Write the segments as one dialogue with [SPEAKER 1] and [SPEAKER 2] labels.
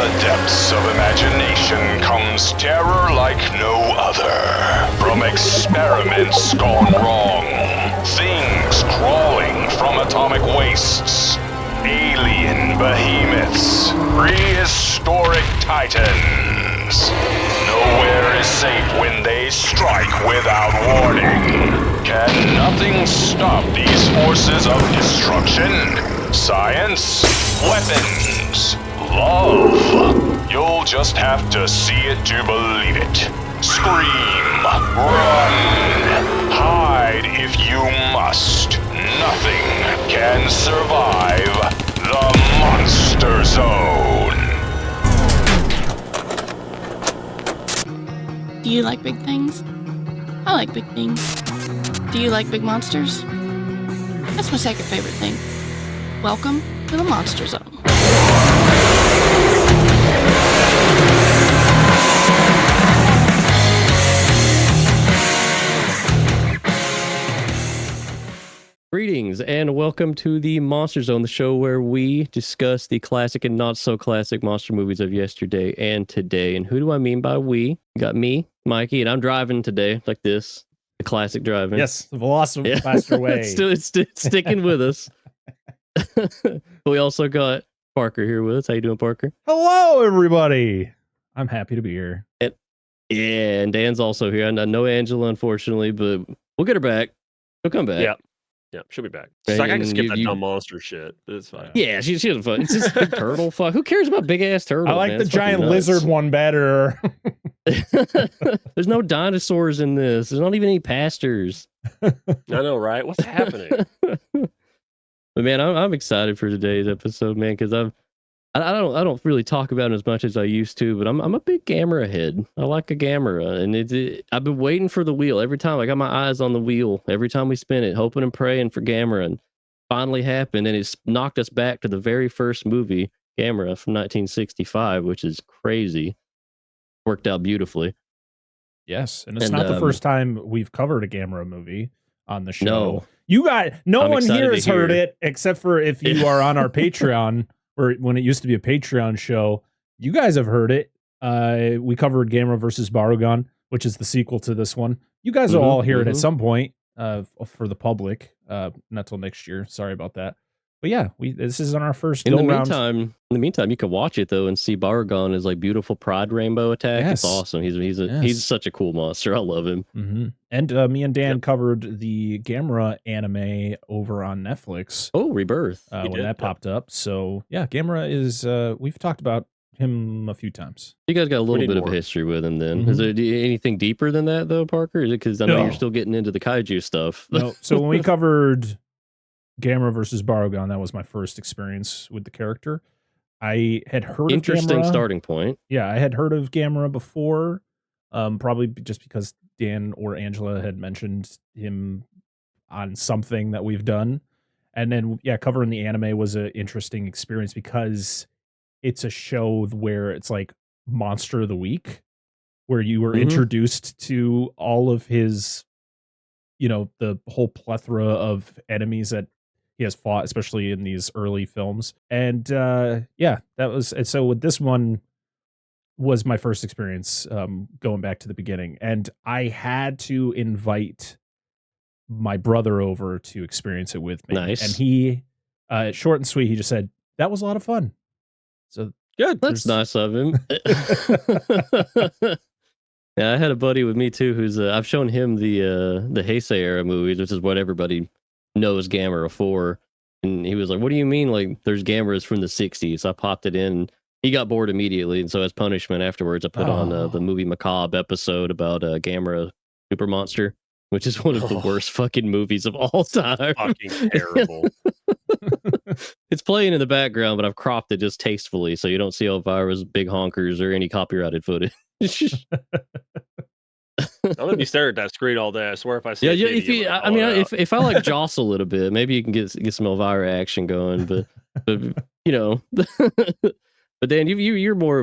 [SPEAKER 1] the depths of imagination comes terror like no other. From experiments gone wrong, things crawling from atomic wastes, alien behemoths, prehistoric titans. Nowhere is safe when they strike without warning. Can nothing stop these forces of destruction? Science, weapons, love. You'll just have to see it to believe it. Scream, run, hide if you must. Nothing can survive the Monster Zone.
[SPEAKER 2] Do you like big things? I like big things. Do you like big monsters? That's my second favorite thing. Welcome to the Monster Zone.
[SPEAKER 3] Greetings and welcome to the Monster Zone, the show where we discuss the classic and not so classic monster movies of yesterday and today. And who do I mean by we? You got me, Mikey, and I'm driving today like this. The classic driving.
[SPEAKER 4] Yes, the Velocipaster way.
[SPEAKER 3] It's sticking with us. We also got Parker here with us. How you doing, Parker?
[SPEAKER 4] Hello, everybody. I'm happy to be here.
[SPEAKER 3] And Dan's also here. I know Angela, unfortunately, but we'll get her back. She'll come back.
[SPEAKER 5] Yeah, she'll be back. She's like, I can skip that dumb monster shit. It's fine.
[SPEAKER 3] Yeah, she doesn't fuck. It's just big turtle. Fuck. Who cares about big ass turtles?
[SPEAKER 4] I like
[SPEAKER 3] man?
[SPEAKER 4] the
[SPEAKER 3] It's
[SPEAKER 4] giant lizard one better.
[SPEAKER 3] There's no dinosaurs in this. There's not even any pastors.
[SPEAKER 5] I know, right? What's happening?
[SPEAKER 3] But man, I'm excited for today's episode, man, because I don't really talk about it as much as I used to, but I'm a big Gamera head. I like a Gamera, and I've been waiting for the wheel every time. I got my eyes on the wheel every time we spin it, hoping and praying for Gamera, and finally happened, and it's knocked us back to the very first movie, Gamera from 1965, which is crazy. Worked out beautifully.
[SPEAKER 4] Yes, and it's not the first time we've covered a Gamera movie on the show.
[SPEAKER 3] No.
[SPEAKER 4] No
[SPEAKER 3] I'm
[SPEAKER 4] one
[SPEAKER 3] excited
[SPEAKER 4] here
[SPEAKER 3] to
[SPEAKER 4] has heard
[SPEAKER 3] hear.
[SPEAKER 4] it, except for if you are on our Patreon, or when it used to be a Patreon show. You guys have heard it. We covered Gamera versus Barugon, which is the sequel to this one. You guys will all hear it at some point for the public. Not till next year. Sorry about that. But yeah, this is on our first
[SPEAKER 3] In
[SPEAKER 4] go
[SPEAKER 3] the
[SPEAKER 4] round.
[SPEAKER 3] meantime, you can watch it though and see Barugon is like beautiful pride rainbow attack.
[SPEAKER 4] Yes.
[SPEAKER 3] It's awesome. He's such a cool monster. I love him.
[SPEAKER 4] Mm-hmm. And me and Dan covered the Gamera anime over on Netflix.
[SPEAKER 3] Oh, Rebirth.
[SPEAKER 4] When that popped up. So yeah, Gamera is we've talked about him a few times.
[SPEAKER 3] You guys got a little bit of a history with him then.
[SPEAKER 4] Mm-hmm.
[SPEAKER 3] Is there anything deeper than that though, Parker? Is it because I know you're still getting into the kaiju stuff?
[SPEAKER 4] No. So when we covered Gamera versus Barugon, that was my first experience with the character. I had heard of
[SPEAKER 3] Interesting
[SPEAKER 4] Gamera.
[SPEAKER 3] starting point.
[SPEAKER 4] Yeah, I had heard of Gamera before, probably just because Dan or Angela had mentioned him on something that we've done. And then, covering the anime was an interesting experience because it's a show where it's like Monster of the Week, where you were introduced to all of his, the whole plethora of enemies that he has fought, especially in these early films. And so with this one was my first experience going back to the beginning. And I had to invite my brother over to experience it with me.
[SPEAKER 3] Nice.
[SPEAKER 4] And he, short and sweet, he just said, that was a lot of fun. So
[SPEAKER 3] good. That's nice of him. Yeah, I had a buddy with me too who's I've shown him the Heisei era movies, which is what everybody knows Gamera for, and he was like, what do you mean like there's Gameras from the 60s? I popped it in. He got bored immediately, and so as punishment afterwards I put on the movie Macabre episode about Gamera Super Monster, which is one of the worst fucking movies of all time.
[SPEAKER 5] Fucking terrible.
[SPEAKER 3] It's playing in the background, but I've cropped it just tastefully so you don't see Elvira's big honkers or any copyrighted footage.
[SPEAKER 5] I'm gonna be staring at that screen all day. I swear, if I see,
[SPEAKER 3] if I like jostle it a bit, maybe you can get some Elvira action going. But but Dan, you're more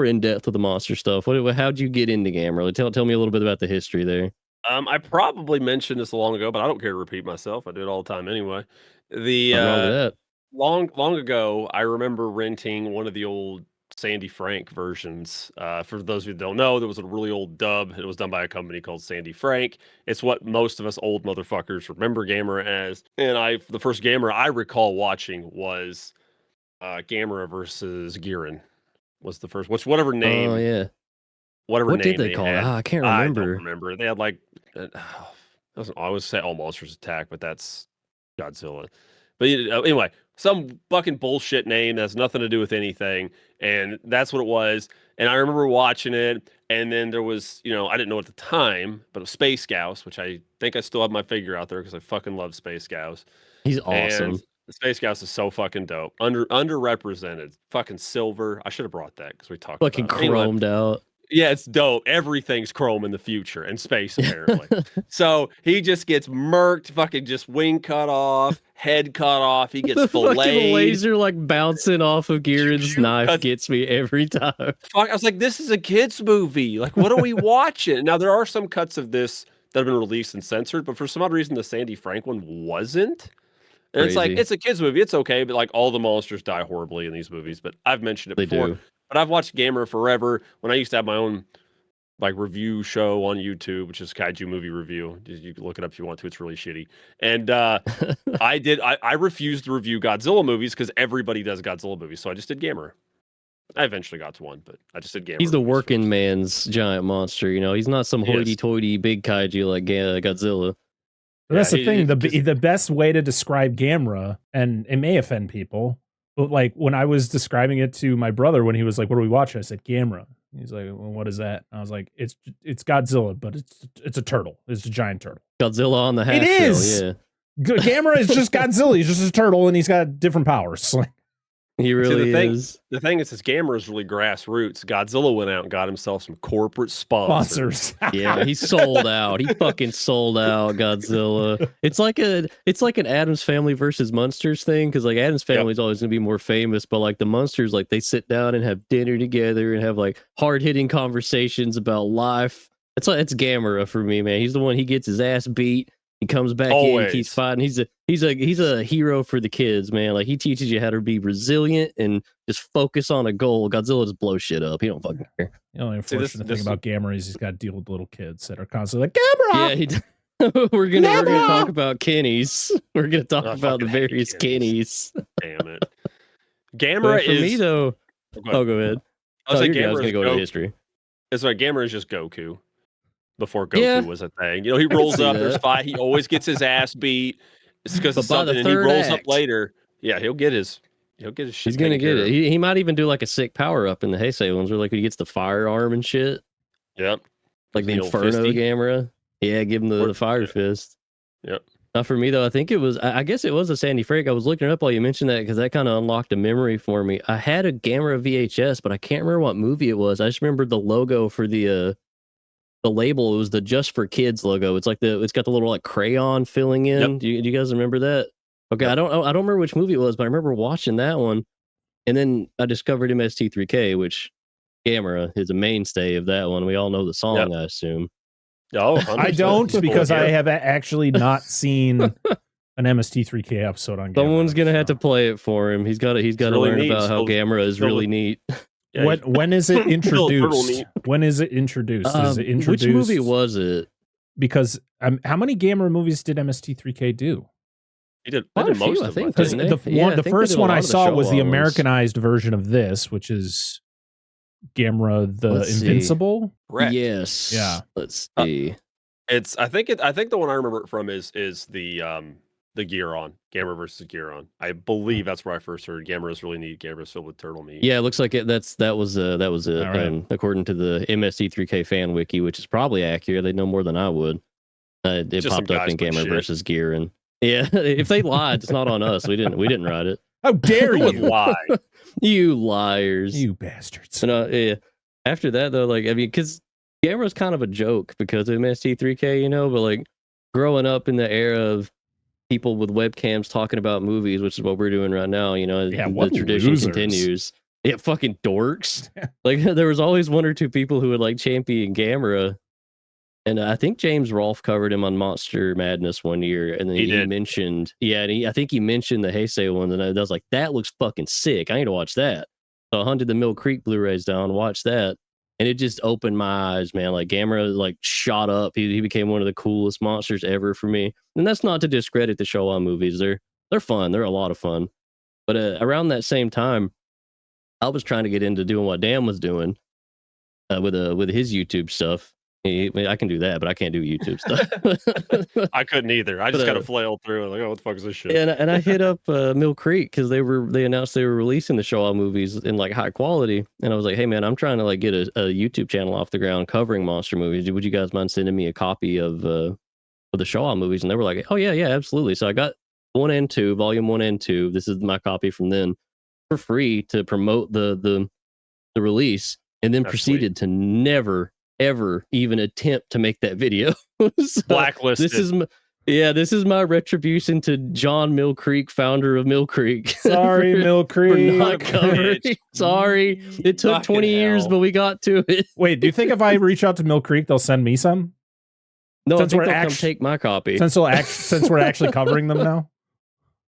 [SPEAKER 3] in depth with the monster stuff. How'd you get into Gamera? Tell me a little bit about the history there.
[SPEAKER 5] I probably mentioned this long ago, but I don't care to repeat myself. I do it all the time anyway.
[SPEAKER 3] Nothing wrong with that.
[SPEAKER 5] Long ago, I remember renting one of the old Sandy Frank versions. For those of you that don't know, there was a really old dub. It was done by a company called Sandy Frank. It's what most of us old motherfuckers remember Gamera as. And the first Gamera I recall watching was Gamera versus Giran was the first. Whatever name.
[SPEAKER 3] Oh yeah.
[SPEAKER 5] Whatever
[SPEAKER 3] What
[SPEAKER 5] name
[SPEAKER 3] did they call it?
[SPEAKER 5] had.
[SPEAKER 3] I can't
[SPEAKER 5] I don't
[SPEAKER 3] remember.
[SPEAKER 5] remember. They had like, I always say All Monsters Attack, but that's Godzilla. But anyway, some fucking bullshit name that has nothing to do with anything, and that's what it was. And I remember watching it, and then there was, I didn't know at the time, but it was Space Gauss, which I think I still have my figure out there because I fucking love Space Gauss.
[SPEAKER 3] He's awesome.
[SPEAKER 5] And the Space Gauss is so fucking dope. Underrepresented, fucking silver. I should have brought that because we talked
[SPEAKER 3] Fucking
[SPEAKER 5] about it. Anyway,
[SPEAKER 3] chromed out.
[SPEAKER 5] yeah, it's dope. Everything's chrome in the future and space, apparently. So he just gets murked, fucking just wing cut off, head cut off. He gets
[SPEAKER 3] The fucking
[SPEAKER 5] filleted.
[SPEAKER 3] laser like bouncing off of Giran's knife
[SPEAKER 5] cuts-
[SPEAKER 3] gets me every time.
[SPEAKER 5] Fuck, I was like, this is a kid's movie. Like, what are we watching? Now, there are some cuts of this that have been released and censored, but for some odd reason, the Sandy Frank one wasn't. And it's like,
[SPEAKER 3] Crazy.
[SPEAKER 5] it's a kid's movie. It's okay, but like all the monsters die horribly in these movies. But I've mentioned it
[SPEAKER 3] They
[SPEAKER 5] before.
[SPEAKER 3] do.
[SPEAKER 5] But I've watched Gamera forever. When I used to have my own like review show on YouTube, which is Kaiju Movie Review. You can look it up if you want to. It's really shitty. And I refused to review Godzilla movies because everybody does Godzilla movies. So I just did Gamera. I eventually got to one, but I just did Gamera.
[SPEAKER 3] He's the
[SPEAKER 5] movies
[SPEAKER 3] working
[SPEAKER 5] first.
[SPEAKER 3] man's giant monster. He's not some
[SPEAKER 5] He is.
[SPEAKER 3] hoity-toity big kaiju like Godzilla.
[SPEAKER 4] But that's
[SPEAKER 5] Yeah,
[SPEAKER 4] the thing.
[SPEAKER 5] just-
[SPEAKER 4] The best way to describe Gamera, and it may offend people, but like when I was describing it to my brother when he was like, "What are we watching?" I said, "Gamera." He's like, "Well, what is that?" I was like, "It's Godzilla, but it's a turtle. It's a giant turtle."
[SPEAKER 3] Godzilla on the half
[SPEAKER 4] It
[SPEAKER 3] shell,
[SPEAKER 4] is!
[SPEAKER 3] yeah.
[SPEAKER 4] Gamera is just Godzilla. He's just a turtle, and he's got different powers. Like,
[SPEAKER 3] He really is.
[SPEAKER 5] The thing is, Gamera is really grassroots. Godzilla went out and got himself some corporate sponsors.
[SPEAKER 4] monsters.
[SPEAKER 3] Yeah, he sold out. He fucking sold out Godzilla. It's like an Addams Family versus Munsters thing, because like Addams Family is always gonna be more famous, but like the Munsters, like they sit down and have dinner together and have like hard hitting conversations about life. It's Gamera for me, man. He's the one. He gets his ass beat. He comes back in, keeps fighting. He's a hero for the kids, man. Like he teaches you how to be resilient and just focus on a goal. Godzilla just blows shit up. He don't fucking care.
[SPEAKER 4] The only
[SPEAKER 5] See,
[SPEAKER 4] unfortunate
[SPEAKER 5] this-
[SPEAKER 4] thing about Gamera is he's got to deal with little kids that are constantly like, "Gamera!"
[SPEAKER 3] Yeah, we're gonna
[SPEAKER 4] Never!
[SPEAKER 3] talk about Kenny's. We're gonna talk
[SPEAKER 5] I
[SPEAKER 3] about the
[SPEAKER 5] fucking hate
[SPEAKER 3] various
[SPEAKER 5] Kenny's.
[SPEAKER 3] Kenny's.
[SPEAKER 5] Damn it.
[SPEAKER 3] But
[SPEAKER 5] Gamera
[SPEAKER 3] for
[SPEAKER 5] is
[SPEAKER 3] me though,
[SPEAKER 5] Oh,
[SPEAKER 3] go ahead.
[SPEAKER 5] I was
[SPEAKER 3] Oh,
[SPEAKER 5] like,
[SPEAKER 3] I was
[SPEAKER 5] Gamera
[SPEAKER 3] gonna
[SPEAKER 5] is
[SPEAKER 3] go to
[SPEAKER 5] Goku.
[SPEAKER 3] history.
[SPEAKER 5] It's like Gamera is just Goku. Before Goku
[SPEAKER 3] Yeah.
[SPEAKER 5] was a thing. He rolls
[SPEAKER 3] see
[SPEAKER 5] up, there's
[SPEAKER 3] that.
[SPEAKER 5] fight. He always gets his ass beat. It's because
[SPEAKER 3] But
[SPEAKER 5] of
[SPEAKER 3] by the
[SPEAKER 5] something, and he
[SPEAKER 3] third
[SPEAKER 5] rolls up
[SPEAKER 3] act-
[SPEAKER 5] later. Yeah, he'll get his shit.
[SPEAKER 3] He's gonna
[SPEAKER 5] taken
[SPEAKER 3] get
[SPEAKER 5] care
[SPEAKER 3] it.
[SPEAKER 5] of.
[SPEAKER 3] He might even do like a sick power up in the Heisei ones, where like he gets the firearm and shit,
[SPEAKER 5] Yep.
[SPEAKER 3] like the
[SPEAKER 5] The old
[SPEAKER 3] Inferno
[SPEAKER 5] fisty.
[SPEAKER 3] Gamera. Yeah, give him the fire fist.
[SPEAKER 5] Yep.
[SPEAKER 3] Not for me though. I think it was. I guess it was a Sandy Frank. I was looking it up while you mentioned that because that kind of unlocked a memory for me. I had a Gamera VHS, but I can't remember what movie it was. I just remembered the logo for the label. It was the Just for Kids logo. It's like it's got the little like crayon filling in.
[SPEAKER 5] Yep.
[SPEAKER 3] Do you guys remember that? Okay,
[SPEAKER 5] Yep.
[SPEAKER 3] I don't remember which movie it was, but I remember watching that one. And then I discovered MST3K, which Gamera is a mainstay of that one. We all know the song, I assume.
[SPEAKER 5] Oh,
[SPEAKER 4] I
[SPEAKER 5] 100%.
[SPEAKER 4] don't, because I
[SPEAKER 5] Yeah.
[SPEAKER 4] have actually not seen an MST3K episode on Gamera.
[SPEAKER 3] Someone's gonna have
[SPEAKER 4] so.
[SPEAKER 3] to play it for him. He's got to
[SPEAKER 5] really
[SPEAKER 3] learn
[SPEAKER 5] neat.
[SPEAKER 3] about how
[SPEAKER 5] Still-
[SPEAKER 3] Gamera is
[SPEAKER 5] still
[SPEAKER 3] really
[SPEAKER 5] with-
[SPEAKER 3] neat.
[SPEAKER 5] Yeah,
[SPEAKER 4] When is it
[SPEAKER 5] Little turtle
[SPEAKER 4] introduced?
[SPEAKER 5] meat.
[SPEAKER 4] When is it introduced? Is it introduced?
[SPEAKER 3] Which movie was it?
[SPEAKER 4] Because how many Gamera movies did MST3K do?
[SPEAKER 5] he did
[SPEAKER 3] Quite a
[SPEAKER 5] most
[SPEAKER 3] few, I
[SPEAKER 5] of
[SPEAKER 3] think,
[SPEAKER 5] them.
[SPEAKER 4] Because
[SPEAKER 3] didn't
[SPEAKER 4] the
[SPEAKER 3] they? Yeah, I
[SPEAKER 4] the
[SPEAKER 3] think they
[SPEAKER 4] first
[SPEAKER 3] did a
[SPEAKER 4] one
[SPEAKER 3] lot
[SPEAKER 4] I
[SPEAKER 3] of the
[SPEAKER 4] saw was the
[SPEAKER 3] Showa ones.
[SPEAKER 4] Americanized version of this, which is Gamera the
[SPEAKER 3] Let's see.
[SPEAKER 4] Invincible.
[SPEAKER 5] Correct.
[SPEAKER 3] Yes.
[SPEAKER 4] Yeah.
[SPEAKER 3] Let's see.
[SPEAKER 5] It's I think the one I remember it from is the Gearon, Gamera versus Gearon. I believe that's where I first heard Gamera is really neat. Gamera is filled with turtle meat.
[SPEAKER 3] Yeah, it looks like that was it.
[SPEAKER 4] All right.
[SPEAKER 3] According to the MST3K fan wiki, which is probably accurate. They know more than I would. It
[SPEAKER 5] Just some
[SPEAKER 3] popped up
[SPEAKER 5] guys
[SPEAKER 3] in
[SPEAKER 5] put
[SPEAKER 3] Gamera
[SPEAKER 5] shit.
[SPEAKER 3] versus Gearon. Yeah, if they lied, it's not on us. We didn't write it.
[SPEAKER 4] How dare
[SPEAKER 5] Who would
[SPEAKER 4] you,
[SPEAKER 5] lie?
[SPEAKER 3] You liars.
[SPEAKER 4] you bastards!
[SPEAKER 3] So, yeah. After that though, like I mean, because Gamera's kind of a joke because of MST3K, but like growing up in the era of people with webcams talking about movies, which is what we're doing right now,
[SPEAKER 4] Yeah,
[SPEAKER 3] the
[SPEAKER 4] what
[SPEAKER 3] tradition
[SPEAKER 4] losers.
[SPEAKER 3] continues. Yeah, fucking dorks. Like there was always one or two people who would like champion Gamera. And I think James Rolfe covered him on Monster Madness one year, and then
[SPEAKER 5] He
[SPEAKER 3] he
[SPEAKER 5] did.
[SPEAKER 3] mentioned, I think he mentioned the Heisei one, and I was like, that looks fucking sick. I need to watch that. So I hunted the Mill Creek Blu-rays down, watched that, and it just opened my eyes, man. Like Gamera like shot up. He became one of the coolest monsters ever for me. And that's not to discredit the Showa movies. They're fun. They're a lot of fun. But around that same time, I was trying to get into doing what Dan was doing with his YouTube stuff. I can do that, but I can't do YouTube stuff.
[SPEAKER 5] I couldn't either. I just
[SPEAKER 3] But,
[SPEAKER 5] kind of flailed through and like, oh, what the fuck is this shit?
[SPEAKER 3] and I hit up Mill Creek because they announced they were releasing the Showa movies in like high quality, and I was like, hey man, I'm trying to like get a YouTube channel off the ground covering monster movies. Would you guys mind sending me a copy of the Showa movies? And they were like, oh yeah, absolutely. So I got volume 1 and 2. This is my copy from then for free to promote the release, and then proceeded to never ever even attempt to make that video. So
[SPEAKER 5] Blacklisted.
[SPEAKER 3] This is my retribution to John Mill Creek, founder of Mill Creek.
[SPEAKER 4] Sorry, Mill Creek.
[SPEAKER 3] For not covering. Sorry, it took
[SPEAKER 5] Fucking
[SPEAKER 3] 20 years,
[SPEAKER 5] hell.
[SPEAKER 3] but we got to it.
[SPEAKER 4] Wait, do you think if I reach out to Mill Creek, they'll send me some?
[SPEAKER 3] No,
[SPEAKER 4] Since
[SPEAKER 3] I think
[SPEAKER 4] we're
[SPEAKER 3] they'll come
[SPEAKER 4] actu-
[SPEAKER 3] take my copy.
[SPEAKER 4] Since we're actually covering them now,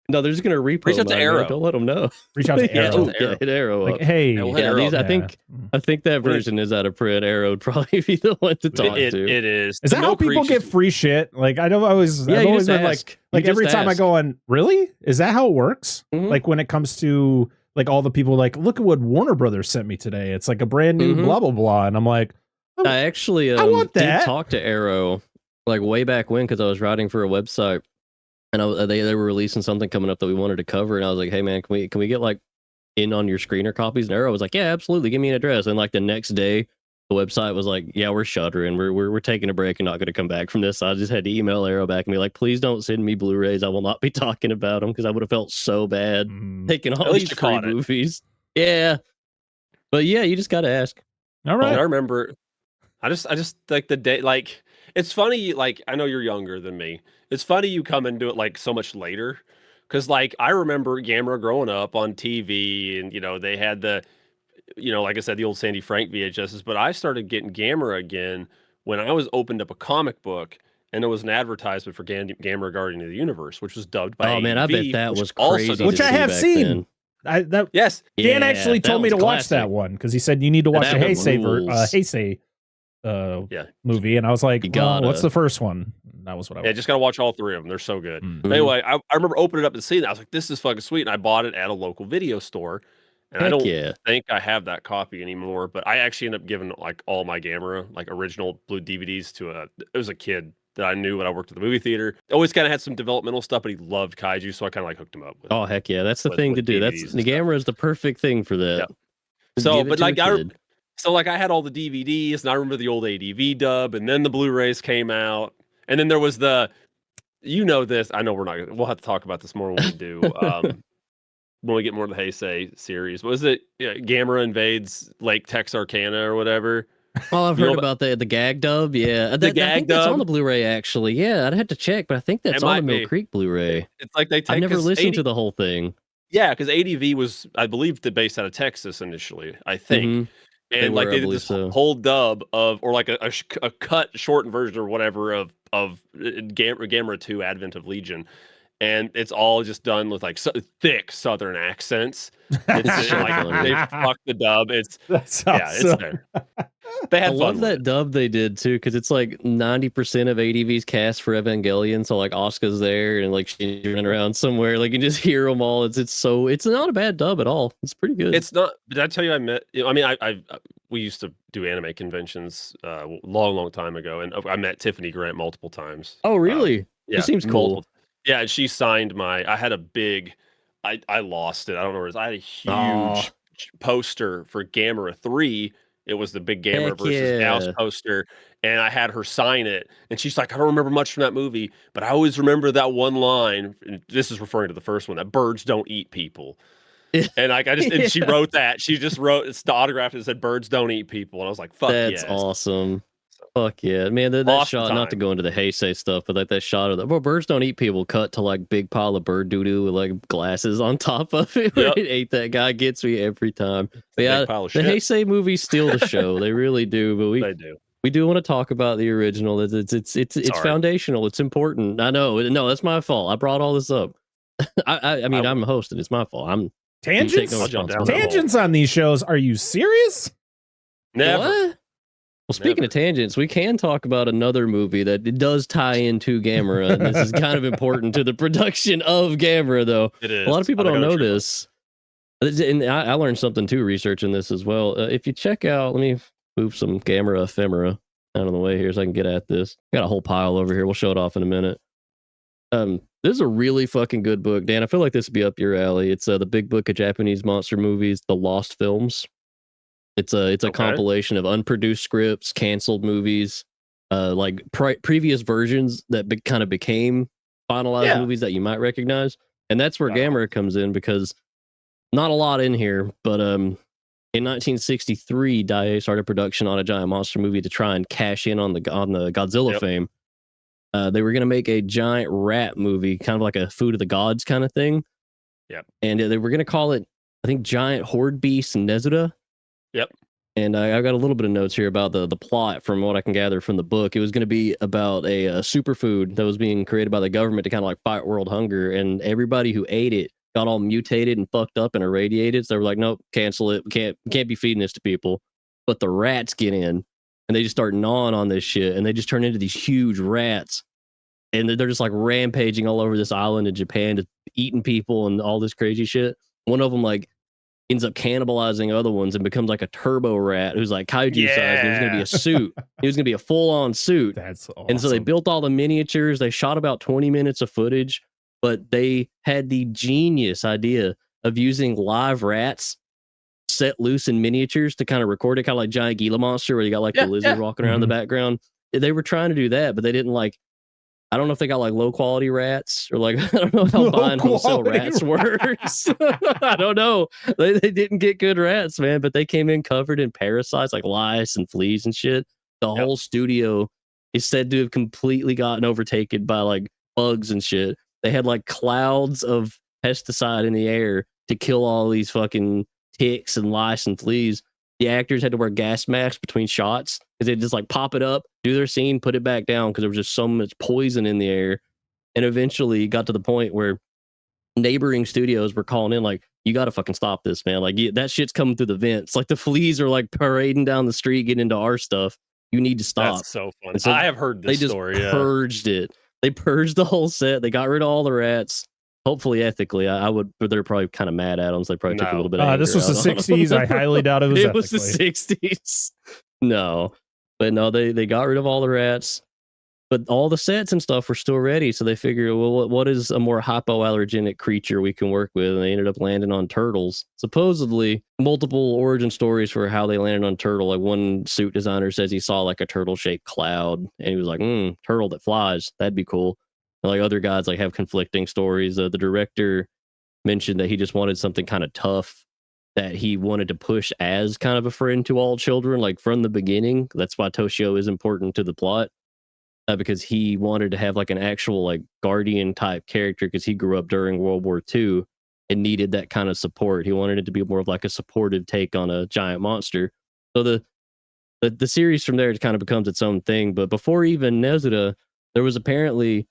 [SPEAKER 3] No, they're just gonna repo
[SPEAKER 5] Reach out to
[SPEAKER 3] mine,
[SPEAKER 5] Arrow.
[SPEAKER 3] man. Don't let them know.
[SPEAKER 4] reach out to
[SPEAKER 3] Yeah,
[SPEAKER 4] Arrow.
[SPEAKER 3] hit Arrow
[SPEAKER 4] Like,
[SPEAKER 3] up.
[SPEAKER 4] hey,
[SPEAKER 5] Yeah, we'll hit
[SPEAKER 3] Yeah,
[SPEAKER 5] Arrow.
[SPEAKER 3] I think that version is out of print. Arrow would probably be the one to talk to.
[SPEAKER 5] It is.
[SPEAKER 4] Is
[SPEAKER 5] The
[SPEAKER 4] that how
[SPEAKER 5] Mill
[SPEAKER 4] people
[SPEAKER 5] Creek's
[SPEAKER 4] get
[SPEAKER 5] just-
[SPEAKER 4] free shit? Like I don't always.
[SPEAKER 3] Yeah,
[SPEAKER 4] I've
[SPEAKER 3] you
[SPEAKER 4] always
[SPEAKER 3] just
[SPEAKER 4] been
[SPEAKER 3] ask.
[SPEAKER 4] like
[SPEAKER 3] You
[SPEAKER 4] every
[SPEAKER 3] just
[SPEAKER 4] time I
[SPEAKER 3] ask.
[SPEAKER 4] go on, really? Is that how it works?
[SPEAKER 3] Mhm.
[SPEAKER 4] Like when it comes to like all the people like, look at what Warner Brothers sent me today. It's like a brand new
[SPEAKER 3] Mhm.
[SPEAKER 4] blah blah blah, and I'm like,
[SPEAKER 3] I actually
[SPEAKER 4] I want that.
[SPEAKER 3] did talk to Arrow like way back when because I was writing for a website, and they were releasing something coming up that we wanted to cover, and I was like, hey man, can we get like in on your screener copies? And Arrow was like, yeah, absolutely, give me an address. And like the next day, the website was like, yeah, we're shuttering, we're taking a break and not going to come back from this. So I just had to email Arrow back and be like, please don't send me Blu-rays. I will not be talking about them because I would have felt so bad taking all
[SPEAKER 5] At least
[SPEAKER 3] these
[SPEAKER 5] you
[SPEAKER 3] free
[SPEAKER 5] caught it.
[SPEAKER 3] movies. Yeah, but yeah, you just got to ask.
[SPEAKER 4] all
[SPEAKER 5] And I
[SPEAKER 4] right,
[SPEAKER 5] remember, I just like the day, like it's funny. Like I know you're younger than me. It's funny you come and do it like so much later, because like I remember Gamera growing up on TV, and they had the, like I said, the old Sandy Frank VHSs. But I started getting Gamera again when I was opened up a comic book, and there was an advertisement for Gamera Guardian of the Universe, which was dubbed by.
[SPEAKER 3] Oh man, I bet
[SPEAKER 5] AV,
[SPEAKER 3] that
[SPEAKER 5] which
[SPEAKER 3] was
[SPEAKER 5] also
[SPEAKER 3] crazy.
[SPEAKER 5] does-
[SPEAKER 3] to
[SPEAKER 4] Which I
[SPEAKER 3] see
[SPEAKER 4] have
[SPEAKER 3] back
[SPEAKER 4] seen.
[SPEAKER 3] then.
[SPEAKER 5] Yes,
[SPEAKER 4] Dan
[SPEAKER 3] Yeah,
[SPEAKER 4] actually
[SPEAKER 3] that
[SPEAKER 4] told me to
[SPEAKER 3] was
[SPEAKER 4] watch that
[SPEAKER 3] classic.
[SPEAKER 4] one because he said you need to watch the
[SPEAKER 3] That one
[SPEAKER 4] Heisei
[SPEAKER 3] rules.
[SPEAKER 4] Heisei
[SPEAKER 5] Yeah.
[SPEAKER 4] movie, and I was like,
[SPEAKER 3] You
[SPEAKER 4] well,
[SPEAKER 3] gotta.
[SPEAKER 4] what's the first one? That was what I.
[SPEAKER 5] Yeah, just gotta watch all three of them. They're so good.
[SPEAKER 4] Mm.
[SPEAKER 5] But anyway, I remember opening it up and seeing that. I was like, this is fucking sweet. And I bought it at a local video store. And I
[SPEAKER 3] Heck
[SPEAKER 5] don't
[SPEAKER 3] yeah.
[SPEAKER 5] think I have that copy anymore, but I actually ended up giving like all my Gamera, like original blue DVDs to it was a kid that I knew when I worked at the movie theater. Always kind of had some developmental stuff, but he loved Kaiju, so I kind of like hooked him up with
[SPEAKER 3] Oh heck yeah, that's the
[SPEAKER 5] with-
[SPEAKER 3] thing to
[SPEAKER 5] with
[SPEAKER 3] do.
[SPEAKER 5] DVDs
[SPEAKER 3] That's
[SPEAKER 5] and
[SPEAKER 3] the
[SPEAKER 5] stuff.
[SPEAKER 3] Gamera is the perfect thing for that.
[SPEAKER 5] Yep.
[SPEAKER 3] Just
[SPEAKER 5] So,
[SPEAKER 3] give it
[SPEAKER 5] but
[SPEAKER 3] to a
[SPEAKER 5] like
[SPEAKER 3] kid.
[SPEAKER 5] I had all the DVDs, and I remember the old ADV dub, and then the Blu-rays came out, and then there was the, this. I know we'll have to talk about this more when we do. When we get more of the Heisei series. Was it Gamera invades Lake Texarkana or whatever?
[SPEAKER 3] Oh, I've
[SPEAKER 5] You know
[SPEAKER 3] heard about the gag dub. Yeah,
[SPEAKER 5] The
[SPEAKER 3] I think
[SPEAKER 5] gag
[SPEAKER 3] that's on
[SPEAKER 5] dub?
[SPEAKER 3] the Blu-ray actually. Yeah, I'd have to check, but I think that's
[SPEAKER 5] It
[SPEAKER 3] on
[SPEAKER 5] might
[SPEAKER 3] the Mill
[SPEAKER 5] be.
[SPEAKER 3] Creek Blu-ray.
[SPEAKER 5] It's like they take.
[SPEAKER 3] I've never
[SPEAKER 5] 'cause
[SPEAKER 3] listened
[SPEAKER 5] 80
[SPEAKER 3] to the whole thing.
[SPEAKER 5] Yeah, because ADV was, I believe, based out of Texas initially. I think.
[SPEAKER 3] Mhm. They
[SPEAKER 5] And like
[SPEAKER 3] were, I
[SPEAKER 5] they did
[SPEAKER 3] believe
[SPEAKER 5] this
[SPEAKER 3] so.
[SPEAKER 5] whole dub of, or like a cut shortened version or whatever of Gamera 2 Advent of Legion, and it's all just done with like thick Southern accents. It's
[SPEAKER 3] so
[SPEAKER 5] like
[SPEAKER 3] funny.
[SPEAKER 5] they fucked the dub. It's
[SPEAKER 4] That's
[SPEAKER 5] it's
[SPEAKER 4] awesome.
[SPEAKER 5] there. They
[SPEAKER 3] I
[SPEAKER 5] had fun
[SPEAKER 3] love
[SPEAKER 5] with
[SPEAKER 3] that
[SPEAKER 5] it.
[SPEAKER 3] dub they did too, because it's like 90% of ADV's cast for Evangelion. So like Asuka's there and like she's running around somewhere. Like you can just hear them all. It's not a bad dub at all. It's pretty good.
[SPEAKER 5] It's not. Did I tell you I met? I mean, we used to do anime conventions long time ago, and I met Tiffany Grant multiple times.
[SPEAKER 3] Oh really?
[SPEAKER 5] Yeah,
[SPEAKER 3] She seems cool.
[SPEAKER 5] multiple- Yeah, and she signed my. I had a big. I lost it. I don't know where it is. I had a huge
[SPEAKER 3] Aw.
[SPEAKER 5] poster for Gamera 3. It was the big Gamera
[SPEAKER 3] Heck
[SPEAKER 5] versus Gauss
[SPEAKER 3] yeah.
[SPEAKER 5] poster, and I had her sign it. And she's like, I don't remember much from that movie, but I always remember that one line. And this is referring to the first one, that birds don't eat people. And like and she
[SPEAKER 3] Yeah.
[SPEAKER 5] wrote that. She just wrote it's the autograph that said birds don't eat people. And I was like, fuck
[SPEAKER 3] That's
[SPEAKER 5] yes.
[SPEAKER 3] awesome. Fuck yeah, man! That
[SPEAKER 5] Lost the
[SPEAKER 3] shot, not to
[SPEAKER 5] time.
[SPEAKER 3] go into the Heisei stuff, but like that shot of the birds don't eat people cut to like big pile of bird doo doo with like glasses on top of it. Where
[SPEAKER 5] Yep.
[SPEAKER 3] it ate that guy gets me every time. But
[SPEAKER 5] Big
[SPEAKER 3] yeah,
[SPEAKER 5] pile of
[SPEAKER 3] the
[SPEAKER 5] shit.
[SPEAKER 3] Heisei movies steal the show. They really do. But
[SPEAKER 5] They do.
[SPEAKER 3] we do want to talk about the original. It's
[SPEAKER 5] Sorry.
[SPEAKER 3] foundational. It's important. I know. No, that's my fault. I brought all this up. I mean, I'm hosting. It's my fault. You take
[SPEAKER 4] Tangents?
[SPEAKER 3] no
[SPEAKER 5] I'll jump down
[SPEAKER 3] responsibility.
[SPEAKER 5] that hole.
[SPEAKER 4] Tangents on these shows? Are you serious?
[SPEAKER 5] Never.
[SPEAKER 3] What? Well, speaking of tangents, we can talk about another movie that it does tie into Gamera, and this is kind of important to the production of Gamera, though.
[SPEAKER 5] It is.
[SPEAKER 3] A lot of people
[SPEAKER 5] I think
[SPEAKER 3] don't
[SPEAKER 5] I
[SPEAKER 3] know
[SPEAKER 5] know
[SPEAKER 3] this. And I learned something too researching this as well. If you check out, let me move some Gamera ephemera out of the way here so I can get at this. Got a whole pile over here. We'll show it off in a minute. This is a really fucking good book, Dan. I feel like this would be up your alley. It's the Big Book of Japanese Monster Movies, The Lost Films. It's a
[SPEAKER 5] Okay.
[SPEAKER 3] compilation of unproduced scripts, canceled movies, like previous versions that kind of became finalized movies that you might recognize. And that's where
[SPEAKER 5] Wow.
[SPEAKER 3] Gamera comes in, because not a lot in here, but in 1963, Daiei started production on a giant monster movie to try and cash in on the Godzilla fame. They were going to make a giant rat movie, kind of like a Food of the Gods kind of thing.
[SPEAKER 5] Yep.
[SPEAKER 3] And they were going to call it, I think, Giant Horde Beast Nezuda.
[SPEAKER 5] Yep.
[SPEAKER 3] And I've got a little bit of notes here about the plot from what I can gather from the book. It was going to be about a superfood that was being created by the government to kind of like fight world hunger. And everybody who ate it got all mutated and fucked up and irradiated. So they were like, nope, cancel it. We can't be feeding this to people. But the rats get in and they just start gnawing on this shit. And they just turn into these huge rats. And they're just like rampaging all over this island in Japan, just eating people and all this crazy shit. One of them like ends up cannibalizing other ones and becomes like a turbo rat who's like kaiju sized. And it was going to be a suit. It was going to be a full on suit.
[SPEAKER 4] That's awesome.
[SPEAKER 3] And so they built all the miniatures. They shot about 20 minutes of footage, but they had the genius idea of using live rats set loose in miniatures to kind of record it, kind of like Giant Gila Monster, where you got like the lizard walking around in the background. They were trying to do that, but they didn't like. I don't know if they got like low quality rats or like, I don't know how buying wholesale rats works. I don't know. They didn't get good rats, man, but they came in covered in parasites like lice and fleas and shit. The whole studio is said to have completely gotten overtaken by like bugs and shit. They had like clouds of pesticide in the air to kill all these fucking ticks and lice and fleas. The actors had to wear gas masks between shots because they'd just like pop it up, do their scene, put it back down because there was just so much poison in the air. And eventually got to the point where neighboring studios were calling in like, you got to fucking stop this, man. Like that shit's coming through the vents. Like the fleas are like parading down the street, getting into our stuff. You need to stop.
[SPEAKER 5] That's so fun.
[SPEAKER 3] So
[SPEAKER 5] I have heard this story.
[SPEAKER 3] They just purged it. They purged the whole set. They got rid of all the rats. Hopefully ethically. I would, but they're probably kind of mad at them, so they probably took a little bit of anger
[SPEAKER 4] this was the
[SPEAKER 3] out on
[SPEAKER 4] 60s.
[SPEAKER 3] them.
[SPEAKER 4] I highly doubt it was
[SPEAKER 3] It was the
[SPEAKER 4] ethically.
[SPEAKER 3] 60s. No. But no, they got rid of all the rats. But all the sets and stuff were still ready, so they figured, well, what is a more hypoallergenic creature we can work with? And they ended up landing on turtles. Supposedly, multiple origin stories for how they landed on turtle. Like one suit designer says he saw like a turtle-shaped cloud, and he was like, turtle that flies, that'd be cool. And like other guys like have conflicting stories. The director mentioned that he just wanted something kind of tough that he wanted to push as kind of a friend to all children, like from the beginning. That's why Toshio is important to the plot. Because he wanted to have like an actual like guardian type character because he grew up during World War II and needed that kind of support. He wanted it to be more of like a supportive take on a giant monster. So the series from there kind of becomes its own thing. But before even Nezuda, there was apparently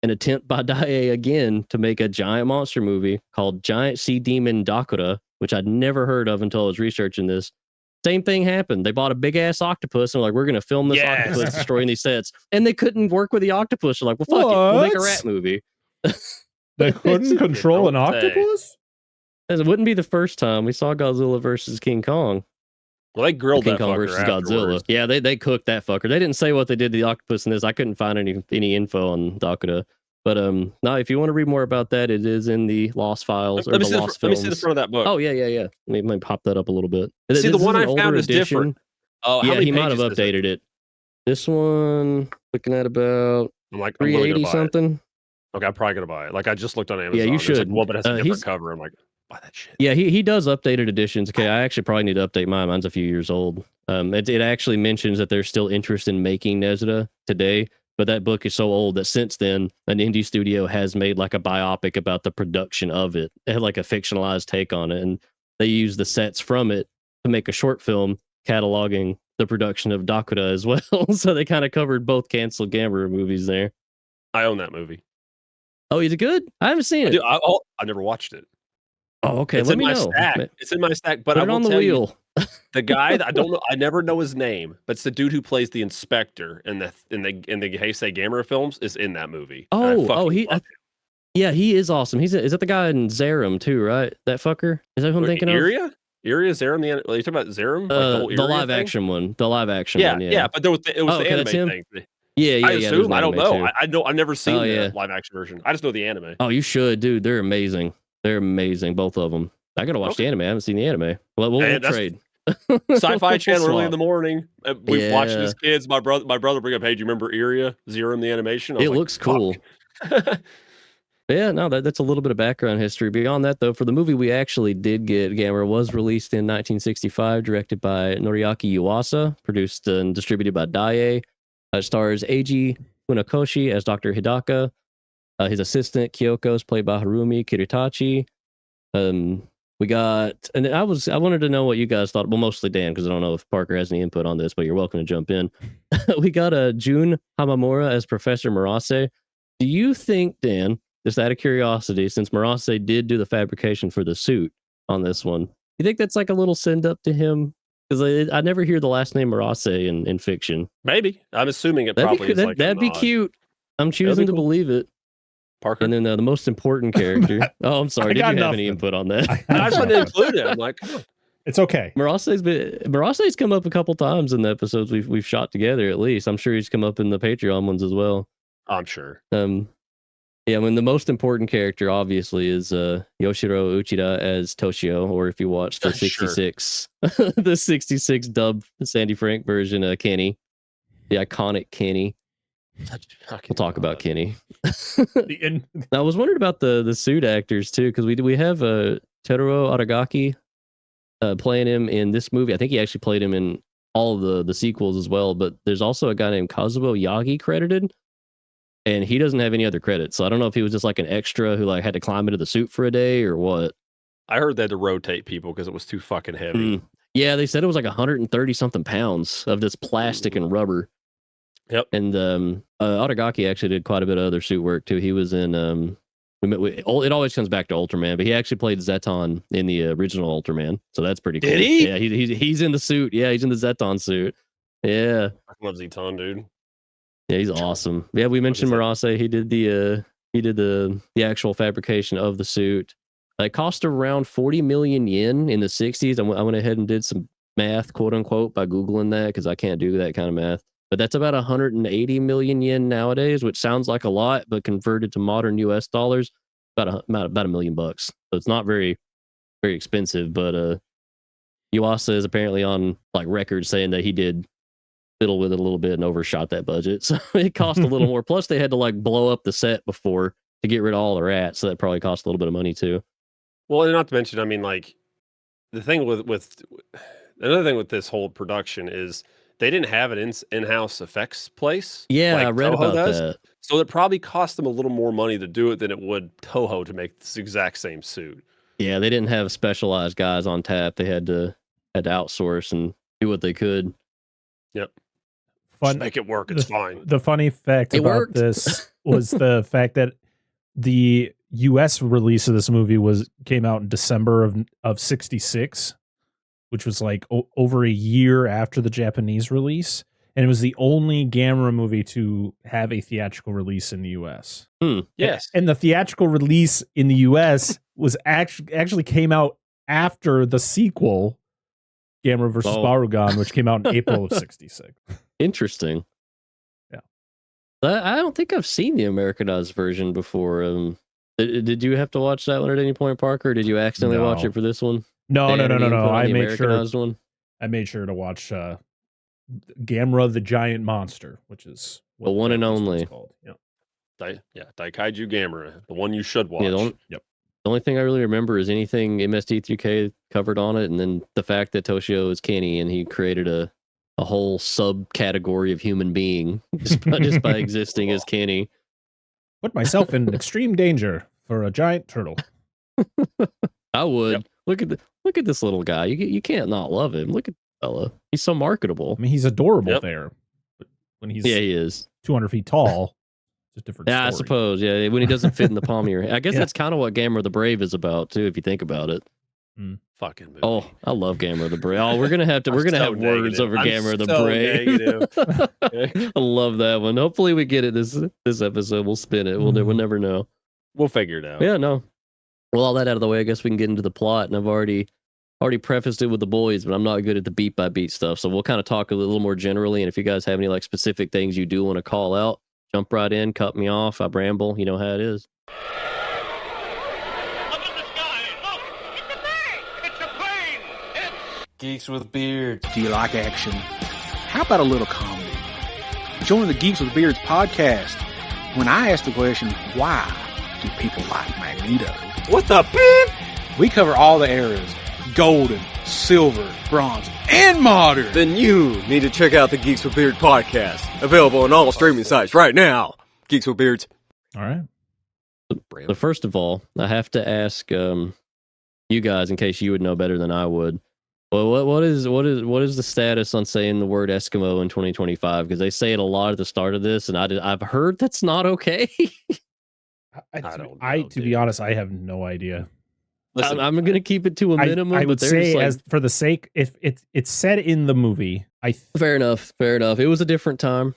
[SPEAKER 3] an attempt by Daiei again to make a giant monster movie called Giant Sea Demon Dakura, which I'd never heard of until I was researching this. Same thing happened. They bought a big ass octopus and like, we're going to film this octopus destroying these sets. And they couldn't work with the octopus. They're like, well, fuck it. We'll make a rat movie.
[SPEAKER 4] They couldn't control an octopus?
[SPEAKER 3] It wouldn't be the first time. We saw Godzilla versus King Kong.
[SPEAKER 5] Well, they grilled
[SPEAKER 3] King
[SPEAKER 5] that
[SPEAKER 3] Kong
[SPEAKER 5] fucker
[SPEAKER 3] versus
[SPEAKER 5] afterwards.
[SPEAKER 3] Godzilla. Yeah, they cooked that fucker. They didn't say what they did to the octopus in this. I couldn't find any info on Dakura. But no, if you want to read more about that, it is in the Lost Files or the Lost Films.
[SPEAKER 5] Let me see the front of that book.
[SPEAKER 3] Oh yeah. Let me pop that up a little bit.
[SPEAKER 5] See, the one I found is different.
[SPEAKER 3] Oh,
[SPEAKER 5] how
[SPEAKER 3] yeah,
[SPEAKER 5] many
[SPEAKER 3] he might have
[SPEAKER 5] pages is it?
[SPEAKER 3] updated it. This one, looking at about
[SPEAKER 5] I'm like, I'm gonna go
[SPEAKER 3] 380
[SPEAKER 5] buy it.
[SPEAKER 3] something.
[SPEAKER 5] Okay, I'm probably gonna buy it. Like I just looked on Amazon.
[SPEAKER 3] Yeah, you
[SPEAKER 5] It's like,
[SPEAKER 3] should.
[SPEAKER 5] well, but it has a different
[SPEAKER 3] he's-
[SPEAKER 5] cover. I'm like, buy that shit.
[SPEAKER 3] Yeah, he does updated editions. Okay, I actually probably need to update mine. Mine's a few years old. It actually mentions that there's still interest in making Nezuda today, but that book is so old that since then, an indie studio has made like a biopic about the production of it. They had like a fictionalized take on it, and they used the sets from it to make a short film cataloging the production of Dakura as well. So they kind of covered both canceled Gamera movies there.
[SPEAKER 5] I own that movie.
[SPEAKER 3] Oh, is it good? I haven't seen it.
[SPEAKER 5] I never watched it.
[SPEAKER 3] Oh, okay.
[SPEAKER 5] It's
[SPEAKER 3] Let
[SPEAKER 5] in
[SPEAKER 3] me
[SPEAKER 5] my
[SPEAKER 3] know.
[SPEAKER 5] stack. It's in my stack, but
[SPEAKER 3] Put
[SPEAKER 5] I
[SPEAKER 3] it
[SPEAKER 5] will
[SPEAKER 3] on the
[SPEAKER 5] tell you,
[SPEAKER 3] wheel.
[SPEAKER 5] the guy that I don't know, I never know his name, but it's the dude who plays the inspector in the Heisei Gamera films is in that movie. And I fucking love him.
[SPEAKER 3] Yeah, he is awesome. Is that the guy in Zerum too, right? That fucker? Is that who I'm thinking of?
[SPEAKER 5] Iria Zerum, you talking about Zerum? Like the whole
[SPEAKER 3] the
[SPEAKER 5] Iria
[SPEAKER 3] live
[SPEAKER 5] thing?
[SPEAKER 3] action one. The live action one, yeah.
[SPEAKER 5] Yeah, but it was
[SPEAKER 3] Oh,
[SPEAKER 5] the
[SPEAKER 3] okay, that's
[SPEAKER 5] anime
[SPEAKER 3] him?
[SPEAKER 5] thing.
[SPEAKER 3] Yeah,
[SPEAKER 5] I
[SPEAKER 3] there's
[SPEAKER 5] assume.
[SPEAKER 3] an
[SPEAKER 5] I don't
[SPEAKER 3] anime
[SPEAKER 5] know.
[SPEAKER 3] too.
[SPEAKER 5] I know. I've never seen the
[SPEAKER 3] yeah.
[SPEAKER 5] live action version. I just know the anime.
[SPEAKER 3] Oh, you should, dude. They're amazing. They're amazing, both of them. I gotta watch the anime. I haven't seen the anime. Well, we'll trade.
[SPEAKER 5] Sci-Fi Channel early in
[SPEAKER 3] swap.
[SPEAKER 5] the morning. We watched
[SPEAKER 3] Yeah.
[SPEAKER 5] as kids. My brother bring up, hey, do you remember Iria Zerum, the animation? I was
[SPEAKER 3] It
[SPEAKER 5] like,
[SPEAKER 3] looks cool.
[SPEAKER 5] Fuck.
[SPEAKER 3] Yeah, no, that's a little bit of background history. Beyond that, though, for the movie we actually did get, Gamera was released in 1965, directed by Noriaki Yuasa, produced and distributed by Daiei. It stars Eiji Funakoshi as Dr. Hidaka. His assistant, Kyoko, is played by Harumi Kiritachi. We got, and I wanted to know what you guys thought. Well, mostly Dan, because I don't know if Parker has any input on this, but you're welcome to jump in. We got Jun Hamamura as Professor Murase. Do you think, Dan, just out of curiosity, since Murase did do the fabrication for the suit on this one, you think that's like a little send up to him? Because I never hear the last name Murase in fiction.
[SPEAKER 5] Maybe. I'm assuming it probably is like
[SPEAKER 3] that'd be cute. I'm choosing to believe it.
[SPEAKER 5] Parker.
[SPEAKER 3] And then the most important character. Oh, I'm sorry. Did you have any input on that?
[SPEAKER 5] I just wanted to include it. I'm like, come on.
[SPEAKER 4] It's okay.
[SPEAKER 3] Murase's come up a couple times in the episodes we've shot together. At least I'm sure he's come up in the Patreon ones as well.
[SPEAKER 5] I'm sure.
[SPEAKER 3] Yeah, the most important character obviously is Yoshiro Uchida as Toshio, or if you watch the 66, the 66 dub Sandy Frank version, Kenny, the iconic Kenny. We'll talk about Kenny. I was wondering about the suit actors too, because we have Teruo Aragaki playing him in this movie. I think he actually played him in all of the sequels as well. But there's also a guy named Kazuo Yagi credited, and he doesn't have any other credits. So I don't know if he was just like an extra who like had to climb into the suit for a day or what.
[SPEAKER 5] I heard they had to rotate people because it was too fucking heavy.
[SPEAKER 3] Yeah, they said it was like 130 something pounds of this plastic and rubber.
[SPEAKER 5] Yep.
[SPEAKER 3] And Aragaki actually did quite a bit of other suit work too. He was in it always comes back to Ultraman, but he actually played Zeton in the original Ultraman, so that's pretty cool.
[SPEAKER 5] Did he?
[SPEAKER 3] Yeah, he's in the suit. Yeah, he's in the Zeton suit. Yeah,
[SPEAKER 5] I love Zeton, dude.
[SPEAKER 3] Yeah, he's awesome. Yeah, we mentioned Murase. He did the actual fabrication of the suit. It cost around 40 million yen in the 60s. I went ahead and did some math, quote unquote, by Googling that because I can't do that kind of math. But that's about 180 million yen nowadays, which sounds like a lot, but converted to modern US dollars, about $1 million. So it's not very, very expensive. But Yuasa is apparently on like record saying that he did fiddle with it a little bit and overshot that budget. So it cost a little more. Plus they had to like blow up the set before to get rid of all the rats. So that probably cost a little bit of money too.
[SPEAKER 5] Well, and not to mention, I mean, like the thing with another thing with this whole production is they didn't have an in-house effects place.
[SPEAKER 3] Yeah,
[SPEAKER 5] like
[SPEAKER 3] I read
[SPEAKER 5] Toho
[SPEAKER 3] about
[SPEAKER 5] does.
[SPEAKER 3] that.
[SPEAKER 5] So it probably cost them a little more money to do it than it would Toho to make this exact same suit.
[SPEAKER 3] Yeah, they didn't have specialized guys on tap. They had to outsource and do what they could.
[SPEAKER 5] Yep.
[SPEAKER 4] Just
[SPEAKER 5] make it work. It's fine.
[SPEAKER 4] The funny fact about this was the fact that the U.S. release of this movie came out in December of 66, which was like over a year after the Japanese release. And it was the only Gamera movie to have a theatrical release in the U.S.
[SPEAKER 5] Yes.
[SPEAKER 4] And the theatrical release in the U.S. was actually came out after the sequel, Gamera versus Barugan, which came out in April of 66.
[SPEAKER 3] Interesting.
[SPEAKER 4] Yeah.
[SPEAKER 3] I don't think I've seen the Americanized version before. Did you have to watch that one at any point, Parker? Or did you accidentally watch it for this one?
[SPEAKER 4] No. I made sure to watch Gamera the Giant Monster, which is
[SPEAKER 3] the one and only.
[SPEAKER 4] Called. Yep.
[SPEAKER 5] Daikaiju Gamera, the one you should watch.
[SPEAKER 3] Yeah, the only thing I really remember is anything MST3K covered on it, and then the fact that Toshio is Kenny and he created a whole subcategory of human being just by existing as Kenny.
[SPEAKER 4] Put myself in extreme danger for a giant turtle.
[SPEAKER 3] I would. Yep. Look at this little guy. You can't not love him. Look at the fella. He's so marketable.
[SPEAKER 4] I mean, he's adorable there. But when he
[SPEAKER 3] is
[SPEAKER 4] 200 feet tall, Just different
[SPEAKER 3] Yeah, I
[SPEAKER 4] story.
[SPEAKER 3] suppose. Yeah, when he doesn't fit in the palm of your hand. I guess
[SPEAKER 4] Yeah.
[SPEAKER 3] that's kind of what Gamera the Brave is about, too, if you think about it.
[SPEAKER 5] Fucking movie.
[SPEAKER 3] Oh, I love Gamera the Brave. Oh, we're gonna have
[SPEAKER 5] I'm so
[SPEAKER 3] words
[SPEAKER 5] negative.
[SPEAKER 3] over
[SPEAKER 5] I'm
[SPEAKER 3] Gamera the
[SPEAKER 5] so
[SPEAKER 3] Brave.
[SPEAKER 5] negative.
[SPEAKER 3] I love that one. Hopefully we get it this episode. We'll spin it. We'll never know.
[SPEAKER 5] We'll figure it out.
[SPEAKER 3] Yeah, no. Well, all that out of the way, I guess we can get into the plot. And I've already prefaced it with the boys, but I'm not good at the beat by beat stuff. So we'll kind of talk a little more generally. And if you guys have any like specific things you do want to call out, jump right in, cut me off. I ramble. You know how it is.
[SPEAKER 1] Look at the sky! Look! It's a bird! It's a plane! It's...
[SPEAKER 6] Geeks with beards.
[SPEAKER 7] Do you like action? How about a little comedy? Join the Geeks with Beards podcast. When I ask the question, why do people like Magneto?
[SPEAKER 6] What the beep?
[SPEAKER 7] We cover all the eras. Golden, silver, bronze, and modern.
[SPEAKER 6] Then you need to check out the Geeks with Beards podcast. Available on all streaming sites right now. Geeks with Beards.
[SPEAKER 4] All right.
[SPEAKER 3] So first of all, I have to ask you guys, in case you would know better than I would. Well, what is the status on saying the word Eskimo in 2025? Because they say it a lot at the start of this, and I've heard that's not okay.
[SPEAKER 4] To be honest, I have no idea.
[SPEAKER 5] Listen,
[SPEAKER 3] I'm going to keep it to a minimum.
[SPEAKER 4] I would
[SPEAKER 3] but
[SPEAKER 4] say,
[SPEAKER 3] like,
[SPEAKER 4] as for the sake, if it's said in the movie,
[SPEAKER 3] fair enough. It was a different time,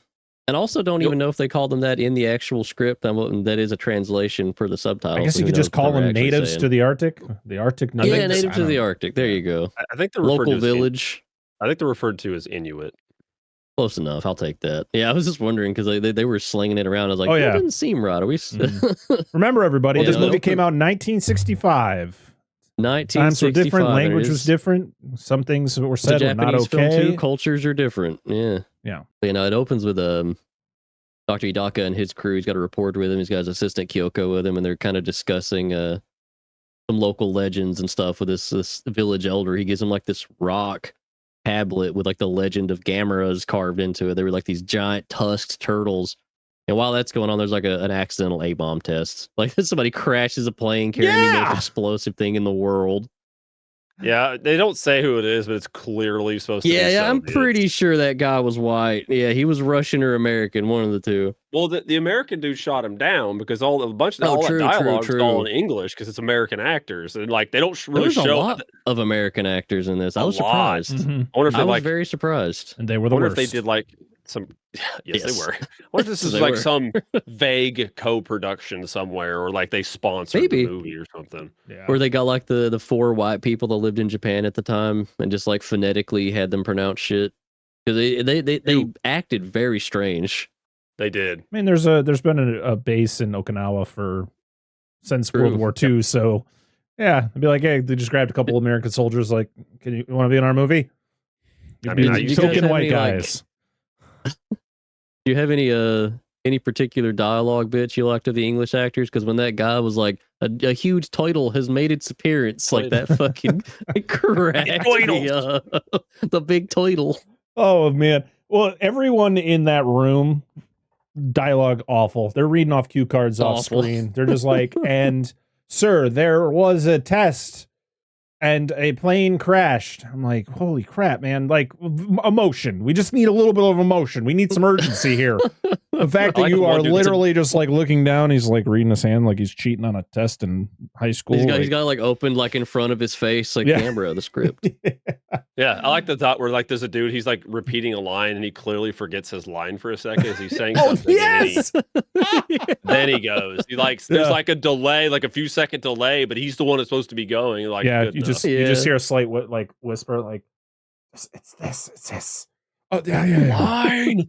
[SPEAKER 3] and also don't even know if they called them that in the actual script. That is a translation per the subtitles.
[SPEAKER 4] I guess you could just call them natives to the Arctic. The Arctic natives.
[SPEAKER 3] Yeah, native to the Arctic. There you go.
[SPEAKER 5] I think they're
[SPEAKER 3] Local village.
[SPEAKER 5] I think they're referred to as Inuit.
[SPEAKER 3] Close enough. I'll take that. Yeah, I was just wondering because they were slinging it around. I was like, that didn't seem right. Are we?
[SPEAKER 4] Remember, everybody, this movie came out in 1965.
[SPEAKER 3] 1965.
[SPEAKER 4] Times were different. Language was different. Some things that were said were not okay.
[SPEAKER 3] Film too. Cultures are different. Yeah.
[SPEAKER 4] Yeah.
[SPEAKER 3] You know, it opens with Dr. Hidaka and his crew. He's got a reporter with him. He's got his assistant Kyoko with him, and they're kind of discussing some local legends and stuff with this village elder. He gives him like this rock tablet with like the legend of Gameras carved into it. They were like these giant tusked turtles. And while that's going on, there's like an accidental A-bomb test. Like somebody crashes a plane carrying the most explosive thing in the world.
[SPEAKER 5] Yeah, they don't say who it is, but it's clearly supposed to be.
[SPEAKER 3] Yeah, I'm pretty sure that guy was white. Yeah, he was Russian or American, one of the two.
[SPEAKER 5] Well, the American dude shot him down because all that dialogue is all in English because it's American actors, and like they don't really show
[SPEAKER 3] a lot of American actors in this. I was surprised.
[SPEAKER 4] Mm-hmm.
[SPEAKER 5] I wonder if
[SPEAKER 3] I was very surprised.
[SPEAKER 4] And they were the worst.
[SPEAKER 5] If they did like some. Yes, they were. I wonder if this is like some vague co-production somewhere, or like they sponsored the movie or something.
[SPEAKER 3] Yeah. Or they got like the 4 white people that lived in Japan at the time and just like phonetically had them pronounce shit because they acted very strange.
[SPEAKER 5] They did.
[SPEAKER 4] I mean, there's been a base in Okinawa since World War II, so yeah, I'd be like, hey, they just grabbed a couple of American soldiers. Like, you want to be in our movie?
[SPEAKER 5] I mean,
[SPEAKER 4] you token white guys.
[SPEAKER 3] Do you have any particular dialogue bits you liked of the English actors? Because when that guy was like, a huge title has made its appearance, like that fucking cracked me up. The big title.
[SPEAKER 4] Oh man! Well, everyone in that room, dialogue awful. They're reading off cue cards off screen. They're just like, and sir, there was a test. And a plane crashed. I'm like, holy crap, man. Like, emotion. We just need a little bit of emotion. We need some urgency here. The fact that you are literally just like looking down, he's like reading his hand like he's cheating on a test in high school.
[SPEAKER 3] He's got like opened like in front of his face, like camera, the script.
[SPEAKER 5] Yeah, I like the thought where like there's a dude, he's like repeating a line and he clearly forgets his line for a second as he's saying something.
[SPEAKER 4] Yes!
[SPEAKER 5] Then he goes. There's like a delay, like a few second delay, but he's the one that's supposed to be going. Like,
[SPEAKER 4] you just hear a slight whisper, like, it's this. Oh yeah.
[SPEAKER 5] Line.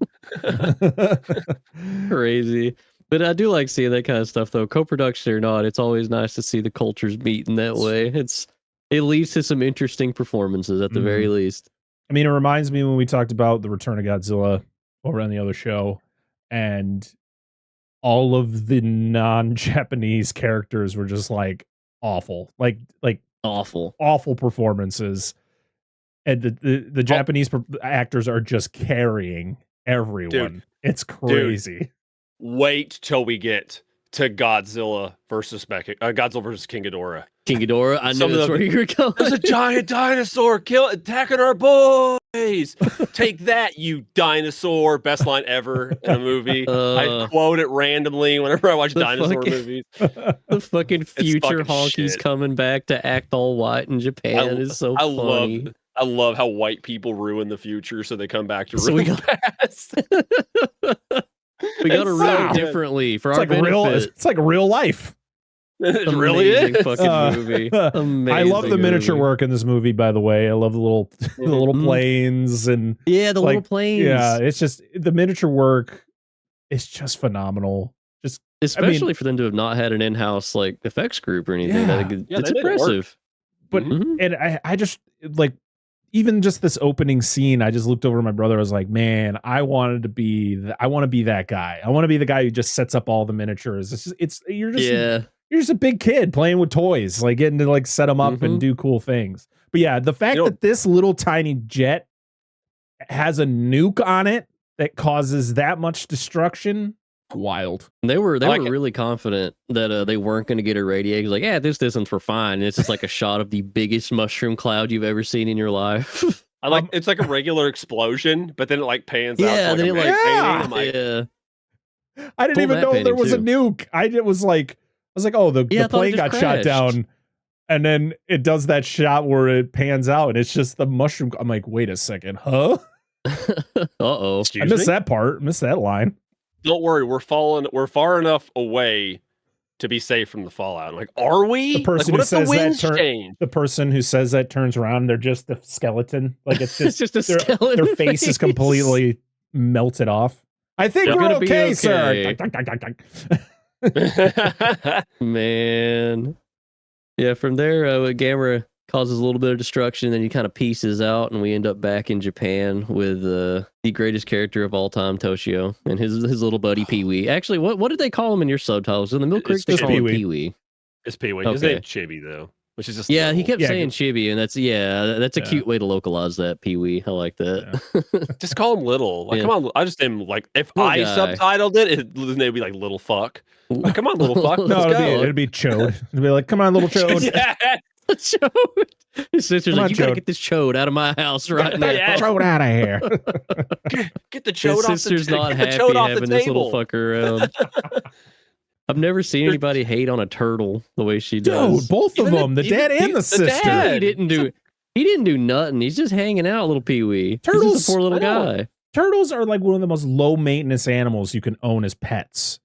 [SPEAKER 3] Crazy. But I do like seeing that kind of stuff, though. Co-production or not, it's always nice to see the cultures meet in that way. It leads to some interesting performances at the very least.
[SPEAKER 4] I mean, it reminds me when we talked about the Return of Godzilla over on the other show, and all of the non-Japanese characters were just like awful, like awful performances, and the Japanese actors are just carrying everyone.
[SPEAKER 5] Dude,
[SPEAKER 4] it's crazy.
[SPEAKER 5] Dude, wait till we get to Godzilla versus King Ghidorah.
[SPEAKER 3] King Ghidorah, I knew that's where you were going.
[SPEAKER 5] There's a giant dinosaur attacking our boy. Take that, you dinosaur. Best line ever in a movie. I quote it randomly whenever I watch dinosaur movies.
[SPEAKER 3] The fucking future
[SPEAKER 5] fucking
[SPEAKER 3] honkies
[SPEAKER 5] shit.
[SPEAKER 3] coming back to act all white in Japan is so funny.
[SPEAKER 5] I love how white people ruin the future, so they come back to
[SPEAKER 3] So
[SPEAKER 5] ruin the past.
[SPEAKER 3] We got to
[SPEAKER 5] It's
[SPEAKER 3] rule
[SPEAKER 5] so
[SPEAKER 3] it
[SPEAKER 5] good.
[SPEAKER 3] differently for
[SPEAKER 4] It's
[SPEAKER 3] our
[SPEAKER 4] like real.
[SPEAKER 3] benefit.
[SPEAKER 4] It's like real life.
[SPEAKER 5] It really
[SPEAKER 3] Amazing
[SPEAKER 5] is.
[SPEAKER 3] fucking movie. Amazing
[SPEAKER 4] I love the miniature
[SPEAKER 3] movie.
[SPEAKER 4] work in this movie. By the way, I love the little planes and
[SPEAKER 3] Yeah, the little planes.
[SPEAKER 4] Yeah, it's just the miniature work. It's just phenomenal. Just
[SPEAKER 3] Especially for them to have not had an in-house like effects group or anything.
[SPEAKER 4] Yeah.
[SPEAKER 3] It's
[SPEAKER 5] they made it work.
[SPEAKER 3] impressive.
[SPEAKER 4] But and I just like even just this opening scene. I just looked over at my brother. I was like, man, I want to be that guy. I want to be the guy who just sets up all the miniatures. You're just a big kid playing with toys, like getting to like set them up and do cool things. But yeah, the fact that this little tiny jet has a nuke on it that causes that much destruction, wild.
[SPEAKER 3] They were really confident that they weren't going to get irradiated. Like, yeah, this distance we're fine. And it's just like a shot of the biggest mushroom cloud you've ever seen in your life.
[SPEAKER 5] It's like a regular explosion, but then it like pans out.
[SPEAKER 3] Yeah,
[SPEAKER 5] To
[SPEAKER 3] then
[SPEAKER 5] like
[SPEAKER 3] it
[SPEAKER 5] a
[SPEAKER 3] like,
[SPEAKER 5] painting. I'm like,
[SPEAKER 4] I didn't
[SPEAKER 3] Pull
[SPEAKER 4] even
[SPEAKER 3] that
[SPEAKER 4] know there
[SPEAKER 3] painting,
[SPEAKER 4] was a
[SPEAKER 3] too.
[SPEAKER 4] nuke. I was like, oh, the
[SPEAKER 3] Yeah, I thought
[SPEAKER 4] plane
[SPEAKER 3] it
[SPEAKER 4] got
[SPEAKER 3] just
[SPEAKER 4] shot
[SPEAKER 3] crashed.
[SPEAKER 4] down. And then it does that shot where it pans out and it's just the mushroom. I'm like, wait a second, huh?
[SPEAKER 3] Uh-oh.
[SPEAKER 4] I missed that part. Missed that line.
[SPEAKER 5] Don't worry, we're far enough away to be safe from the fallout. I'm like, are we?
[SPEAKER 4] The person
[SPEAKER 5] like, what
[SPEAKER 4] who
[SPEAKER 5] if the
[SPEAKER 4] says that
[SPEAKER 5] winds change?
[SPEAKER 4] the person who says that turns around, they're just a skeleton. Like it's
[SPEAKER 3] It's just a skeleton
[SPEAKER 4] their face is completely melted off. I think
[SPEAKER 3] You're
[SPEAKER 4] we're
[SPEAKER 3] gonna be
[SPEAKER 4] okay, sir.
[SPEAKER 3] okay.
[SPEAKER 4] Dunk, dunk, dunk, dunk.
[SPEAKER 3] Man. Yeah, from there, Gamera causes a little bit of destruction, then he kind of pieces out, and we end up back in Japan with the greatest character of all time, Toshio, and his little buddy Pee-wee. Actually, what did they call him in your subtitles? In the Milk Creek,
[SPEAKER 5] It's
[SPEAKER 3] they
[SPEAKER 5] just
[SPEAKER 3] call him
[SPEAKER 4] Pee-wee.
[SPEAKER 3] Pee-wee.
[SPEAKER 5] It's Pee-wee. His
[SPEAKER 3] Okay.
[SPEAKER 5] name's Chibi though, which is just
[SPEAKER 3] Yeah, he
[SPEAKER 5] little.
[SPEAKER 3] kept
[SPEAKER 4] Yeah,
[SPEAKER 3] saying Chibi, and that's a
[SPEAKER 4] Yeah.
[SPEAKER 3] cute way to localize that, Pee-wee. I like that.
[SPEAKER 5] Just call him little. Like,
[SPEAKER 3] Yeah.
[SPEAKER 5] come on. I just am like, if
[SPEAKER 3] Little
[SPEAKER 5] I
[SPEAKER 3] guy.
[SPEAKER 5] subtitled it, they'd be like little fuck. Like, come on, little fuck.
[SPEAKER 4] No,
[SPEAKER 5] Let's go.
[SPEAKER 4] it'd be chode. It'd be like, come on, little chode.
[SPEAKER 5] Yeah.
[SPEAKER 3] Chode. His sister's
[SPEAKER 4] Come
[SPEAKER 3] like,
[SPEAKER 4] on,
[SPEAKER 3] you gotta
[SPEAKER 4] Chode.
[SPEAKER 3] get this chode out of my house right now.
[SPEAKER 5] Yeah.
[SPEAKER 4] Chode out of here.
[SPEAKER 5] Get the
[SPEAKER 3] His
[SPEAKER 5] chode off the
[SPEAKER 3] sister's
[SPEAKER 5] table.
[SPEAKER 3] not
[SPEAKER 5] Get the
[SPEAKER 3] happy
[SPEAKER 5] chode off the
[SPEAKER 3] having this little
[SPEAKER 5] table.
[SPEAKER 3] fucker around. I've never seen anybody hate on a turtle the way she does.
[SPEAKER 4] Dude, both of
[SPEAKER 5] Even
[SPEAKER 4] them, the
[SPEAKER 5] even
[SPEAKER 4] dad and the
[SPEAKER 5] the
[SPEAKER 4] sister.
[SPEAKER 5] dad.
[SPEAKER 3] He didn't do nothing. He's just hanging out, little Pee-wee. He's
[SPEAKER 4] Turtles-
[SPEAKER 3] just a poor little
[SPEAKER 5] I know.
[SPEAKER 3] guy.
[SPEAKER 4] Turtles are like one of the most low maintenance animals you can own as pets.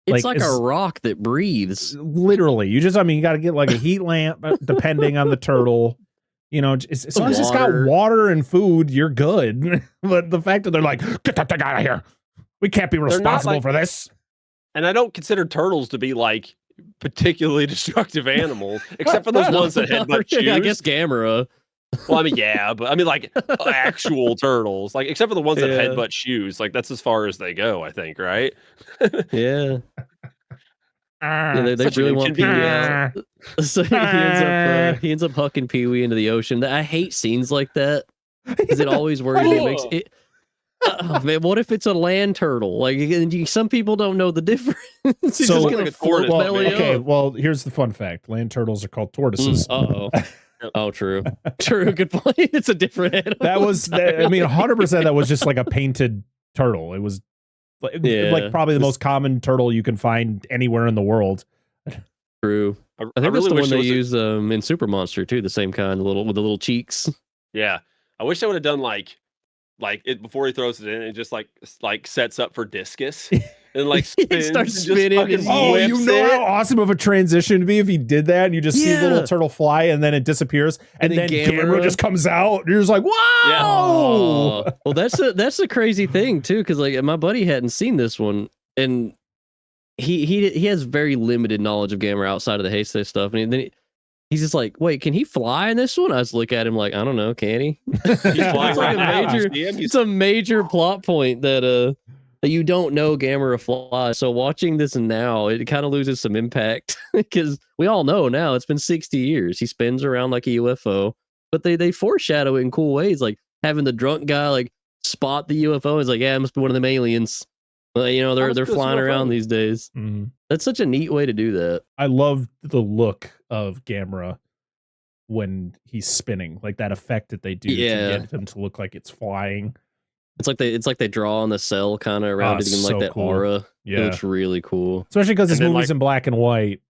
[SPEAKER 3] It's like
[SPEAKER 4] it's-
[SPEAKER 3] a rock that breathes.
[SPEAKER 4] Literally, you got to get like a heat lamp, depending on the turtle. You know, as long as it's got
[SPEAKER 3] Water.
[SPEAKER 4] water and food, you're good. But the fact that they're like, get that thing out of here, we can't be
[SPEAKER 5] not
[SPEAKER 4] responsible
[SPEAKER 5] like-
[SPEAKER 4] for this.
[SPEAKER 5] And I don't consider turtles to be like particularly destructive animals, except for those ones that headbutt shoes.
[SPEAKER 3] I guess Gamera.
[SPEAKER 5] Well, I mean, yeah, but I mean, like actual turtles, like except for the ones that
[SPEAKER 3] Yeah.
[SPEAKER 5] headbutt shoes. Like that's as far as they go, I think, right?
[SPEAKER 3] Yeah. Yeah, they
[SPEAKER 5] Such an
[SPEAKER 3] really want Pee-wee
[SPEAKER 5] inconvenience.
[SPEAKER 3] out. So he ends up hucking Pee-wee into the ocean. I hate scenes like that because it always worries me. It makes it. Oh, man, what if it's a land turtle? Like some people don't know the difference. It's
[SPEAKER 4] So-
[SPEAKER 3] just
[SPEAKER 5] Like
[SPEAKER 3] gonna
[SPEAKER 5] a
[SPEAKER 3] float
[SPEAKER 5] tortoise,
[SPEAKER 3] belly
[SPEAKER 5] man.
[SPEAKER 4] Okay,
[SPEAKER 3] up.
[SPEAKER 4] well, here's the fun fact: land turtles are called tortoises.
[SPEAKER 3] Uh-oh. Oh, true. True. Good point. It's a different animal.
[SPEAKER 4] That was, I mean, 100%. That was just like a painted turtle. It was
[SPEAKER 3] Yeah.
[SPEAKER 4] like probably the most common turtle you can find anywhere in the world.
[SPEAKER 3] True. I think that's
[SPEAKER 5] really
[SPEAKER 3] the
[SPEAKER 5] wish
[SPEAKER 3] one
[SPEAKER 5] there
[SPEAKER 3] they
[SPEAKER 5] was
[SPEAKER 3] use in Super Monster too. The same kind, with the little cheeks.
[SPEAKER 5] Yeah, I wish I would have done like it before he throws it in. It just like sets up for discus and like spins
[SPEAKER 3] starts
[SPEAKER 5] and just
[SPEAKER 3] spinning
[SPEAKER 5] fucking
[SPEAKER 3] and
[SPEAKER 4] Oh,
[SPEAKER 5] whips
[SPEAKER 4] you know
[SPEAKER 5] it.
[SPEAKER 4] how awesome of a transition to be if he did that and you just see the
[SPEAKER 3] Yeah.
[SPEAKER 4] little turtle fly and then it disappears and,
[SPEAKER 3] And
[SPEAKER 4] then
[SPEAKER 3] then
[SPEAKER 4] Gamera
[SPEAKER 3] Gamera
[SPEAKER 4] just comes out. You're just like, whoa!
[SPEAKER 3] Oh, well, that's the crazy thing too, because like my buddy hadn't seen this one, and he has very limited knowledge of Gamera outside of the Heisei stuff, and then he's just like, wait, can he fly in this one? I just look at him like, I don't know, can he?
[SPEAKER 5] He's flying
[SPEAKER 3] It's like
[SPEAKER 5] right
[SPEAKER 3] a
[SPEAKER 5] now. You
[SPEAKER 3] major-
[SPEAKER 5] see him? He's
[SPEAKER 3] It's a major plot point that you don't know Gamera flies. So watching this now, it kind of loses some impact because we all know now it's been 60 years. He spins around like a UFO, but they foreshadow it in cool ways, like having the drunk guy like spot the UFO. It's like, yeah, it must be one of them aliens. You know, they're
[SPEAKER 5] must be a
[SPEAKER 3] flying
[SPEAKER 5] UFO.
[SPEAKER 3] around these days.
[SPEAKER 4] Mhm.
[SPEAKER 3] That's such a neat way to do that.
[SPEAKER 4] I love the look of Gamera. when he's spinning, like that effect that they do to get him to look like it's flying.
[SPEAKER 3] It's like they draw on the cell kind of around it,
[SPEAKER 4] it's
[SPEAKER 3] even like
[SPEAKER 4] so
[SPEAKER 3] that
[SPEAKER 4] cool.
[SPEAKER 3] aura.
[SPEAKER 4] Yeah.
[SPEAKER 3] It looks really cool.
[SPEAKER 4] Especially because this
[SPEAKER 5] And then,
[SPEAKER 4] movie's
[SPEAKER 5] like-
[SPEAKER 4] in black and white,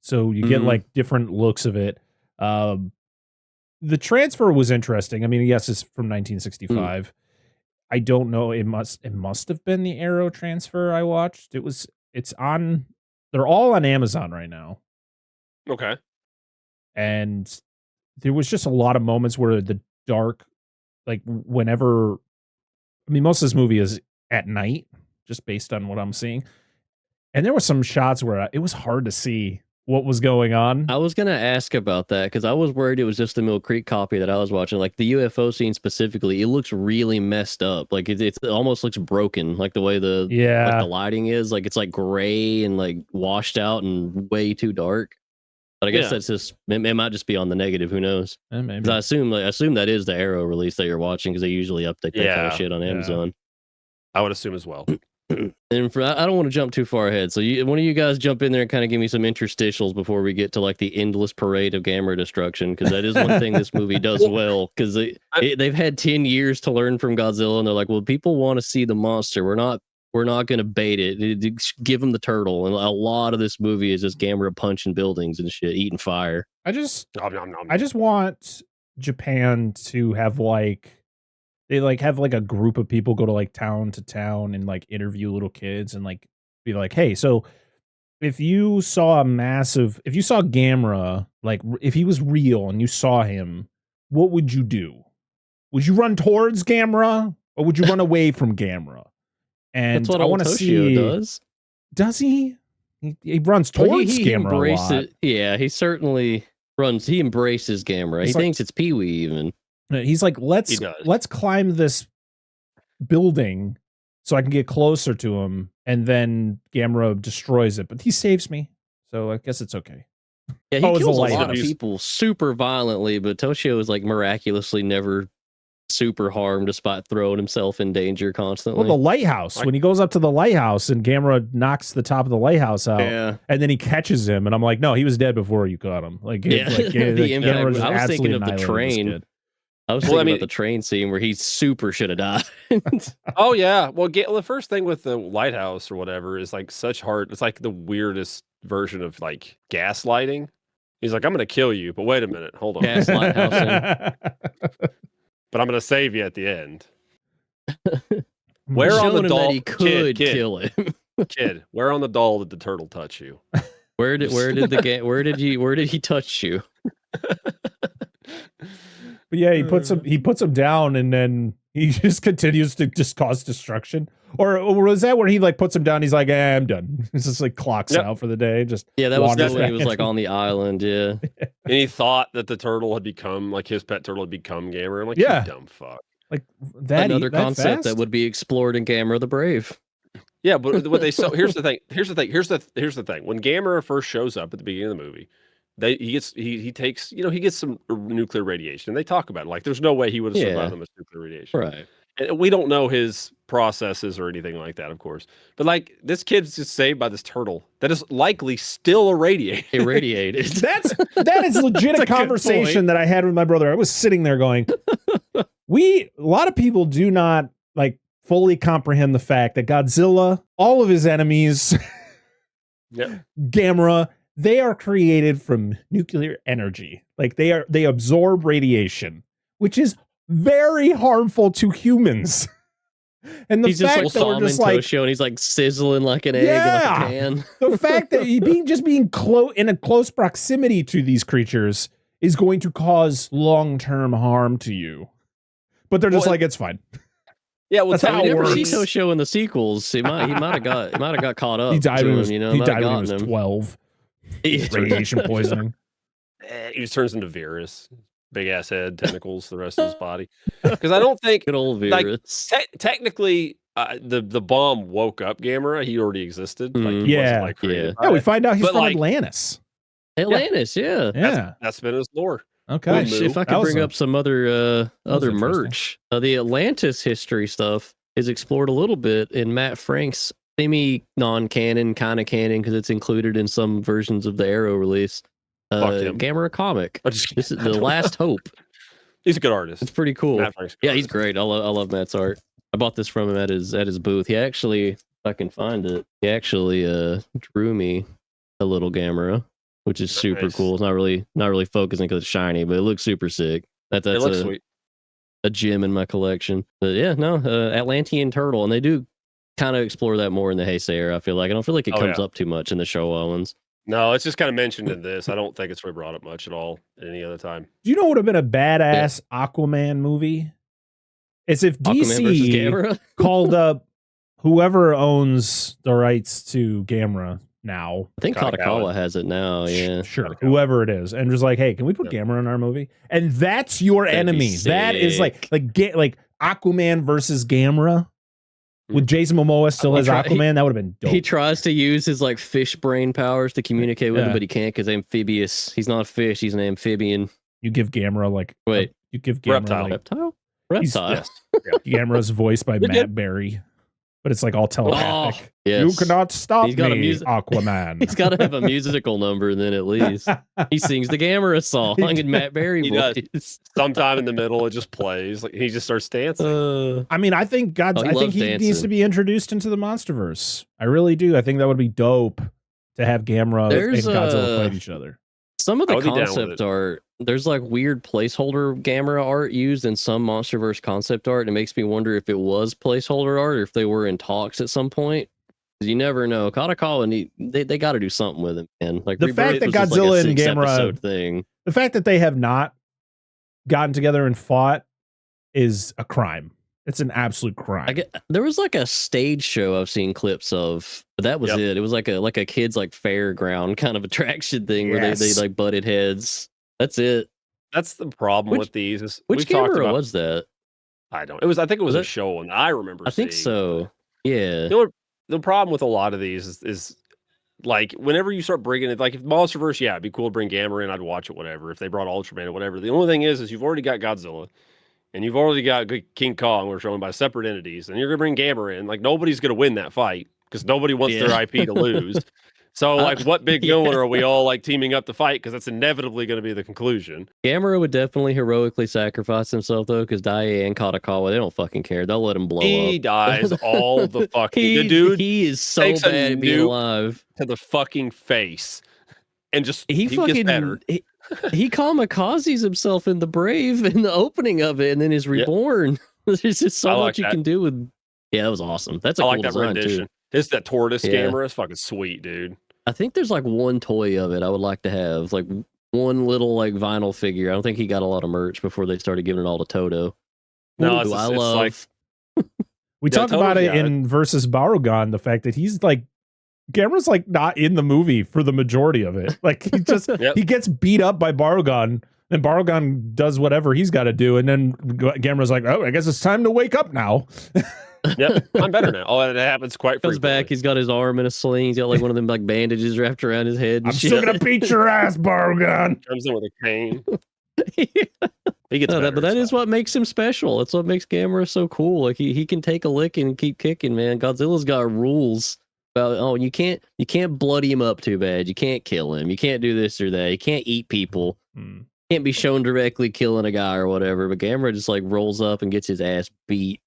[SPEAKER 4] so you get like different looks of it. The transfer was interesting. I mean, yes, it's from 1965. I don't know. It must have been the Arrow transfer I watched. It's on. They're all on Amazon right now,
[SPEAKER 5] Okay.
[SPEAKER 4] and there was just a lot of moments where the dark, like whenever. I mean, most of this movie is at night, just based on what I'm seeing. And there were some shots where it was hard to see what was going on.
[SPEAKER 3] I was gonna ask about that because I was worried it was just the Mill Creek copy that I was watching. Like the UFO scene specifically, it looks really messed up. Like it almost looks broken. Like the way the lighting is. Like it's like gray and like washed out and way too dark. But I guess that's just it might just be on the negative. Who knows?
[SPEAKER 4] Maybe.
[SPEAKER 3] I assume that is the Arrow release that you're watching because they usually update that kind of shit on Amazon.
[SPEAKER 5] I would assume as well.
[SPEAKER 3] And I don't want to jump too far ahead, so one of you guys jump in there and kind of give me some interstitials before we get to like the endless parade of Gamera destruction, because that is one thing this movie does well. Because they've had 10 years to learn from Godzilla, and they're like, well, people want to see the monster. We're not going to bait it. Give them the turtle. And a lot of this movie is just Gamera punching buildings and shit, eating fire.
[SPEAKER 4] I just want Japan to have they have like a group of people go to like town to town and like interview little kids and like be like, hey, so if you saw Gamera, like if he was real and you saw him, what would you do? Would you run towards Gamera or would you run away from Gamera? And
[SPEAKER 3] that's what
[SPEAKER 4] I want to see. Does he? He runs towards Gamera a lot.
[SPEAKER 3] Yeah, he certainly runs. He embraces Gamera. He thinks it's Pee-wee even.
[SPEAKER 4] He's like, let's climb this building so I can get closer to him, and then Gamera destroys it. But he saves me, so I guess it's okay.
[SPEAKER 3] Yeah, he kills a lot of people super violently, but Toshio is like miraculously never super harmed despite throwing himself in danger constantly.
[SPEAKER 4] Well, the lighthouse, when he goes up to the lighthouse and Gamera knocks the top of the lighthouse out, and then he catches him, and I'm like, no, he was dead before you caught him. Like, Gamera just
[SPEAKER 3] I was thinking of the
[SPEAKER 4] train.
[SPEAKER 3] About the train scene where he super should have died.
[SPEAKER 5] Oh yeah, well, the first thing with the lighthouse or whatever is like such hard. It's like the weirdest version of like gaslighting. He's like, I'm gonna kill you, but wait a minute, hold on.
[SPEAKER 3] Gaslight housing.
[SPEAKER 5] But I'm gonna save you at the end. Where on the doll
[SPEAKER 3] he could kill him?
[SPEAKER 5] Kid, where on the doll did the turtle touch you?
[SPEAKER 3] Where did he touch you?
[SPEAKER 4] But yeah, he puts him down, and then he just continues to just cause destruction. Or was that where he like puts him down? He's like, I'm done. It's just like clocks out for the day. Just
[SPEAKER 3] that was when he was like on the island. Yeah,
[SPEAKER 5] and he thought that the turtle had become like his pet turtle had become Gamera. I'm like, you dumb fuck.
[SPEAKER 4] Like that.
[SPEAKER 3] Another concept that would be explored in Gamera the Brave.
[SPEAKER 5] Yeah, but what they here's the thing. Here's the thing. When Gamera first shows up at the beginning of the movie, he gets some nuclear radiation, and they talk about it. Like, there's no way he would have survived on this nuclear radiation,
[SPEAKER 3] right?
[SPEAKER 5] And we don't know his processes or anything like that, of course. But like, this kid's just saved by this turtle that is likely still irradiated.
[SPEAKER 4] That is legit a conversation that I had with my brother. I was sitting there going, a lot of people do not like fully comprehend the fact that Godzilla, all of his enemies, Gamera, they are created from nuclear energy. Like they absorb radiation, which is very harmful to humans. And the fact that we're just like,
[SPEAKER 3] and he's like sizzling like an egg in like a pan.
[SPEAKER 4] The fact that being in a close proximity to these creatures is going to cause long-term harm to you. But they're just like, it's fine.
[SPEAKER 5] Yeah, well,
[SPEAKER 3] that's how it works. Toshio in the sequels, he might have got caught up.
[SPEAKER 4] He died when
[SPEAKER 3] he
[SPEAKER 4] died when he was 12. Radiation poisoning.
[SPEAKER 5] He just turns into Virus. Big ass head, tentacles, the rest of his body. Because I don't think
[SPEAKER 3] good old Virus.
[SPEAKER 5] Like, technically, the bomb woke up Gamera. He already existed. Like, he wasn't, like, created by
[SPEAKER 4] we find out he's from Atlantis.
[SPEAKER 3] Atlantis, yeah.
[SPEAKER 5] That's been his lore.
[SPEAKER 4] Okay.
[SPEAKER 3] If I could bring up some other merch, the Atlantis history stuff is explored a little bit in Matt Frank's semi non-canon, kind of canon, because it's included in some versions of the Arrow release.
[SPEAKER 5] him.
[SPEAKER 3] Gamera comic.
[SPEAKER 5] I'm just
[SPEAKER 3] This is
[SPEAKER 5] kidding. I
[SPEAKER 3] the
[SPEAKER 5] don't
[SPEAKER 3] last
[SPEAKER 5] know.
[SPEAKER 3] hope.
[SPEAKER 5] He's a good artist.
[SPEAKER 3] It's pretty cool.
[SPEAKER 5] Matt Frank's a good
[SPEAKER 3] Yeah, he's
[SPEAKER 5] artist.
[SPEAKER 3] great. I love Matt's art. I bought this from him at his booth. He actually, if I can find it, he actually drew me a little Gamera, which is super
[SPEAKER 5] Nice.
[SPEAKER 3] cool. It's not really focusing because it's shiny, but it looks super sick.
[SPEAKER 5] It
[SPEAKER 3] That's
[SPEAKER 5] looks sweet.
[SPEAKER 3] a gem in my collection. But yeah, no, Atlantean Turtle, and they do kind of explore that more in the Heisei era. I feel like I don't feel like it comes up too much in the Showa ones.
[SPEAKER 5] No, it's just kind of mentioned in this. I don't think it's really brought up much at all at any other time.
[SPEAKER 4] Do you know what would have been a badass Aquaman movie? It's if
[SPEAKER 3] Aquaman versus
[SPEAKER 4] DC
[SPEAKER 3] Gamera?
[SPEAKER 4] called up whoever owns the rights to Gamera now.
[SPEAKER 3] I think
[SPEAKER 5] Kadokawa.
[SPEAKER 3] Kadokawa has it now. Yeah,
[SPEAKER 4] Sure, whoever it is, and just like, hey, can we put Gamera in our movie? And that's your
[SPEAKER 3] That'd be
[SPEAKER 4] enemy. That is like
[SPEAKER 3] sick.
[SPEAKER 4] Aquaman versus Gamera with Jason Momoa still as Aquaman. That would have been dope.
[SPEAKER 3] He tries to use his like fish brain powers to communicate with him,
[SPEAKER 4] Yeah.
[SPEAKER 3] but he can't because amphibious. He's not a fish. He's an amphibian.
[SPEAKER 4] You give Gamera like
[SPEAKER 3] Wait.
[SPEAKER 4] you give Gamera
[SPEAKER 5] Reptile.
[SPEAKER 4] like
[SPEAKER 3] Reptile.
[SPEAKER 4] He's-
[SPEAKER 3] Reptile.
[SPEAKER 5] Yes.
[SPEAKER 4] Gamera's voiced by
[SPEAKER 5] You're
[SPEAKER 4] Matt
[SPEAKER 5] good.
[SPEAKER 4] Berry, but it's like all telepathic.
[SPEAKER 3] Yes.
[SPEAKER 4] You cannot stop
[SPEAKER 3] He's got a
[SPEAKER 4] me,
[SPEAKER 3] music-
[SPEAKER 4] Aquaman.
[SPEAKER 3] He's got to have a musical number then at least. He sings the Gamera song in Matt Berry
[SPEAKER 5] He does.
[SPEAKER 3] voice.
[SPEAKER 5] Sometime in the middle, it just plays. Like he just starts dancing.
[SPEAKER 4] I mean, I think
[SPEAKER 3] he
[SPEAKER 4] I think
[SPEAKER 3] loves
[SPEAKER 4] he needs
[SPEAKER 3] dancing.
[SPEAKER 4] to be introduced into the MonsterVerse. I really do. I think that would be dope to have Gamera
[SPEAKER 3] There's,
[SPEAKER 4] and Godzilla fight each other.
[SPEAKER 3] Some of the
[SPEAKER 5] I would be down with
[SPEAKER 3] concept
[SPEAKER 5] it.
[SPEAKER 3] art, there's like weird placeholder Gamera art used in some MonsterVerse concept art. It makes me wonder if it was placeholder art or if they were in talks at some point. 'Cause you never know. Kadokawa, they got to do something with him, man. Like
[SPEAKER 4] The
[SPEAKER 3] Rebirth
[SPEAKER 4] fact that
[SPEAKER 3] was just like a
[SPEAKER 4] Godzilla and
[SPEAKER 3] 6-episode
[SPEAKER 4] Gamera-
[SPEAKER 3] thing.
[SPEAKER 4] The fact that they have not gotten together and fought is a crime. It's an absolute crime.
[SPEAKER 3] There was like a stage show I've seen clips of, but that was
[SPEAKER 5] Yep.
[SPEAKER 3] it. It was like a kids like fairground kind of attraction thing where they
[SPEAKER 4] Yes.
[SPEAKER 3] like butted heads. That's it.
[SPEAKER 5] That's the problem with these. Is
[SPEAKER 3] Which
[SPEAKER 5] we've talked
[SPEAKER 3] Gamera
[SPEAKER 5] about,
[SPEAKER 3] was that?
[SPEAKER 5] I don't. It was. I think it was
[SPEAKER 3] Was
[SPEAKER 5] a
[SPEAKER 3] it?
[SPEAKER 5] show, and I remember.
[SPEAKER 3] I think
[SPEAKER 5] seeing.
[SPEAKER 3] so. Yeah.
[SPEAKER 5] The problem with a lot of these is like whenever you start bringing it, like if MonsterVerse, yeah, it'd be cool to bring Gamera in. I'd watch it, whatever. If they brought Ultraman or whatever. The only thing is you've already got Godzilla, and you've already got King Kong. We're shown by separate entities, and you're gonna bring Gamera in. Like nobody's gonna win that fight because nobody wants their IP to lose. So like, what big villain are we all like teaming up to fight? Because that's inevitably going to be the conclusion.
[SPEAKER 3] Gamera would definitely heroically sacrifice himself though, because Daiei and Kadokawa, they don't fucking care. They'll let him blow
[SPEAKER 5] He
[SPEAKER 3] up.
[SPEAKER 5] dies all the fucking the dude
[SPEAKER 3] He is so
[SPEAKER 5] takes a
[SPEAKER 3] bad at being
[SPEAKER 5] nuke
[SPEAKER 3] alive.
[SPEAKER 5] to the fucking face, and just
[SPEAKER 3] He
[SPEAKER 5] gets
[SPEAKER 3] fucking
[SPEAKER 5] better.
[SPEAKER 3] he kamikazes himself in the Brave in the opening of it, and then is reborn. There's just so
[SPEAKER 5] I like
[SPEAKER 3] much you
[SPEAKER 5] that.
[SPEAKER 3] can do with. Yeah, that was awesome. That's a
[SPEAKER 5] I
[SPEAKER 3] cool
[SPEAKER 5] like that
[SPEAKER 3] design
[SPEAKER 5] rendition.
[SPEAKER 3] too.
[SPEAKER 5] That tortoise
[SPEAKER 3] Yeah.
[SPEAKER 5] Gamera is fucking sweet, dude.
[SPEAKER 3] I think there's like one toy of it I would like to have, like one little like vinyl figure. I don't think he got a lot of merch before they started giving it all to Toto.
[SPEAKER 5] No,
[SPEAKER 3] Ooh,
[SPEAKER 5] it's,
[SPEAKER 3] I
[SPEAKER 5] it's
[SPEAKER 3] love.
[SPEAKER 5] like
[SPEAKER 4] We
[SPEAKER 5] Yeah,
[SPEAKER 4] talked about
[SPEAKER 5] totally,
[SPEAKER 4] it
[SPEAKER 5] yeah.
[SPEAKER 4] in versus Barugan, the fact that he's like Gamera's like not in the movie for the majority of it. Like he just
[SPEAKER 5] Yep.
[SPEAKER 4] he gets beat up by Barugan, and Barugan does whatever he's got to do, and then Gamera's like, "Oh, I guess it's time to wake up now."
[SPEAKER 5] Yep, I'm better now. Oh, and it happens quite
[SPEAKER 3] Comes
[SPEAKER 5] frequently.
[SPEAKER 3] back, he's got his arm in a sling. He's got like one of them like bandages wrapped around his head. and
[SPEAKER 4] I'm
[SPEAKER 3] shit.
[SPEAKER 4] still gonna beat your ass, Barugan.
[SPEAKER 5] Comes in with a cane.
[SPEAKER 3] Yeah.
[SPEAKER 5] He gets
[SPEAKER 3] No,
[SPEAKER 5] better.
[SPEAKER 3] but that
[SPEAKER 5] it's
[SPEAKER 3] is what makes him special. That's what makes Gamera so cool. Like he can take a licking and keep kicking, man. Godzilla's got rules about you can't bloody him up too bad. You can't kill him. You can't do this or that. You can't eat people. Can't be shown directly killing a guy or whatever. But Gamera just like rolls up and gets his ass beat.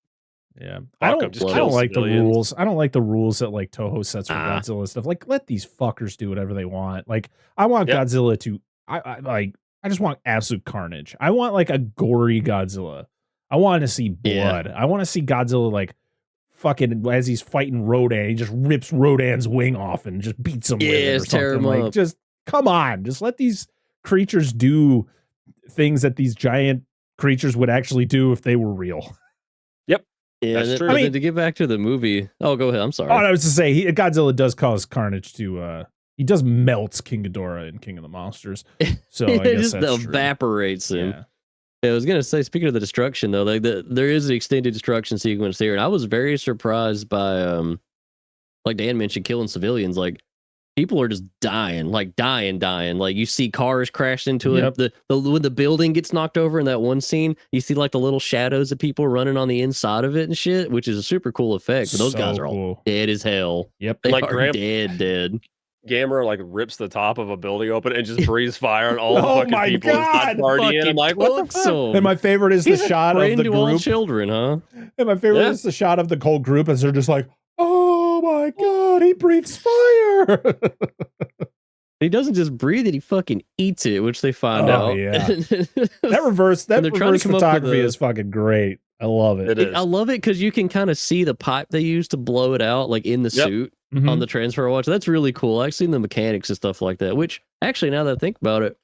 [SPEAKER 4] Yeah,
[SPEAKER 5] Fuck 'em, just
[SPEAKER 4] I
[SPEAKER 5] kill
[SPEAKER 4] don't like
[SPEAKER 5] civilians.
[SPEAKER 4] the rules. I don't like the rules that like Toho sets for
[SPEAKER 3] Ah.
[SPEAKER 4] Godzilla stuff. Like, let these fuckers do whatever they want. Like, I want
[SPEAKER 5] Yep.
[SPEAKER 4] Godzilla to. I just want absolute carnage. I want like a gory Godzilla. I want to see
[SPEAKER 3] Yeah.
[SPEAKER 4] blood. I want to see Godzilla like fucking as he's fighting Rodan. He just rips Rodan's wing off and just beats him with it or
[SPEAKER 3] Yes, tear
[SPEAKER 4] something.
[SPEAKER 3] him
[SPEAKER 4] Like,
[SPEAKER 3] up.
[SPEAKER 4] just come on. Just let these creatures do things that these giant creatures would actually do if they were real.
[SPEAKER 3] Yeah,
[SPEAKER 5] That's
[SPEAKER 3] and
[SPEAKER 5] true.
[SPEAKER 3] then,
[SPEAKER 4] I mean-
[SPEAKER 3] to get back to the movie. Oh, go ahead. I'm sorry.
[SPEAKER 4] Oh, I was to say, Godzilla does cause carnage to. He does melt King Ghidorah in King of the Monsters. So I
[SPEAKER 3] it
[SPEAKER 4] guess
[SPEAKER 3] just
[SPEAKER 4] that's true.
[SPEAKER 3] evaporates him.
[SPEAKER 4] Yeah.
[SPEAKER 3] Yeah, I was gonna say, speaking of the destruction though, like there is an extended destruction sequence here, and I was very surprised by like Dan mentioned, killing civilians. Like people are just dying, like dying. Like you see cars crash into
[SPEAKER 4] Yep.
[SPEAKER 3] it. The when the building gets knocked over in that one scene, you see like the little shadows of people running on the inside of it and shit, which is a super cool effect. But those
[SPEAKER 4] So
[SPEAKER 3] guys are all
[SPEAKER 4] cool.
[SPEAKER 3] dead as hell.
[SPEAKER 4] Yep.
[SPEAKER 3] They
[SPEAKER 5] Like
[SPEAKER 3] are
[SPEAKER 5] Graham-
[SPEAKER 3] dead.
[SPEAKER 5] Gamera like rips the top of a building open and just breathes fire on all the
[SPEAKER 4] Oh
[SPEAKER 5] fucking
[SPEAKER 4] my
[SPEAKER 5] people inside
[SPEAKER 4] God!
[SPEAKER 5] partying. I'm like, what the fuck?
[SPEAKER 4] And my favorite is the
[SPEAKER 3] He's a
[SPEAKER 4] shot of
[SPEAKER 3] friend
[SPEAKER 4] the
[SPEAKER 3] to all
[SPEAKER 4] group.
[SPEAKER 3] children, huh?
[SPEAKER 4] And my favorite
[SPEAKER 5] Yeah.
[SPEAKER 4] is the shot of the whole group as they're just like, oh my God, he breathes fire.
[SPEAKER 3] He doesn't just breathe it; he fucking eats it, which they find
[SPEAKER 4] Oh,
[SPEAKER 3] out.
[SPEAKER 4] yeah. That reverse
[SPEAKER 3] And they're trying to
[SPEAKER 4] reverse
[SPEAKER 3] come up with
[SPEAKER 4] photography
[SPEAKER 3] a-
[SPEAKER 4] is fucking great. I love it.
[SPEAKER 5] It is.
[SPEAKER 3] I love it because you can kind of see the pipe they use to blow it out, like in the
[SPEAKER 5] Yep.
[SPEAKER 3] suit
[SPEAKER 4] Mhm.
[SPEAKER 3] on the transfer watch. That's really cool. I've seen the mechanics and stuff like that. Which actually, now that I think about it,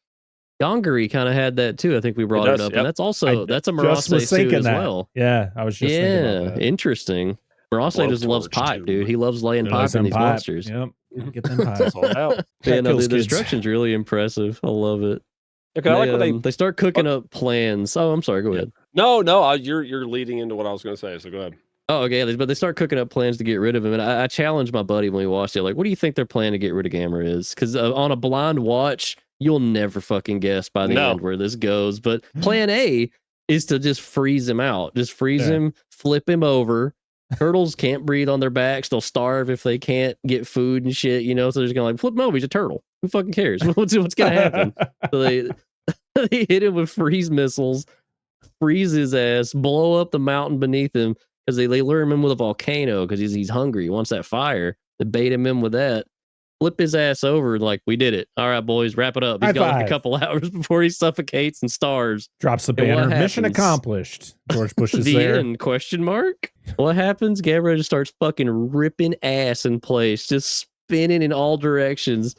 [SPEAKER 3] Gongari kind of had that too. I think we brought it
[SPEAKER 5] does,
[SPEAKER 3] up,
[SPEAKER 5] yep.
[SPEAKER 3] and that's also that's a
[SPEAKER 4] Just
[SPEAKER 3] Murase
[SPEAKER 4] was
[SPEAKER 3] suit
[SPEAKER 4] thinking
[SPEAKER 3] as
[SPEAKER 4] that.
[SPEAKER 3] well.
[SPEAKER 4] Yeah, I was just thinking about that.
[SPEAKER 3] Interesting. Murase just loves
[SPEAKER 5] Blowtorch,
[SPEAKER 3] pipe,
[SPEAKER 5] too.
[SPEAKER 3] dude. He loves laying
[SPEAKER 4] He
[SPEAKER 3] pipe
[SPEAKER 4] likes
[SPEAKER 3] in
[SPEAKER 4] them
[SPEAKER 3] these
[SPEAKER 4] pipe.
[SPEAKER 3] monsters.
[SPEAKER 4] Yep. Get them
[SPEAKER 5] That's
[SPEAKER 4] pipes.
[SPEAKER 5] all about.
[SPEAKER 3] Yeah,
[SPEAKER 4] That
[SPEAKER 3] no,
[SPEAKER 4] kills
[SPEAKER 3] the
[SPEAKER 4] kids.
[SPEAKER 3] destruction's really impressive. I love it.
[SPEAKER 5] Okay, I like
[SPEAKER 3] They,
[SPEAKER 5] what they.
[SPEAKER 3] they start cooking up plans. Oh, I'm sorry. Go ahead.
[SPEAKER 5] No, you're leading into what I was going to say. So go ahead.
[SPEAKER 3] Oh, okay. But they start cooking up plans to get rid of him. And I challenged my buddy when we watched it. Like, what do you think their plan to get rid of Gamera is? Because on a blind watch, you'll never fucking guess by the
[SPEAKER 5] No.
[SPEAKER 3] end where this goes. But plan A is to just freeze him out. Just freeze
[SPEAKER 4] Yeah.
[SPEAKER 3] him, flip him over. Turtles can't breathe on their backs. They'll starve if they can't get food and shit, you know? So they're just going to like, flip him over. He's a turtle. Who fucking cares? What's going to happen? So they hit him with freeze missiles, freeze his ass, blow up the mountain beneath him because they lure him in with a volcano because he's hungry. He wants that fire. They bait him in with that. Flip his ass over and like, we did it. All right, boys, wrap it up. He's
[SPEAKER 4] High
[SPEAKER 3] got like
[SPEAKER 4] five.
[SPEAKER 3] a couple hours before he suffocates and starves.
[SPEAKER 4] Drops the
[SPEAKER 3] And what
[SPEAKER 4] banner. Mission
[SPEAKER 3] happens?
[SPEAKER 4] accomplished. George Bush is
[SPEAKER 3] The
[SPEAKER 4] there.
[SPEAKER 3] end? Question mark. What happens? Gamera just starts fucking ripping ass in place, just spinning in all directions.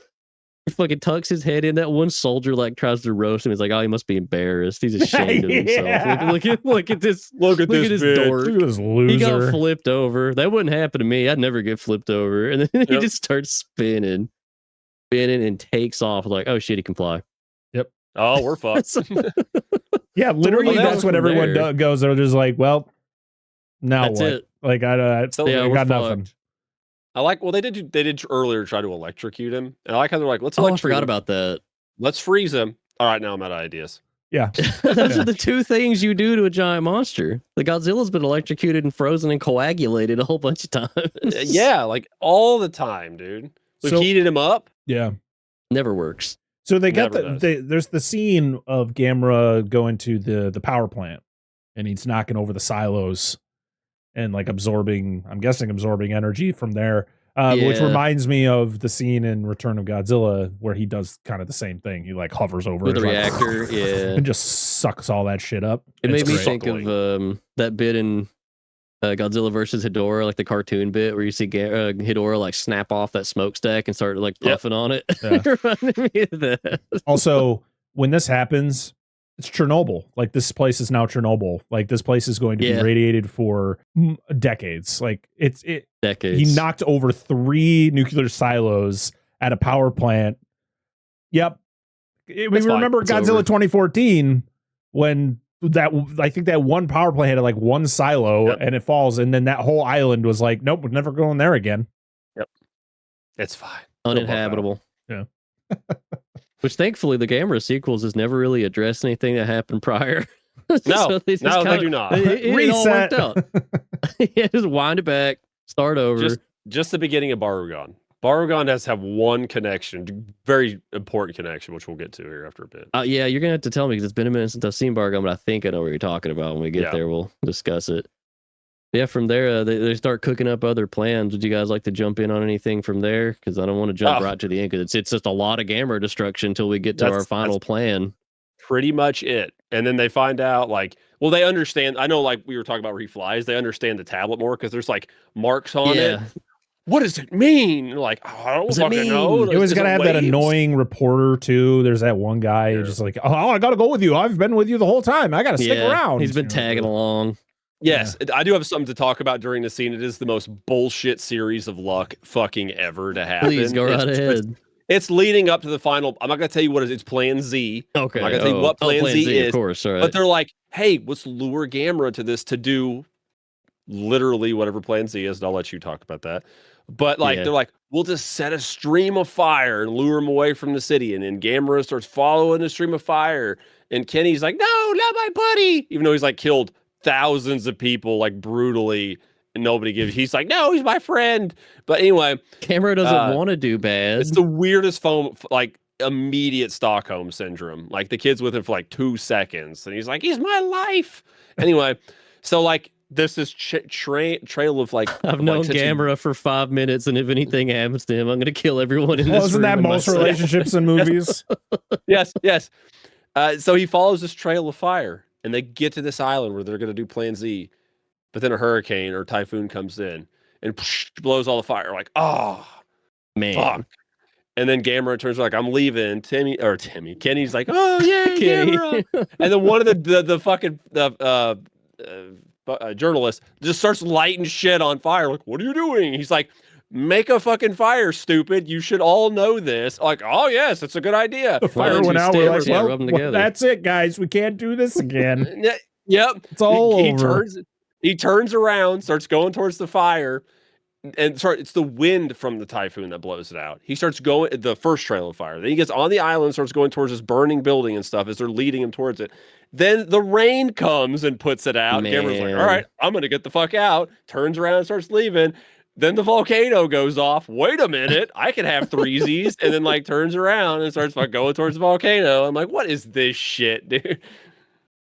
[SPEAKER 3] He fucking tucks his head in. That one soldier like tries to roast him. He's like, oh, he must be embarrassed. He's ashamed of himself.
[SPEAKER 4] Yeah.
[SPEAKER 3] Look at this.
[SPEAKER 5] Look at
[SPEAKER 3] Look at this dork.
[SPEAKER 4] Look at this
[SPEAKER 3] He got
[SPEAKER 4] loser.
[SPEAKER 3] flipped over. That wouldn't happen to me. I'd never get flipped over. And then he
[SPEAKER 5] Yep.
[SPEAKER 3] just starts spinning and takes off. Like, oh shit, he can fly.
[SPEAKER 5] Oh, we're fucked.
[SPEAKER 4] Yeah, literally,
[SPEAKER 3] you
[SPEAKER 4] that's
[SPEAKER 3] go
[SPEAKER 4] what
[SPEAKER 3] from
[SPEAKER 4] everyone
[SPEAKER 3] there?
[SPEAKER 4] goes. They're just like, well, now
[SPEAKER 3] That's
[SPEAKER 4] what?
[SPEAKER 3] it.
[SPEAKER 4] Like, I
[SPEAKER 5] So
[SPEAKER 3] Yeah,
[SPEAKER 4] I
[SPEAKER 3] we're
[SPEAKER 4] got nothing.
[SPEAKER 3] fucked.
[SPEAKER 5] I like. Well, they did earlier try to electrocute him, and I like how they're like, let's
[SPEAKER 3] Oh, I
[SPEAKER 5] electrocute
[SPEAKER 3] forgot
[SPEAKER 5] him.
[SPEAKER 3] about that.
[SPEAKER 5] Let's freeze him. All right, now I'm out of ideas.
[SPEAKER 4] Yeah.
[SPEAKER 3] Those
[SPEAKER 4] Yeah.
[SPEAKER 3] are the two things you do to a giant monster. The Godzilla's been electrocuted and frozen and coagulated a whole bunch of times.
[SPEAKER 5] Yeah, like all the time, dude. We've
[SPEAKER 4] So-
[SPEAKER 5] heated him up.
[SPEAKER 4] Yeah.
[SPEAKER 3] Never works.
[SPEAKER 4] So they got
[SPEAKER 5] Never does.
[SPEAKER 4] there's the scene of Gamera going to the power plant and he's knocking over the silos and like absorbing energy from there. Which
[SPEAKER 3] Yeah.
[SPEAKER 4] reminds me of the scene in Return of Godzilla where he does kind of the same thing. He like hovers over
[SPEAKER 3] With
[SPEAKER 4] it,
[SPEAKER 3] the
[SPEAKER 4] like,
[SPEAKER 3] reactor, yeah.
[SPEAKER 4] and just sucks all that shit up.
[SPEAKER 3] It
[SPEAKER 4] It's
[SPEAKER 3] made me
[SPEAKER 4] great.
[SPEAKER 3] think of that bit in Godzilla versus Hedorah, like the cartoon bit where you see Hedorah like snap off that smokestack and start like
[SPEAKER 5] Yep.
[SPEAKER 3] puffing on it.
[SPEAKER 4] Yeah.
[SPEAKER 3] Reminded me of that.
[SPEAKER 4] Also, when this happens, it's Chernobyl. Like this place is now Chernobyl. Like this place is going to
[SPEAKER 3] Yeah.
[SPEAKER 4] be radiated for decades. Like it.
[SPEAKER 3] Decades.
[SPEAKER 4] He knocked over 3 nuclear silos at a power plant. Yep. We
[SPEAKER 5] That's fine.
[SPEAKER 4] remember
[SPEAKER 3] It's
[SPEAKER 4] Godzilla
[SPEAKER 3] over.
[SPEAKER 4] 2014 when I think that one power plant had like one silo
[SPEAKER 5] Yep.
[SPEAKER 4] and it falls, and then that whole island was like, nope, we're never going there again.
[SPEAKER 5] It's fine.
[SPEAKER 3] Uninhabitable.
[SPEAKER 4] Yeah.
[SPEAKER 3] Which thankfully the Gamera sequels has never really addressed anything that happened prior.
[SPEAKER 5] No,
[SPEAKER 3] they just
[SPEAKER 5] no, they
[SPEAKER 3] kinda-
[SPEAKER 5] do not.
[SPEAKER 3] It all worked
[SPEAKER 4] Reset.
[SPEAKER 3] out. Yeah, just wind it back, start over.
[SPEAKER 5] Just the beginning of Barugan. Barugan has to have one connection, very important connection, which we'll get to here after a bit.
[SPEAKER 3] Yeah, you're gonna have to tell me because it's been a minute since I've seen Bargon, but I think I know what you're talking about. When we get
[SPEAKER 5] Yeah.
[SPEAKER 3] there, we'll discuss it. Yeah, from there they start cooking up other plans. Would you guys like to jump in on anything from there? Because I don't want to jump
[SPEAKER 5] Oh.
[SPEAKER 3] right to the end because it's just a lot of Gamera destruction until we get to our
[SPEAKER 5] That's-
[SPEAKER 3] final plan.
[SPEAKER 5] Pretty much it. And then they find out, like, well, they understand. I know, like we were talking about where he flies, they understand the tablet more because there's like marks on it.
[SPEAKER 3] Yeah,
[SPEAKER 5] What does it mean? Like, oh, I don't
[SPEAKER 3] Does it
[SPEAKER 5] fucking know.
[SPEAKER 3] mean?
[SPEAKER 4] It was
[SPEAKER 5] Is
[SPEAKER 4] gonna have that
[SPEAKER 5] waves?
[SPEAKER 4] annoying reporter too. There's that one guy who's just like, oh, I gotta go with you. I've been with you the whole time. I gotta stick
[SPEAKER 3] yeah.
[SPEAKER 4] around.
[SPEAKER 3] He's been
[SPEAKER 4] You know,
[SPEAKER 3] tagging along.
[SPEAKER 5] Yes, I do have something to talk about during the scene. It is the most bullshit series of luck fucking ever to happen.
[SPEAKER 3] Please go right ahead.
[SPEAKER 5] It's leading up to the final. I'm not going to tell you what it is. It's Plan Z.
[SPEAKER 3] Okay.
[SPEAKER 5] I'm not going to tell you what Plan Z is.
[SPEAKER 3] Of course. All right.
[SPEAKER 5] But they're like, hey, let's lure Gamera to this to do literally whatever Plan Z is. And I'll let you talk about that. But like,
[SPEAKER 3] Yeah.
[SPEAKER 5] they're like, we'll just set a stream of fire and lure him away from the city. And then Gamera starts following the stream of fire. And Kenny's like, no, not my buddy. Even though he's like killed thousands of people like brutally and nobody gives. He's like, no, he's my friend. But anyway,
[SPEAKER 3] Gamera doesn't want to do bad.
[SPEAKER 5] it's the weirdest like immediate Stockholm syndrome. Like the kid's with him for like 2 seconds, and he's like, he's my life. Anyway, so like this is trail of like
[SPEAKER 3] I've known Gamera for 5 minutes, and if anything happens to him, I'm gonna kill everyone in this
[SPEAKER 4] Isn't
[SPEAKER 3] room.
[SPEAKER 4] that most relationships in movies?
[SPEAKER 5] Yes. So he follows this trail of fire, and they get to this island where they're gonna do Plan Z, but then a hurricane or typhoon comes in and blows all the fire. Like, oh
[SPEAKER 3] Man.
[SPEAKER 5] fuck. And then Gamera turns like, I'm leaving. Kenny's like, oh yeah,
[SPEAKER 3] Kenny.
[SPEAKER 5] Gamera. And then one of the fucking journalists just starts lighting shit on fire. Like, what are you doing? He's like, make a fucking fire, stupid. You should all know this. Like, oh yes, it's a good idea.
[SPEAKER 4] The fire
[SPEAKER 3] don't
[SPEAKER 4] went
[SPEAKER 3] you
[SPEAKER 4] out. We're like,
[SPEAKER 3] stand there, rub them
[SPEAKER 4] well,
[SPEAKER 3] together.
[SPEAKER 4] that's it, guys. We can't do this again.
[SPEAKER 5] Yep.
[SPEAKER 4] It's all over.
[SPEAKER 5] He turns around, starts going towards the fire. And sorry, it's the wind from the typhoon that blows it out. He starts going the first trail of fire. Then he gets on the island, starts going towards this burning building and stuff as they're leading him towards it. Then the rain comes and puts it out. Gamera's like, all right, I'm gonna get the fuck out. Turns around and starts leaving. Then the volcano goes off. Wait a minute, I can have threesies. And then like turns around and starts going towards the volcano. I'm like, what is this shit, dude?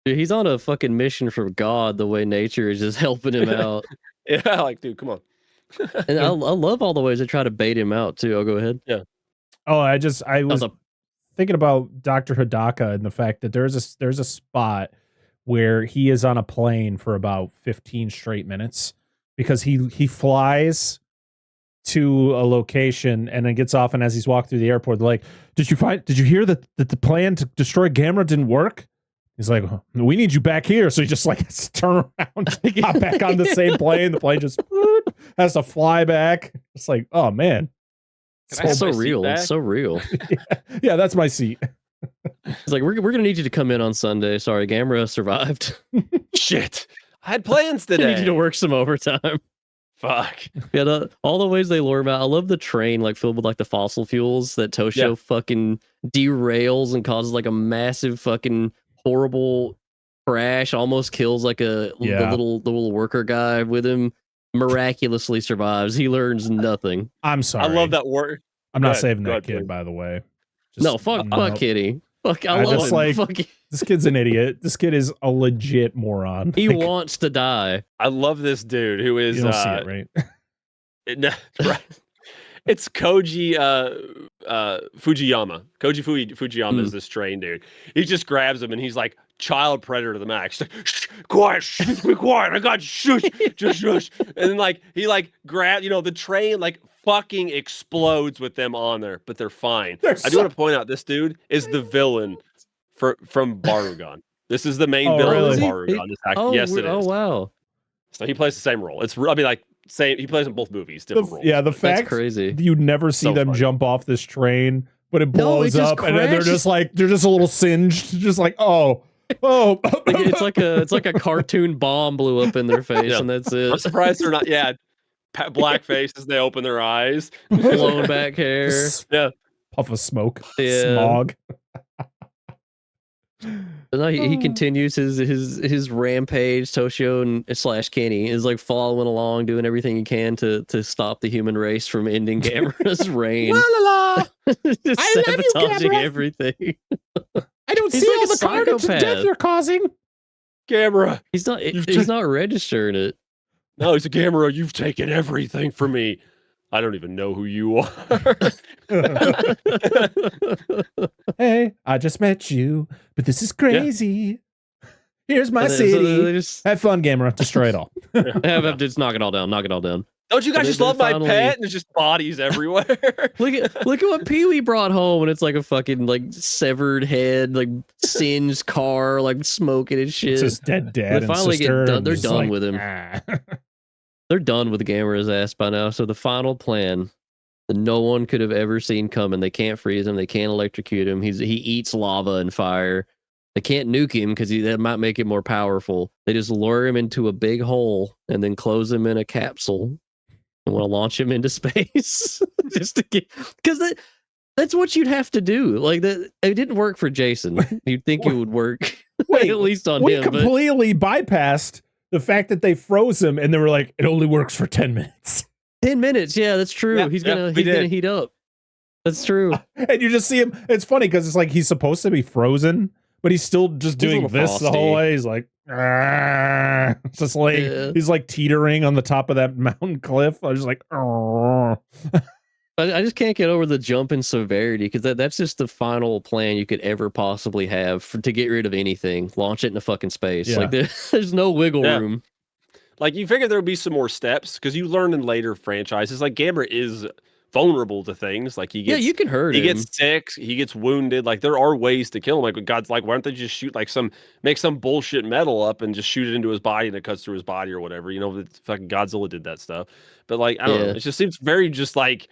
[SPEAKER 3] Dude, he's on a fucking mission from God. The way nature is just helping him out.
[SPEAKER 5] Yeah, like, dude, come on.
[SPEAKER 3] And I love all the ways they try to bait him out too. I'll go ahead.
[SPEAKER 5] Yeah.
[SPEAKER 4] Oh, I was
[SPEAKER 3] a-
[SPEAKER 4] thinking about Dr. Hidaka and the fact that there's a spot where he is on a plane for about 15 straight minutes because he flies to a location and then gets off, and as he's walking through the airport, they're like, did you hear that the plan to destroy Gamera didn't work? He's like, we need you back here. So he just like has to turn around, hop back on the same plane. The plane just has to fly back. It's like, oh man.
[SPEAKER 3] It's so real. It's so real.
[SPEAKER 4] Yeah, that's my seat.
[SPEAKER 3] It's like, we're going to need you to come in on Sunday. Sorry, Gamera survived.
[SPEAKER 5] Shit. I had plans
[SPEAKER 3] I
[SPEAKER 5] today.
[SPEAKER 3] need you to work some overtime.
[SPEAKER 5] Fuck.
[SPEAKER 3] Yeah, all the ways they lure him out. I love the train like filled with like the fossil fuels that Toshio fucking derails and causes like a massive fucking horrible crash. Almost kills like the little worker guy with him. Miraculously survives. He learns nothing.
[SPEAKER 4] I'm sorry.
[SPEAKER 5] I love that word.
[SPEAKER 4] I'm not saving
[SPEAKER 5] Go
[SPEAKER 4] that
[SPEAKER 5] ahead,
[SPEAKER 4] kid,
[SPEAKER 5] please.
[SPEAKER 4] by the way.
[SPEAKER 3] Fuck Kitty. Fuck, I love
[SPEAKER 4] just
[SPEAKER 3] him.
[SPEAKER 4] like-
[SPEAKER 3] Fuck,
[SPEAKER 4] This kid's an idiot. This kid is a legit moron.
[SPEAKER 3] he
[SPEAKER 4] Like,
[SPEAKER 3] wants to die.
[SPEAKER 5] I love this dude who is
[SPEAKER 4] you don't see it, right?
[SPEAKER 5] No, right. It's Koji Fujiyama. Fujiyama is this train dude. He just grabs him and he's like child predator to the max. He's like, shh, quiet, shh, be quiet. I got you. Shush, just shush. And then like he like grab, the train like fucking explodes with them on there, but they're fine. I do want to point out this dude is the villain from Barugan. This is the main villain
[SPEAKER 4] really?
[SPEAKER 5] of Barugan. Yes, it is.
[SPEAKER 3] Oh wow.
[SPEAKER 5] So he plays the same role. Same. He plays in both movies, different roles.
[SPEAKER 4] Yeah, the
[SPEAKER 3] That's
[SPEAKER 4] fact
[SPEAKER 3] crazy.
[SPEAKER 4] you never see
[SPEAKER 5] So
[SPEAKER 4] them
[SPEAKER 5] funny.
[SPEAKER 4] jump off this train, but it blows
[SPEAKER 3] just
[SPEAKER 4] up, and then they're
[SPEAKER 3] crashes.
[SPEAKER 4] just a little singed, just like oh.
[SPEAKER 3] It's like a cartoon bomb blew up in their face,
[SPEAKER 5] Yeah.
[SPEAKER 3] and that's
[SPEAKER 5] I'm
[SPEAKER 3] it.
[SPEAKER 5] surprised they're not. Yeah, black faces. They open their eyes.
[SPEAKER 3] Blown back hair.
[SPEAKER 5] Yeah.
[SPEAKER 4] Puff of smoke,
[SPEAKER 3] Yeah.
[SPEAKER 4] smog.
[SPEAKER 3] But no, he continues his rampage. Toshio and / Kenny is like following along, doing everything he can to stop the human race from ending Gamera's reign.
[SPEAKER 4] La la la.
[SPEAKER 3] Just
[SPEAKER 4] I love you,
[SPEAKER 3] sabotaging
[SPEAKER 4] Gamera.
[SPEAKER 3] everything.
[SPEAKER 4] I don't
[SPEAKER 3] He's
[SPEAKER 4] see
[SPEAKER 3] like
[SPEAKER 4] all
[SPEAKER 3] a
[SPEAKER 4] the carnage and
[SPEAKER 3] psychopath.
[SPEAKER 4] death you're causing.
[SPEAKER 5] Gamera.
[SPEAKER 3] He's not registering it.
[SPEAKER 5] No, he's a Gamera. You've taken everything from me. I don't even know who you are.
[SPEAKER 4] Hey, I just met you, but this is crazy. Here's my
[SPEAKER 3] And then-
[SPEAKER 4] city.
[SPEAKER 3] so they just
[SPEAKER 4] Have fun, Gamera. Destroy it all.
[SPEAKER 3] just knock it all down. Knock it all down.
[SPEAKER 5] Don't you guys
[SPEAKER 3] And
[SPEAKER 5] just
[SPEAKER 3] then
[SPEAKER 5] love my
[SPEAKER 3] finally-
[SPEAKER 5] pet? And there's just bodies everywhere.
[SPEAKER 3] Look at what Pee-wee brought home, and it's like a fucking like severed head, like singed car, like smoking and shit.
[SPEAKER 4] It's his dead dad
[SPEAKER 3] They
[SPEAKER 4] and
[SPEAKER 3] finally get
[SPEAKER 4] sister.
[SPEAKER 3] done-
[SPEAKER 4] and
[SPEAKER 3] they're
[SPEAKER 4] just
[SPEAKER 3] done
[SPEAKER 4] like,
[SPEAKER 3] with him.
[SPEAKER 4] "Ah."
[SPEAKER 3] They're done with Gamera's ass by now. So the final plan that no one could have ever seen coming. They can't freeze him. They can't electrocute him. He eats lava and fire. They can't nuke him because that might make it more powerful. They just lure him into a big hole and then close him in a capsule and want to launch him into space just to get because that's what you'd have to do. Like that, it didn't work for Jason. You'd think it would work
[SPEAKER 4] Wait,
[SPEAKER 3] at least on
[SPEAKER 4] we
[SPEAKER 3] him. But
[SPEAKER 4] completely bypassed the fact that they froze him and they were like, it only works for 10 minutes.
[SPEAKER 3] 10 minutes. Yeah, that's true.
[SPEAKER 5] Yeah,
[SPEAKER 3] he's
[SPEAKER 5] yeah,
[SPEAKER 3] gonna
[SPEAKER 5] we did.
[SPEAKER 3] heat up. That's true.
[SPEAKER 4] And you just see him. It's funny because it's like he's supposed to be frozen, but he's still just
[SPEAKER 3] He's a
[SPEAKER 4] doing
[SPEAKER 3] little
[SPEAKER 4] this the
[SPEAKER 3] frosty.
[SPEAKER 4] whole way. He's like, "Argh." It's just like
[SPEAKER 3] Yeah.
[SPEAKER 4] he's like teetering on the top of that mountain cliff. I was just like, "Argh."
[SPEAKER 3] I just can't get over the jump in severity because that's just the final plan you could ever possibly have to get rid of anything. Launch it into fucking space.
[SPEAKER 4] Yeah.
[SPEAKER 3] Like there's no wiggle
[SPEAKER 5] Yeah.
[SPEAKER 3] room.
[SPEAKER 5] Like you figure there would be some more steps because you learn in later franchises. Like Gamera is vulnerable to things. Like he gets,
[SPEAKER 3] You can hurt him.
[SPEAKER 5] he gets sick, he gets wounded. Like there are ways to kill him. Like when God's like, why don't they just shoot like make some bullshit metal up and just shoot it into his body and it cuts through his body or whatever. You know, fucking Godzilla did that stuff. But like I don't know, it just seems very just like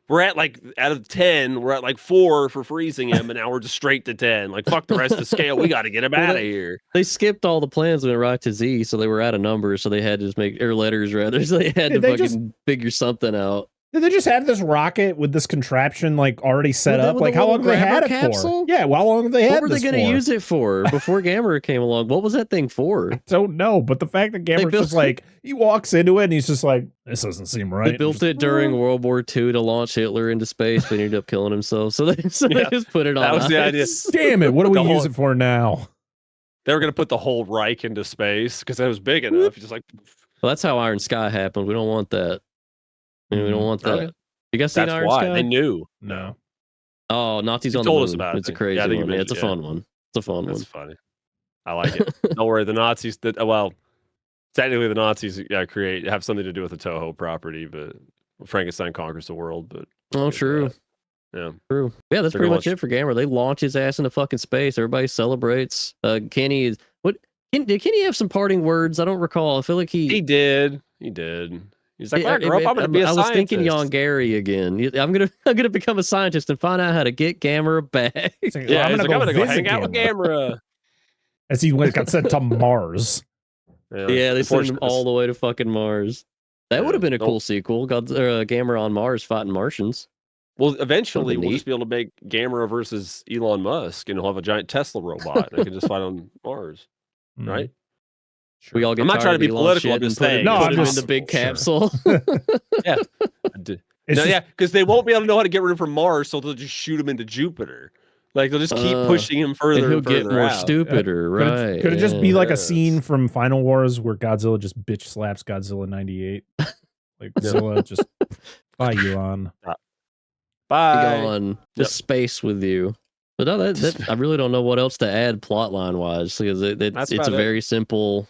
[SPEAKER 5] we're at like out of 10, we're at like 4 for freezing him, and now we're just straight to 10. Like fuck the rest of the scale. We got to get him out of here.
[SPEAKER 3] They skipped all the plans and went right to Z, so they were out of numbers, so they had to just make letters rather. So they had to fucking figure something out.
[SPEAKER 4] Did they just have this rocket with this contraption like already set up? Like how long have they had it for? Yeah, well, how long have they had
[SPEAKER 3] What were they
[SPEAKER 4] this
[SPEAKER 3] going to
[SPEAKER 4] for?
[SPEAKER 3] use it for before Gamera came along? What was that thing for?
[SPEAKER 4] I don't know, but the fact that Gamera's just like he walks into it and he's just like, this doesn't seem right.
[SPEAKER 3] They built it during World War II to launch Hitler into space, but he ended up killing himself. So they just put it on.
[SPEAKER 5] That was the idea.
[SPEAKER 4] Damn it! What do we use it for now?
[SPEAKER 5] They were going to put the whole Reich into space because it was big enough. Just like,
[SPEAKER 3] well, that's how Iron Sky happened. We don't want that. We don't want that.
[SPEAKER 5] Okay.
[SPEAKER 3] You guys seen
[SPEAKER 5] that's
[SPEAKER 3] Iron
[SPEAKER 5] why
[SPEAKER 3] Sky?
[SPEAKER 5] they knew.
[SPEAKER 4] No.
[SPEAKER 3] Oh, Nazis
[SPEAKER 5] You
[SPEAKER 3] on the
[SPEAKER 5] told
[SPEAKER 3] moon.
[SPEAKER 5] us about it.
[SPEAKER 3] It's a crazy
[SPEAKER 5] I think you
[SPEAKER 3] one. Yeah, it's a
[SPEAKER 5] mentioned-
[SPEAKER 3] fun one. It's a fun
[SPEAKER 5] That's
[SPEAKER 3] one.
[SPEAKER 5] funny. I like it. Don't worry, the Nazis. Well, technically, the Nazis have something to do with the Toho property, but Frankenstein conquers the world. But
[SPEAKER 3] Oh, true.
[SPEAKER 5] Yeah.
[SPEAKER 3] True. Yeah, that's
[SPEAKER 5] They're
[SPEAKER 3] pretty
[SPEAKER 5] gonna
[SPEAKER 3] much it for Gamera. They launch his ass into fucking space. Everybody celebrates. Kenny is did Kenny have some parting words? I don't recall. I feel like
[SPEAKER 5] he did. He did. He's like,
[SPEAKER 3] Yeah,
[SPEAKER 5] when I grow up, I'm going to be a
[SPEAKER 3] I was
[SPEAKER 5] scientist.
[SPEAKER 3] thinking Jan Gary again. I'm gonna become a scientist and find out how to get Gamera back.
[SPEAKER 4] It's like,
[SPEAKER 5] Yeah,
[SPEAKER 4] I'm
[SPEAKER 5] he's
[SPEAKER 4] gonna
[SPEAKER 5] like,
[SPEAKER 4] go
[SPEAKER 5] I'm going to go hang
[SPEAKER 4] visit
[SPEAKER 5] out with Gamera.
[SPEAKER 4] As he got sent to Mars.
[SPEAKER 3] Yeah, they sent him all the way to fucking Mars. That would have been a cool sequel. Gamera on Mars fighting Martians.
[SPEAKER 5] Well, eventually
[SPEAKER 3] That'd be
[SPEAKER 5] we'll just be able to make Gamera versus Elon Musk, and he'll have a giant Tesla robot, and they can just fight on Mars, right?
[SPEAKER 3] We all get
[SPEAKER 5] I'm not trying to be
[SPEAKER 3] tired of
[SPEAKER 5] political.
[SPEAKER 3] Elon
[SPEAKER 5] I'm
[SPEAKER 3] shit
[SPEAKER 5] just
[SPEAKER 3] and
[SPEAKER 5] saying.
[SPEAKER 3] put
[SPEAKER 4] No,
[SPEAKER 3] him
[SPEAKER 4] I'm
[SPEAKER 3] in
[SPEAKER 4] just-
[SPEAKER 3] the big
[SPEAKER 4] sure.
[SPEAKER 3] capsule.
[SPEAKER 5] Yeah. Yeah, because they won't be able to know how to get rid of him from Mars, so they'll just shoot him into Jupiter. Like they'll just keep pushing him further
[SPEAKER 3] and he'll
[SPEAKER 5] and further
[SPEAKER 3] get more
[SPEAKER 5] out.
[SPEAKER 3] stupider, right?
[SPEAKER 4] Could it just be like a
[SPEAKER 5] Yes.
[SPEAKER 4] scene from Final Wars where Godzilla just bitch slaps Godzilla 98? Like Godzilla just bye Elon.
[SPEAKER 5] Bye.
[SPEAKER 3] Go on to
[SPEAKER 5] Yep.
[SPEAKER 3] space with you. But no, that I really don't know what else to add plot line wise because
[SPEAKER 5] That's
[SPEAKER 3] it's a
[SPEAKER 5] about it.
[SPEAKER 3] very simple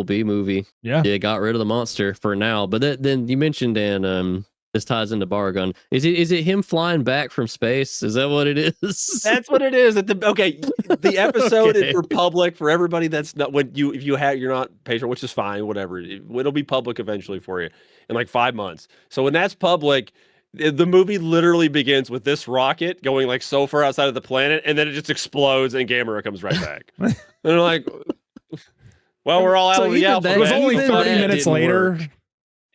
[SPEAKER 3] B movie.
[SPEAKER 4] Yeah.
[SPEAKER 3] Yeah, got rid of the monster for now. But then you mentioned and this ties into Baragon. Is it him flying back from space? Is that what it is?
[SPEAKER 5] That's what it is. The episode
[SPEAKER 3] Okay.
[SPEAKER 5] is for public for everybody. That's not if you're not patient, which is fine. Whatever. It'll be public eventually for you in like 5 months. So when that's public, the movie literally begins with this rocket going like so far outside of the planet, and then it just explodes, and Gamera comes right back. And they're like, "Well, we're all out
[SPEAKER 3] So
[SPEAKER 5] of the
[SPEAKER 3] even
[SPEAKER 5] alphabet."
[SPEAKER 3] that-
[SPEAKER 4] It was only
[SPEAKER 3] Even
[SPEAKER 4] 30
[SPEAKER 3] that
[SPEAKER 4] minutes
[SPEAKER 3] didn't
[SPEAKER 4] later.
[SPEAKER 3] work.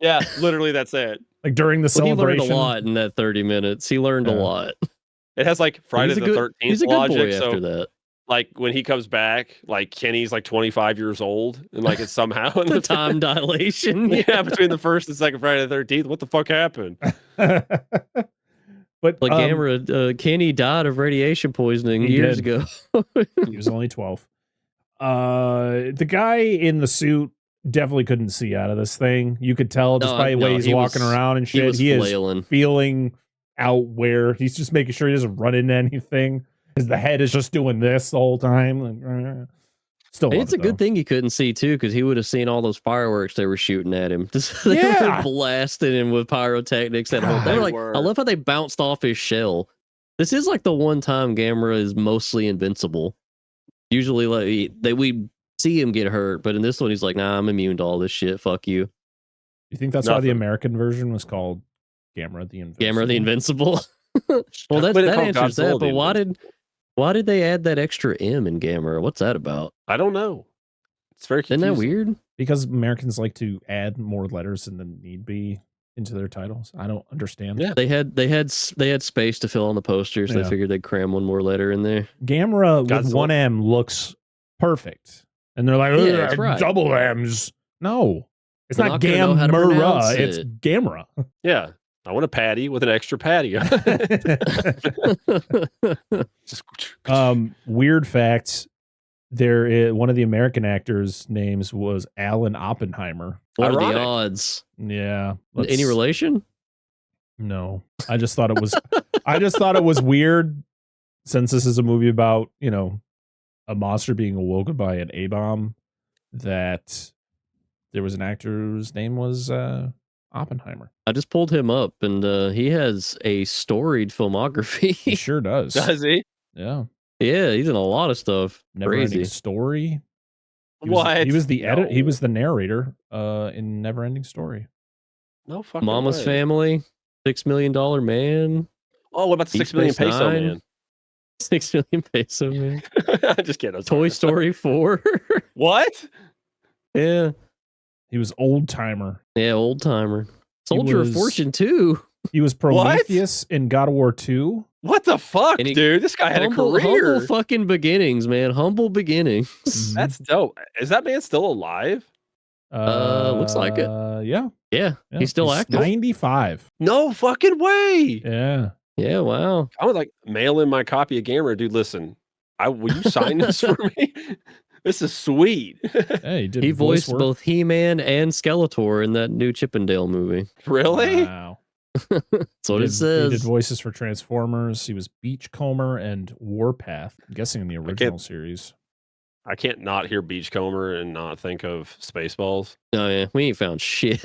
[SPEAKER 5] Yeah, literally, that's it.
[SPEAKER 4] Like during the
[SPEAKER 3] Well, he
[SPEAKER 4] celebration.
[SPEAKER 3] learned a lot in that 30 minutes. He learned a
[SPEAKER 4] Yeah.
[SPEAKER 3] lot.
[SPEAKER 5] It has like Friday
[SPEAKER 3] He's a
[SPEAKER 5] the
[SPEAKER 3] good-
[SPEAKER 5] 13th
[SPEAKER 3] He's a good
[SPEAKER 5] logic.
[SPEAKER 3] boy
[SPEAKER 5] So
[SPEAKER 3] after that.
[SPEAKER 5] like when he comes back, like Kenny's like 25 years old, and like it's somehow in
[SPEAKER 3] The time dilation.
[SPEAKER 5] yeah, between the first and second Friday the 13th. What the fuck happened?
[SPEAKER 4] But
[SPEAKER 3] Like Gamera, Kenny died of radiation poisoning
[SPEAKER 4] He
[SPEAKER 3] years
[SPEAKER 4] did.
[SPEAKER 3] ago.
[SPEAKER 4] he was only 12. The guy in the suit definitely couldn't see out of this thing. You could tell just by the way he's walking around and
[SPEAKER 3] He
[SPEAKER 4] shit.
[SPEAKER 3] was
[SPEAKER 4] He is
[SPEAKER 3] flailing.
[SPEAKER 4] feeling out where he's just making sure he doesn't run into anything. Because the head is just doing this the whole time. Like, still,
[SPEAKER 3] And
[SPEAKER 4] love
[SPEAKER 3] it's a
[SPEAKER 4] it,
[SPEAKER 3] good
[SPEAKER 4] though.
[SPEAKER 3] thing he couldn't see too, because he would have seen all those fireworks they were shooting at him. Just, they
[SPEAKER 4] Yeah.
[SPEAKER 3] were blasting him with pyrotechnics. That whole, they
[SPEAKER 5] They
[SPEAKER 3] were like,
[SPEAKER 5] were.
[SPEAKER 3] I love how they bounced off his shell. This is like the one time Gamera is mostly invincible. Usually, like we see him get hurt, but in this one, he's like, "Nah, I'm immune to all this shit. Fuck you."
[SPEAKER 4] You think that's why the
[SPEAKER 5] Nothing.
[SPEAKER 4] American version was called Gamera the Invincible?
[SPEAKER 3] Gamera the Invincible. Well,
[SPEAKER 5] But
[SPEAKER 3] that
[SPEAKER 5] it called
[SPEAKER 3] answers that.
[SPEAKER 5] Godzilla
[SPEAKER 3] But
[SPEAKER 5] the
[SPEAKER 3] why did they add that extra M in Gamera? What's that about?
[SPEAKER 5] I don't know. It's very
[SPEAKER 3] Isn't
[SPEAKER 5] confusing.
[SPEAKER 3] that weird?
[SPEAKER 4] Because Americans like to add more letters than need be into their titles. I don't understand.
[SPEAKER 5] Yeah.
[SPEAKER 3] They had space to fill on the posters. So
[SPEAKER 4] Yeah.
[SPEAKER 3] they figured they'd cram one more letter in there.
[SPEAKER 4] Gamera with
[SPEAKER 5] Godzilla.
[SPEAKER 4] one M looks perfect. And they're like,
[SPEAKER 3] Yeah, that's right.
[SPEAKER 4] double M's. No, it's
[SPEAKER 3] We're
[SPEAKER 4] not
[SPEAKER 3] not gonna know how to
[SPEAKER 4] Gamera.
[SPEAKER 3] pronounce
[SPEAKER 4] It's
[SPEAKER 3] it.
[SPEAKER 4] Gamera.
[SPEAKER 5] Yeah. I want a patty with an extra patty. Just
[SPEAKER 4] Weird fact. One of the American actors' names was Alan Oppenheimer.
[SPEAKER 3] What are the
[SPEAKER 5] Ironic.
[SPEAKER 3] odds?
[SPEAKER 4] Yeah.
[SPEAKER 3] Any relation?
[SPEAKER 4] No. I just thought it was weird, since this is a movie about, a monster being awoken by an A-bomb, that there was an actor whose name was Oppenheimer.
[SPEAKER 3] I just pulled him up, and he has a storied filmography.
[SPEAKER 4] He sure does.
[SPEAKER 5] Does he?
[SPEAKER 4] Yeah.
[SPEAKER 3] Yeah, he's in a lot of stuff.
[SPEAKER 4] Never-ending
[SPEAKER 3] Crazy.
[SPEAKER 4] Story.
[SPEAKER 5] What?
[SPEAKER 4] He was the edit. He
[SPEAKER 5] No.
[SPEAKER 4] was the narrator in Never-ending Story.
[SPEAKER 5] No fucking
[SPEAKER 3] Mama's
[SPEAKER 5] way.
[SPEAKER 3] Family, $6 Million Man,
[SPEAKER 5] Oh, what about the
[SPEAKER 3] Deep
[SPEAKER 5] 6 million
[SPEAKER 3] Space
[SPEAKER 5] peso
[SPEAKER 3] Nine.
[SPEAKER 5] man?
[SPEAKER 3] 6 Million Peso Man,
[SPEAKER 5] I'm just kidding. I'm
[SPEAKER 3] Toy
[SPEAKER 5] sorry.
[SPEAKER 3] Story 4.
[SPEAKER 5] What?
[SPEAKER 3] Yeah,
[SPEAKER 4] He was Old Timer.
[SPEAKER 3] old timer. Soldier of
[SPEAKER 4] was-
[SPEAKER 3] Fortune 2.
[SPEAKER 4] He was Prometheus in God of War 2.
[SPEAKER 5] What the fuck,
[SPEAKER 3] And he-
[SPEAKER 5] dude? This guy had
[SPEAKER 3] Humble,
[SPEAKER 5] a career.
[SPEAKER 3] humble fucking beginnings, man. Humble beginnings.
[SPEAKER 5] That's dope. Is that man still alive?
[SPEAKER 3] Looks like it.
[SPEAKER 4] Yeah.
[SPEAKER 3] Yeah, he's still active.
[SPEAKER 4] 95.
[SPEAKER 5] No fucking way.
[SPEAKER 4] Yeah.
[SPEAKER 3] Yeah, wow.
[SPEAKER 5] I would like mail in my copy of Gamera, dude. Listen, will you sign this for me? This is sweet.
[SPEAKER 4] Hey, he did
[SPEAKER 3] He
[SPEAKER 4] voice
[SPEAKER 3] voiced
[SPEAKER 4] work.
[SPEAKER 3] both He-Man and Skeletor in that new Chippendale movie.
[SPEAKER 5] Really?
[SPEAKER 4] Wow.
[SPEAKER 3] That's what
[SPEAKER 4] He
[SPEAKER 3] it
[SPEAKER 4] did
[SPEAKER 3] says.
[SPEAKER 4] voices for Transformers. He was Beachcomber and Warpath. I'm guessing in the original series.
[SPEAKER 5] I can't not hear Beachcomber and not think of Spaceballs.
[SPEAKER 3] Oh yeah, we ain't found shit.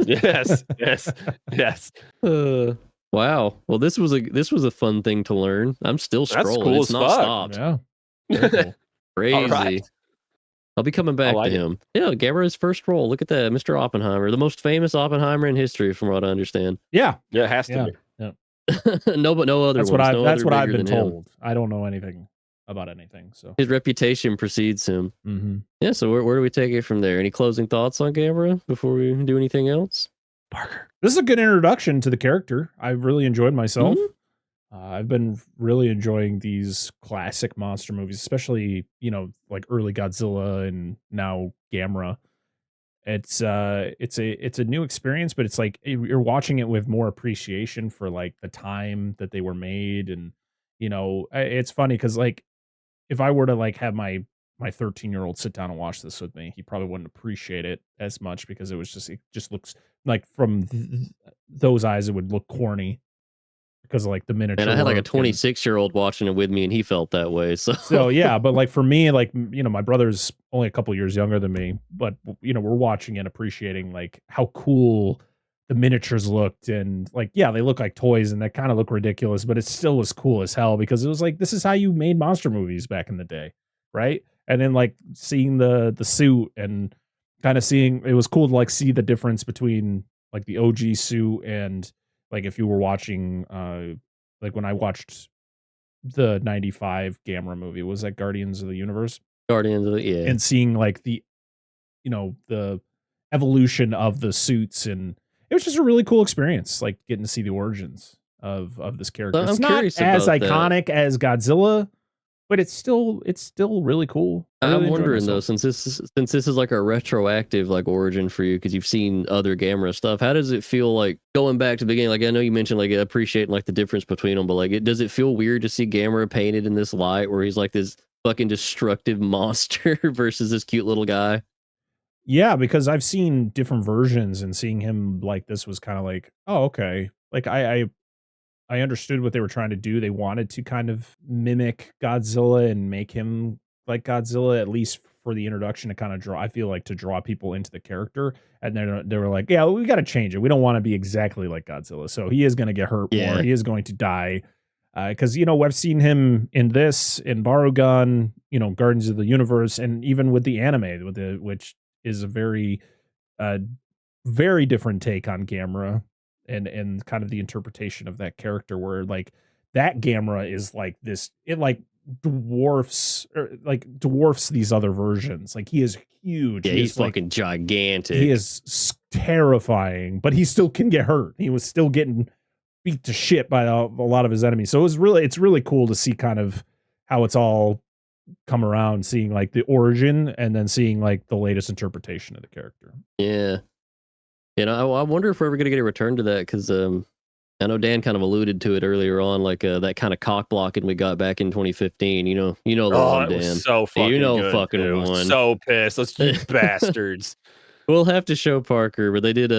[SPEAKER 5] Yes, yes.
[SPEAKER 3] Wow. Well, this was a fun thing to learn. I'm still
[SPEAKER 5] That's
[SPEAKER 3] scrolling.
[SPEAKER 5] cool
[SPEAKER 3] It's
[SPEAKER 5] as
[SPEAKER 3] not
[SPEAKER 5] fuck.
[SPEAKER 3] stopped.
[SPEAKER 4] Yeah. Very cool.
[SPEAKER 3] Crazy.
[SPEAKER 5] right.
[SPEAKER 3] I'll be coming back
[SPEAKER 5] like
[SPEAKER 3] to
[SPEAKER 5] it.
[SPEAKER 3] him. Yeah, Gamera's first role. Look at that, Mr. Oppenheimer, the most famous Oppenheimer in history, from what I understand.
[SPEAKER 4] Yeah.
[SPEAKER 5] Yeah, it has to
[SPEAKER 4] Yeah.
[SPEAKER 5] be.
[SPEAKER 3] No other
[SPEAKER 4] That's
[SPEAKER 3] ones.
[SPEAKER 4] what
[SPEAKER 3] No
[SPEAKER 4] that's
[SPEAKER 3] other
[SPEAKER 4] what I've
[SPEAKER 3] bigger
[SPEAKER 4] been
[SPEAKER 3] than him.
[SPEAKER 4] told. I don't know anything about anything. So
[SPEAKER 3] His reputation precedes him.
[SPEAKER 4] mm-hmm.
[SPEAKER 3] Yeah, so where do we take it from there? Any closing thoughts on Gamera before we do anything else?
[SPEAKER 5] Parker.
[SPEAKER 4] This is a good introduction to the character. I've really enjoyed myself.
[SPEAKER 3] Mhm.
[SPEAKER 4] I've been really enjoying these classic monster movies, especially, like early Godzilla and now Gamera. It's a new experience, but it's like you're watching it with more appreciation for like the time that they were made. And, it's funny because like if I were to like have my 13-year-old sit down and watch this with me, he probably wouldn't appreciate it as much because it just looks like from those eyes, it would look corny because of like the miniature.
[SPEAKER 3] And I had like a
[SPEAKER 4] work and-
[SPEAKER 3] 26-year-old watching it with me, and he felt that way.
[SPEAKER 4] So yeah, but like for me, like, my brother's only a couple years younger than me, but we're watching and appreciating like how cool the miniatures looked, and like, yeah, they look like toys and they kind of look ridiculous, but it still was cool as hell because it was like, this is how you made monster movies back in the day, right? And then like seeing the suit and kind of seeing, it was cool to like see the difference between like the OG suit and like if you were watching like when I watched the 95 Gamera movie, was that Guardians of the Universe?
[SPEAKER 3] Guardians of the, yeah.
[SPEAKER 4] And seeing like the evolution of the suits, and it was just a really cool experience, like getting to see the origins of this character.
[SPEAKER 3] I'm
[SPEAKER 4] It's not
[SPEAKER 3] curious
[SPEAKER 4] as
[SPEAKER 3] about that.
[SPEAKER 4] iconic as Godzilla, but it's still really cool. I really
[SPEAKER 3] I'm
[SPEAKER 4] enjoyed
[SPEAKER 3] wondering though,
[SPEAKER 4] myself.
[SPEAKER 3] since this is like a retroactive like origin for you because you've seen other Gamera stuff, how does it feel like going back to the beginning? Like I know you mentioned like appreciating like the difference between them, but like does it feel weird to see Gamera painted in this light where he's like this fucking destructive monster versus this cute little guy?
[SPEAKER 4] Yeah, because I've seen different versions, and seeing him like this was kind of like, oh, okay. Like I understood what they were trying to do. They wanted to kind of mimic Godzilla and make him like Godzilla, at least for the introduction, to kind of draw people into the character. And then they were like, yeah, we got to change it. We don't want to be exactly like Godzilla. So he is going to get hurt more. He is going to die. Because, I've seen him in this, in Barugan, Guardians of the Universe, and even with the anime, which is a very, very different take on Gamera. And kind of the interpretation of that character, where like that Gamera is like this, it like dwarfs these other versions. Like he is huge.
[SPEAKER 3] Yeah,
[SPEAKER 4] He
[SPEAKER 3] he's
[SPEAKER 4] is, like,
[SPEAKER 3] fucking gigantic.
[SPEAKER 4] he is terrifying, but he still can get hurt. He was still getting beat to shit by a lot of his enemies. So it's really cool to see kind of how it's all come around, seeing like the origin and then seeing like the latest interpretation of the character.
[SPEAKER 3] Yeah. I wonder if we're ever gonna get a return to that, because I know Dan kind of alluded to it earlier on, like that kind of cock blocking we got back in 2015. You know the
[SPEAKER 5] Oh,
[SPEAKER 3] one,
[SPEAKER 5] it
[SPEAKER 3] Dan.
[SPEAKER 5] was so fucking good.
[SPEAKER 3] Fucking
[SPEAKER 5] dude. I was
[SPEAKER 3] one.
[SPEAKER 5] so pissed. Let's you bastards.
[SPEAKER 3] We'll have to show Parker, but they did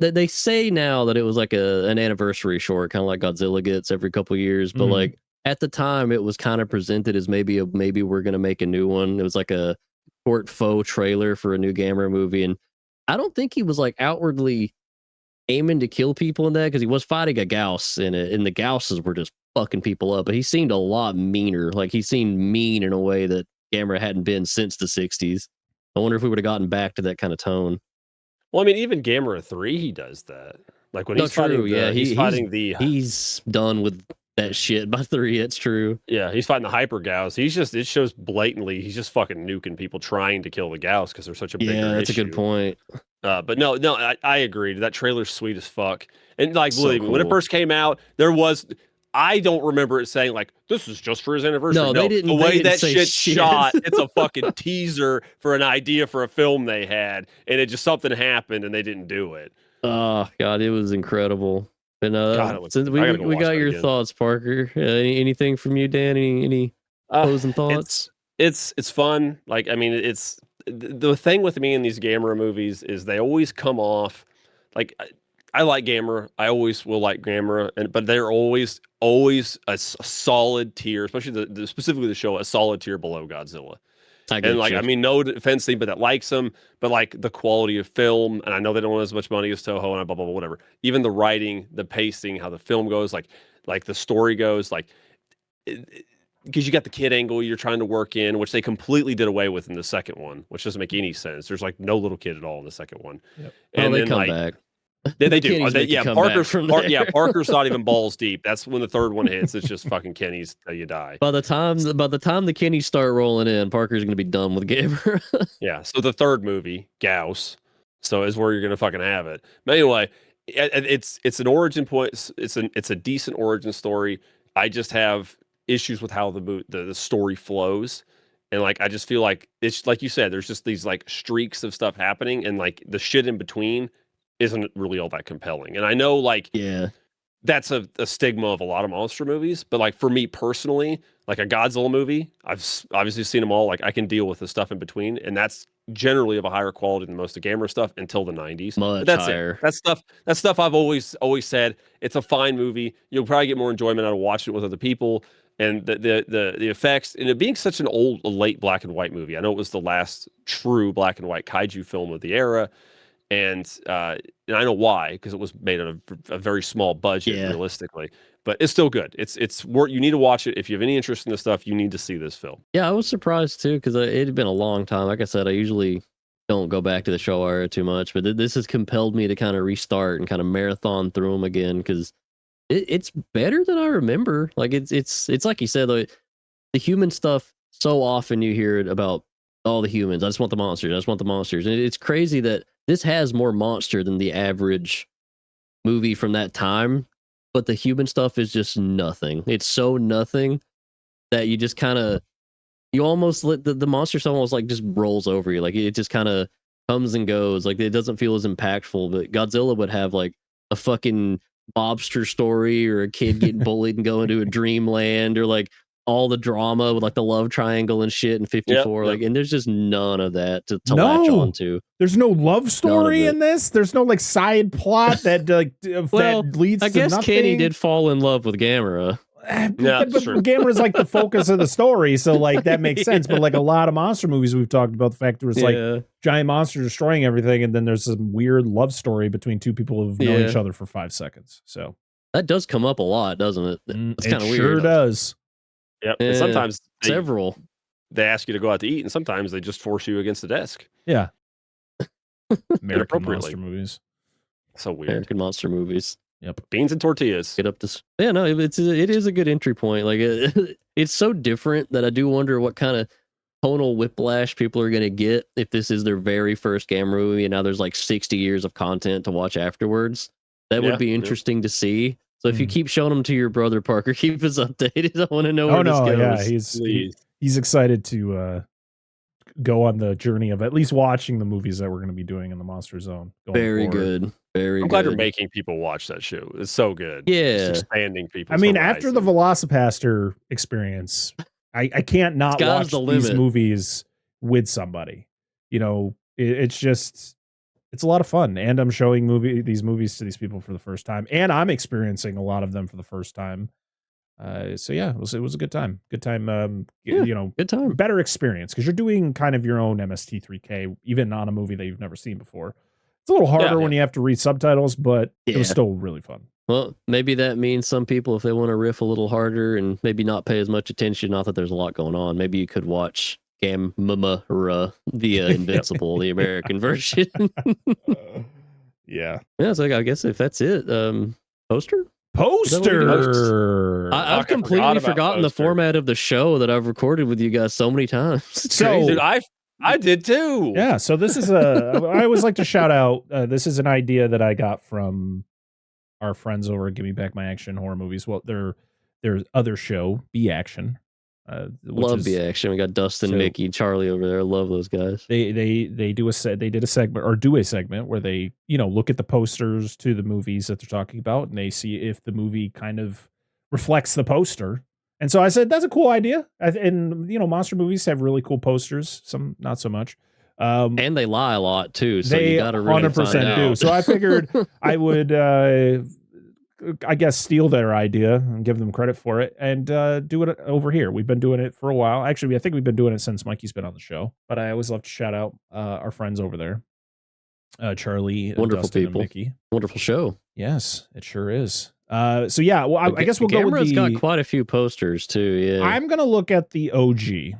[SPEAKER 3] they say now that it was like an anniversary short, kind of like Godzilla gets every couple years, but like at the time it was kind of presented as maybe we're gonna make a new one. It was like a short faux trailer for a new Gamera movie, and I don't think he was like outwardly aiming to kill people in that, because he was fighting a Gauss in it, and the Gausses were just fucking people up, but he seemed a lot meaner. Like he seemed mean in a way that Gamera hadn't been since the 60s. I wonder if we would have gotten back to that kind of tone.
[SPEAKER 5] Well, I mean, even Gamera 3, he does that. Like when he's fighting,
[SPEAKER 3] he's done with that shit by 3. It's true.
[SPEAKER 5] Yeah, he's fighting the Hyper Gauss. It shows blatantly he's just fucking nuking people trying to kill the Gauss because they're such a bigger issue.
[SPEAKER 3] Yeah, that's a good point.
[SPEAKER 5] But no, I agreed. That trailer's sweet as fuck. And like,
[SPEAKER 3] So
[SPEAKER 5] believe me, when it
[SPEAKER 3] cool.
[SPEAKER 5] first came out, I don't remember it saying like, this is just for his anniversary.
[SPEAKER 3] No, they didn't.
[SPEAKER 5] The way that
[SPEAKER 3] say
[SPEAKER 5] shit's
[SPEAKER 3] shit.
[SPEAKER 5] shot, it's a fucking teaser for an idea for a film they had, and it just something happened and they didn't do it.
[SPEAKER 3] Oh god, it was incredible. And since we got your thoughts, Parker. Anything from you, Dan? Any closing thoughts?
[SPEAKER 5] It's fun. Like, I mean, it's the thing with me in these Gamera movies is they always come off like, I like Gamera. I always will like Gamera, but they're always a solid tier, especially specifically the show, a solid tier below Godzilla. And like, I mean, no offense to anybody that likes them, but like the quality of film, and I know they don't want as much money as Toho and blah blah blah, whatever. Even the writing, the pacing, how the film goes, like the story goes, like because you got the kid angle you're trying to work in, which they completely did away with in the second one, which doesn't make any sense. There's like no little kid at all in the second one.
[SPEAKER 3] Yep.
[SPEAKER 5] And
[SPEAKER 3] they come back.
[SPEAKER 5] They do. Parker's not even balls deep. That's when the third one hits. It's just fucking Kenny's till you die.
[SPEAKER 3] By the time the Kennys start rolling in, Parker's gonna be done with Gamera.
[SPEAKER 5] Yeah. So the third movie, Gauss, is where you're gonna fucking have it. But anyway, it's an origin point. It's a decent origin story. I just have issues with how the story flows. And like, I just feel like it's like you said, there's just these like streaks of stuff happening, and like the shit in between isn't really all that compelling. And I know like, that's a stigma of a lot of monster movies, but like for me personally, like a Godzilla movie, I've obviously seen them all. Like I can deal with the stuff in between, and that's generally of a higher quality than most of Gamera stuff until the 90s.
[SPEAKER 3] Much
[SPEAKER 5] that's
[SPEAKER 3] higher.
[SPEAKER 5] That stuff I've always said it's a fine movie. You'll probably get more enjoyment out of watching it with other people. And the effects, and it being such a late black and white movie. I know it was the last true black and white kaiju film of the era. And I know why, because it was made on a very small budget, realistically. But it's still good. It's worth. You need to watch it if you have any interest in this stuff. You need to see this film.
[SPEAKER 3] Yeah, I was surprised too, because it had been a long time. Like I said, I usually don't go back to the show era too much, but this has compelled me to kind of restart and kind of marathon through them again, because it's better than I remember. Like it's like you said, like, the human stuff. So often you hear it about all the humans. I just want the monsters. I just want the monsters. And it's crazy that this has more monster than the average movie from that time, but the human stuff is just nothing. It's so nothing that you just kind of, you almost let the monster stuff almost like just rolls over you. Like it just kind of comes and goes. Like it doesn't feel as impactful. But Godzilla would have like a fucking mobster story, or a kid getting bullied and going to a dreamland, or like all the drama with like the love triangle and shit in 54. Like, and there's just none of that to latch on to.
[SPEAKER 4] There's no love story in this. There's no like side plot that like that leads.
[SPEAKER 3] I guess
[SPEAKER 4] nothing.
[SPEAKER 3] Kenny did fall in love with Gamera.
[SPEAKER 4] But Gamera's like the focus of the story, so like that makes sense. But like a lot of monster movies, we've talked about the fact there was like giant monster destroying everything, and then there's some weird love story between two people who've known each other for 5 seconds. So
[SPEAKER 3] that does come up a lot, doesn't it? It's kind of weird.
[SPEAKER 4] Sure does.
[SPEAKER 5] Yep. And sometimes
[SPEAKER 3] they
[SPEAKER 5] ask you to go out to eat, and sometimes they just force you against the desk.
[SPEAKER 4] Yeah. American monster movies.
[SPEAKER 5] So weird.
[SPEAKER 3] American monster movies.
[SPEAKER 4] Yep.
[SPEAKER 5] Beans and tortillas.
[SPEAKER 3] Get up this. Yeah, no, it is a good entry point. Like it's so different that I do wonder what kind of tonal whiplash people are going to get if this is their very first Gamera movie, and now there's like 60 years of content to watch afterwards. That would be interesting to see. So if you keep showing them to your brother, Parker, keep us updated. I want to know where this goes.
[SPEAKER 4] Yeah, he's excited to go on the journey of at least watching the movies that we're going to be doing in the Monster Zone.
[SPEAKER 3] Very good. Very
[SPEAKER 5] I'm
[SPEAKER 3] good.
[SPEAKER 5] glad you're making people watch that show. It's so good.
[SPEAKER 3] Yeah.
[SPEAKER 5] Just expanding people.
[SPEAKER 4] I mean, after the Velocipaster experience, I can't not
[SPEAKER 3] Sky's
[SPEAKER 4] watch
[SPEAKER 3] the
[SPEAKER 4] these
[SPEAKER 3] limit.
[SPEAKER 4] movies with somebody. You know, it's a lot of fun. And I'm showing these movies to these people for the first time. And I'm experiencing a lot of them for the first time. So yeah, it was a good time. Good time. You know,
[SPEAKER 3] Good time.
[SPEAKER 4] better experience because you're doing kind of your own MST3K, even on a movie that you've never seen before. It's a little harder when you have to read subtitles, but it was still really fun.
[SPEAKER 3] Well, maybe that means some people, if they want to riff a little harder and maybe not pay as much attention, not that there's a lot going on, maybe you could watch Gamera, the Invincible, the American version.
[SPEAKER 4] Yeah.
[SPEAKER 3] Yeah, so I guess if that's it, poster?
[SPEAKER 4] Poster.
[SPEAKER 3] I've completely forgotten the format of the show that I've recorded with you guys so many times. It's
[SPEAKER 4] So,
[SPEAKER 3] crazy.
[SPEAKER 5] Dude, I did too.
[SPEAKER 4] Yeah, so this is I always like to shout out, this is an idea that I got from our friends over at Give Me Back My Action Horror Movies. Well, their other show, B Action.
[SPEAKER 3] Love B Action. We got Dustin, Mickey, Charlie over there. Love those guys.
[SPEAKER 4] They did a segment where they, you know, look at the posters to the movies that they're talking about and they see if the movie kind of reflects the poster. And so I said, that's a cool idea. And, you know, monster movies have really cool posters, some not so much.
[SPEAKER 3] And they lie a lot, too. So
[SPEAKER 4] they
[SPEAKER 3] you got to really
[SPEAKER 4] 100% do. So I figured I would, I guess, steal their idea and give them credit for it and do it over here. We've been doing it for a while. Actually, I think we've been doing it since Mikey's been on the show. But I always love to shout out our friends over there. Charlie,
[SPEAKER 3] wonderful
[SPEAKER 4] Dustin,
[SPEAKER 3] people.
[SPEAKER 4] and Mickey.
[SPEAKER 3] Wonderful show.
[SPEAKER 4] Yes, it sure is. So yeah, well, I guess we'll go with the...
[SPEAKER 3] got quite a few posters too. Yeah,
[SPEAKER 4] I'm gonna look at the OG,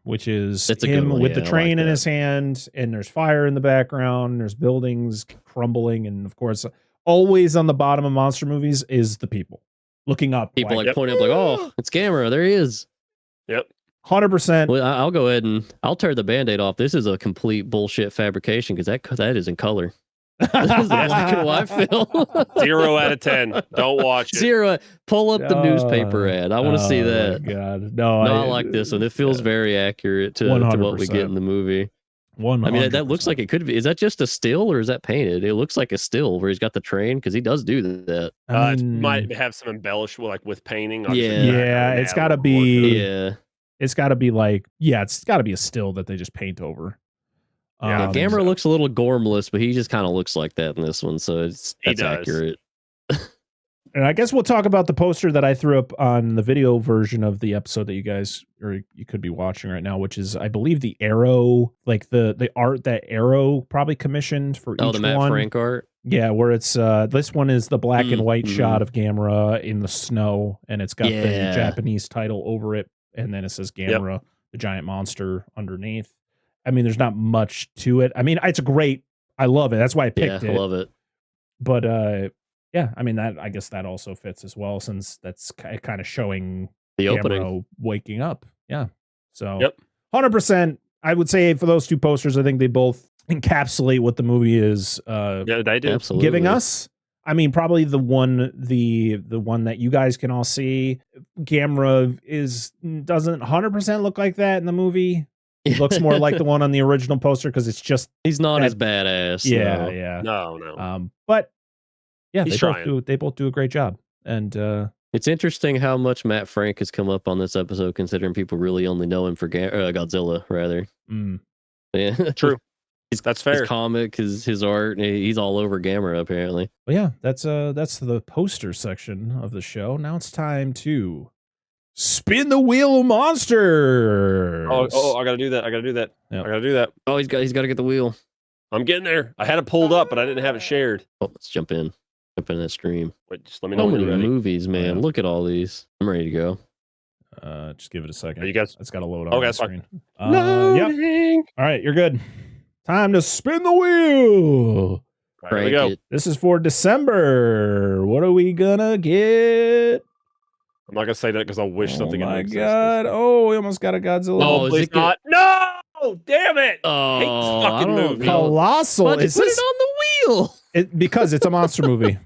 [SPEAKER 4] which is
[SPEAKER 3] That's a
[SPEAKER 4] him
[SPEAKER 3] good one.
[SPEAKER 4] with
[SPEAKER 3] Yeah,
[SPEAKER 4] the
[SPEAKER 3] I
[SPEAKER 4] train
[SPEAKER 3] like
[SPEAKER 4] in
[SPEAKER 3] that.
[SPEAKER 4] his hand, and there's fire in the background. There's buildings crumbling, and of course, always on the bottom of monster movies is the people looking up.
[SPEAKER 3] People like pointing up, like, "Oh, it's Gamera. There he is."
[SPEAKER 5] Yep.
[SPEAKER 4] 100%.
[SPEAKER 3] Well, I'll go ahead and I'll tear the Band-Aid off. This is a complete bullshit fabrication because that is in color. This is a black and white film.
[SPEAKER 5] 0 out of 10. Don't watch it.
[SPEAKER 3] 0. Pull up the newspaper ad. I want to see that.
[SPEAKER 4] God, no,
[SPEAKER 3] I like this one. It feels very accurate to what we get in the movie.
[SPEAKER 4] 100%.
[SPEAKER 3] I mean, that looks like it could be. Is that just a still or is that painted? It looks like a still where he's got the train because he does do that.
[SPEAKER 5] It might have some embellishment, like with painting.
[SPEAKER 4] Yeah, it's got to be.
[SPEAKER 3] Yeah,
[SPEAKER 4] it's got to be like. Yeah, it's got to be a still that they just paint over.
[SPEAKER 3] Yeah, Gamera looks a little gormless, but he just kind of looks like that in this one, so that's accurate.
[SPEAKER 4] And I guess we'll talk about the poster that I threw up on the video version of the episode that you guys, or you could be watching right now, which is, I believe, the Arrow, like the art that Arrow probably commissioned for each one.
[SPEAKER 3] Oh, the Matt Frank art?
[SPEAKER 4] Yeah, where it's, this one is the black and white shot of Gamera in the snow, and it's got the Japanese title over it, and then it says Gamera, the giant monster underneath. I mean, there's not much to it. I mean, it's great. I love it. That's why I picked it.
[SPEAKER 3] I love it.
[SPEAKER 4] But yeah, I mean, I guess that also fits as well, since that's kind of showing
[SPEAKER 3] the
[SPEAKER 4] Gamera
[SPEAKER 3] opening
[SPEAKER 4] waking up. Yeah. So
[SPEAKER 3] 100%.
[SPEAKER 4] I would say for those two posters, I think they both encapsulate what the movie is
[SPEAKER 5] yeah, they do.
[SPEAKER 4] giving us. I mean, probably the one that you guys can all see, Gamera doesn't 100% look like that in the movie. It looks more like the one on the original poster because it's just
[SPEAKER 3] he's not as badass.
[SPEAKER 4] Yeah,
[SPEAKER 3] no.
[SPEAKER 4] yeah.
[SPEAKER 5] No.
[SPEAKER 4] But yeah,
[SPEAKER 5] He's
[SPEAKER 4] they both do a great job. And
[SPEAKER 3] it's interesting how much Matt Frank has come up on this episode, considering people really only know him for Godzilla, rather. Yeah,
[SPEAKER 5] true. That's fair.
[SPEAKER 3] His comic, his art, he's all over Gamera apparently.
[SPEAKER 4] But yeah, that's the poster section of the show. Now it's time to spin the wheel of monsters.
[SPEAKER 5] Oh, I gotta do that.
[SPEAKER 4] Yep.
[SPEAKER 5] I gotta do that.
[SPEAKER 3] Oh, he's got to get the wheel.
[SPEAKER 5] I'm getting there. I had it pulled up, but I didn't have it shared.
[SPEAKER 3] Oh, let's jump in that stream.
[SPEAKER 5] Wait, just let me know
[SPEAKER 3] So
[SPEAKER 5] when
[SPEAKER 3] many
[SPEAKER 5] you're ready.
[SPEAKER 3] movies, man. Look at all these. I'm ready to go.
[SPEAKER 4] Just give it a second.
[SPEAKER 5] Are you guys?
[SPEAKER 4] It's got to load on
[SPEAKER 5] Okay,
[SPEAKER 4] the
[SPEAKER 5] that's
[SPEAKER 4] screen.
[SPEAKER 5] fine.
[SPEAKER 4] Yep. All right, you're good. Time to spin the wheel.
[SPEAKER 5] Right, here we go.
[SPEAKER 4] This is for December. What are we gonna get?
[SPEAKER 5] I'm not gonna say that because I'll wish something.
[SPEAKER 4] Oh my
[SPEAKER 5] existed.
[SPEAKER 4] god! Oh, we almost got a Godzilla.
[SPEAKER 5] No, please not. No, damn it!
[SPEAKER 3] Oh,
[SPEAKER 5] Hate this fucking movie.
[SPEAKER 4] Colossal.
[SPEAKER 3] Why'd you
[SPEAKER 4] Is
[SPEAKER 3] put
[SPEAKER 4] this
[SPEAKER 3] it on the wheel?
[SPEAKER 4] because it's a monster movie?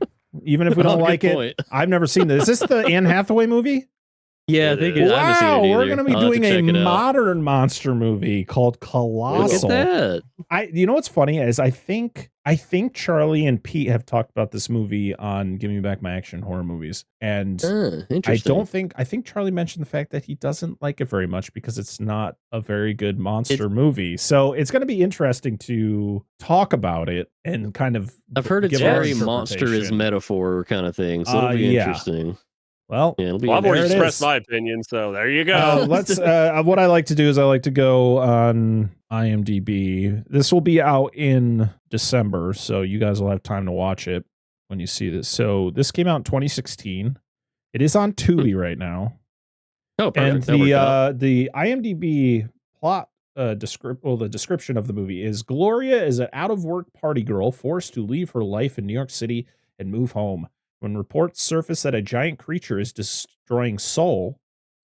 [SPEAKER 4] Even if we don't
[SPEAKER 3] Oh,
[SPEAKER 4] like
[SPEAKER 3] good
[SPEAKER 4] it,
[SPEAKER 3] point.
[SPEAKER 4] I've never seen this. Is this the Anne Hathaway movie?
[SPEAKER 3] Yeah, I think I haven't seen
[SPEAKER 4] Wow,
[SPEAKER 3] it
[SPEAKER 4] we're
[SPEAKER 3] either.
[SPEAKER 4] going to be
[SPEAKER 3] I'll have
[SPEAKER 4] doing
[SPEAKER 3] to
[SPEAKER 4] a
[SPEAKER 3] check it out.
[SPEAKER 4] modern monster movie called
[SPEAKER 3] Look
[SPEAKER 4] Colossal.
[SPEAKER 3] at that.
[SPEAKER 4] You know what's funny is I think Charlie and Pete have talked about this movie on Give Me Back My Action horror movies, and
[SPEAKER 3] Interesting.
[SPEAKER 4] I think Charlie mentioned the fact that he doesn't like it very much because it's not a very good monster movie. So it's going to be interesting to talk about it and kind of.
[SPEAKER 3] I've heard it's
[SPEAKER 4] give our
[SPEAKER 3] very monster as
[SPEAKER 4] interpretation.
[SPEAKER 3] metaphor kind of thing, so it'll be
[SPEAKER 4] Yeah.
[SPEAKER 3] interesting.
[SPEAKER 4] Well,
[SPEAKER 3] Yeah, it'll be.
[SPEAKER 5] Well, I've
[SPEAKER 4] there
[SPEAKER 5] already
[SPEAKER 4] it
[SPEAKER 5] expressed
[SPEAKER 4] is.
[SPEAKER 5] my opinion, so there you go.
[SPEAKER 4] Let's. What I like to do is I like to go on IMDb. This will be out in December, so you guys will have time to watch it when you see this. So this came out in 2016. It is on Tubi right now,
[SPEAKER 3] Oh,
[SPEAKER 4] and
[SPEAKER 3] perfect. That worked out.
[SPEAKER 4] the IMDb plot the description of the movie is: Gloria is an out of work party girl forced to leave her life in New York City and move home. When reports surface that a giant creature is destroying Seoul,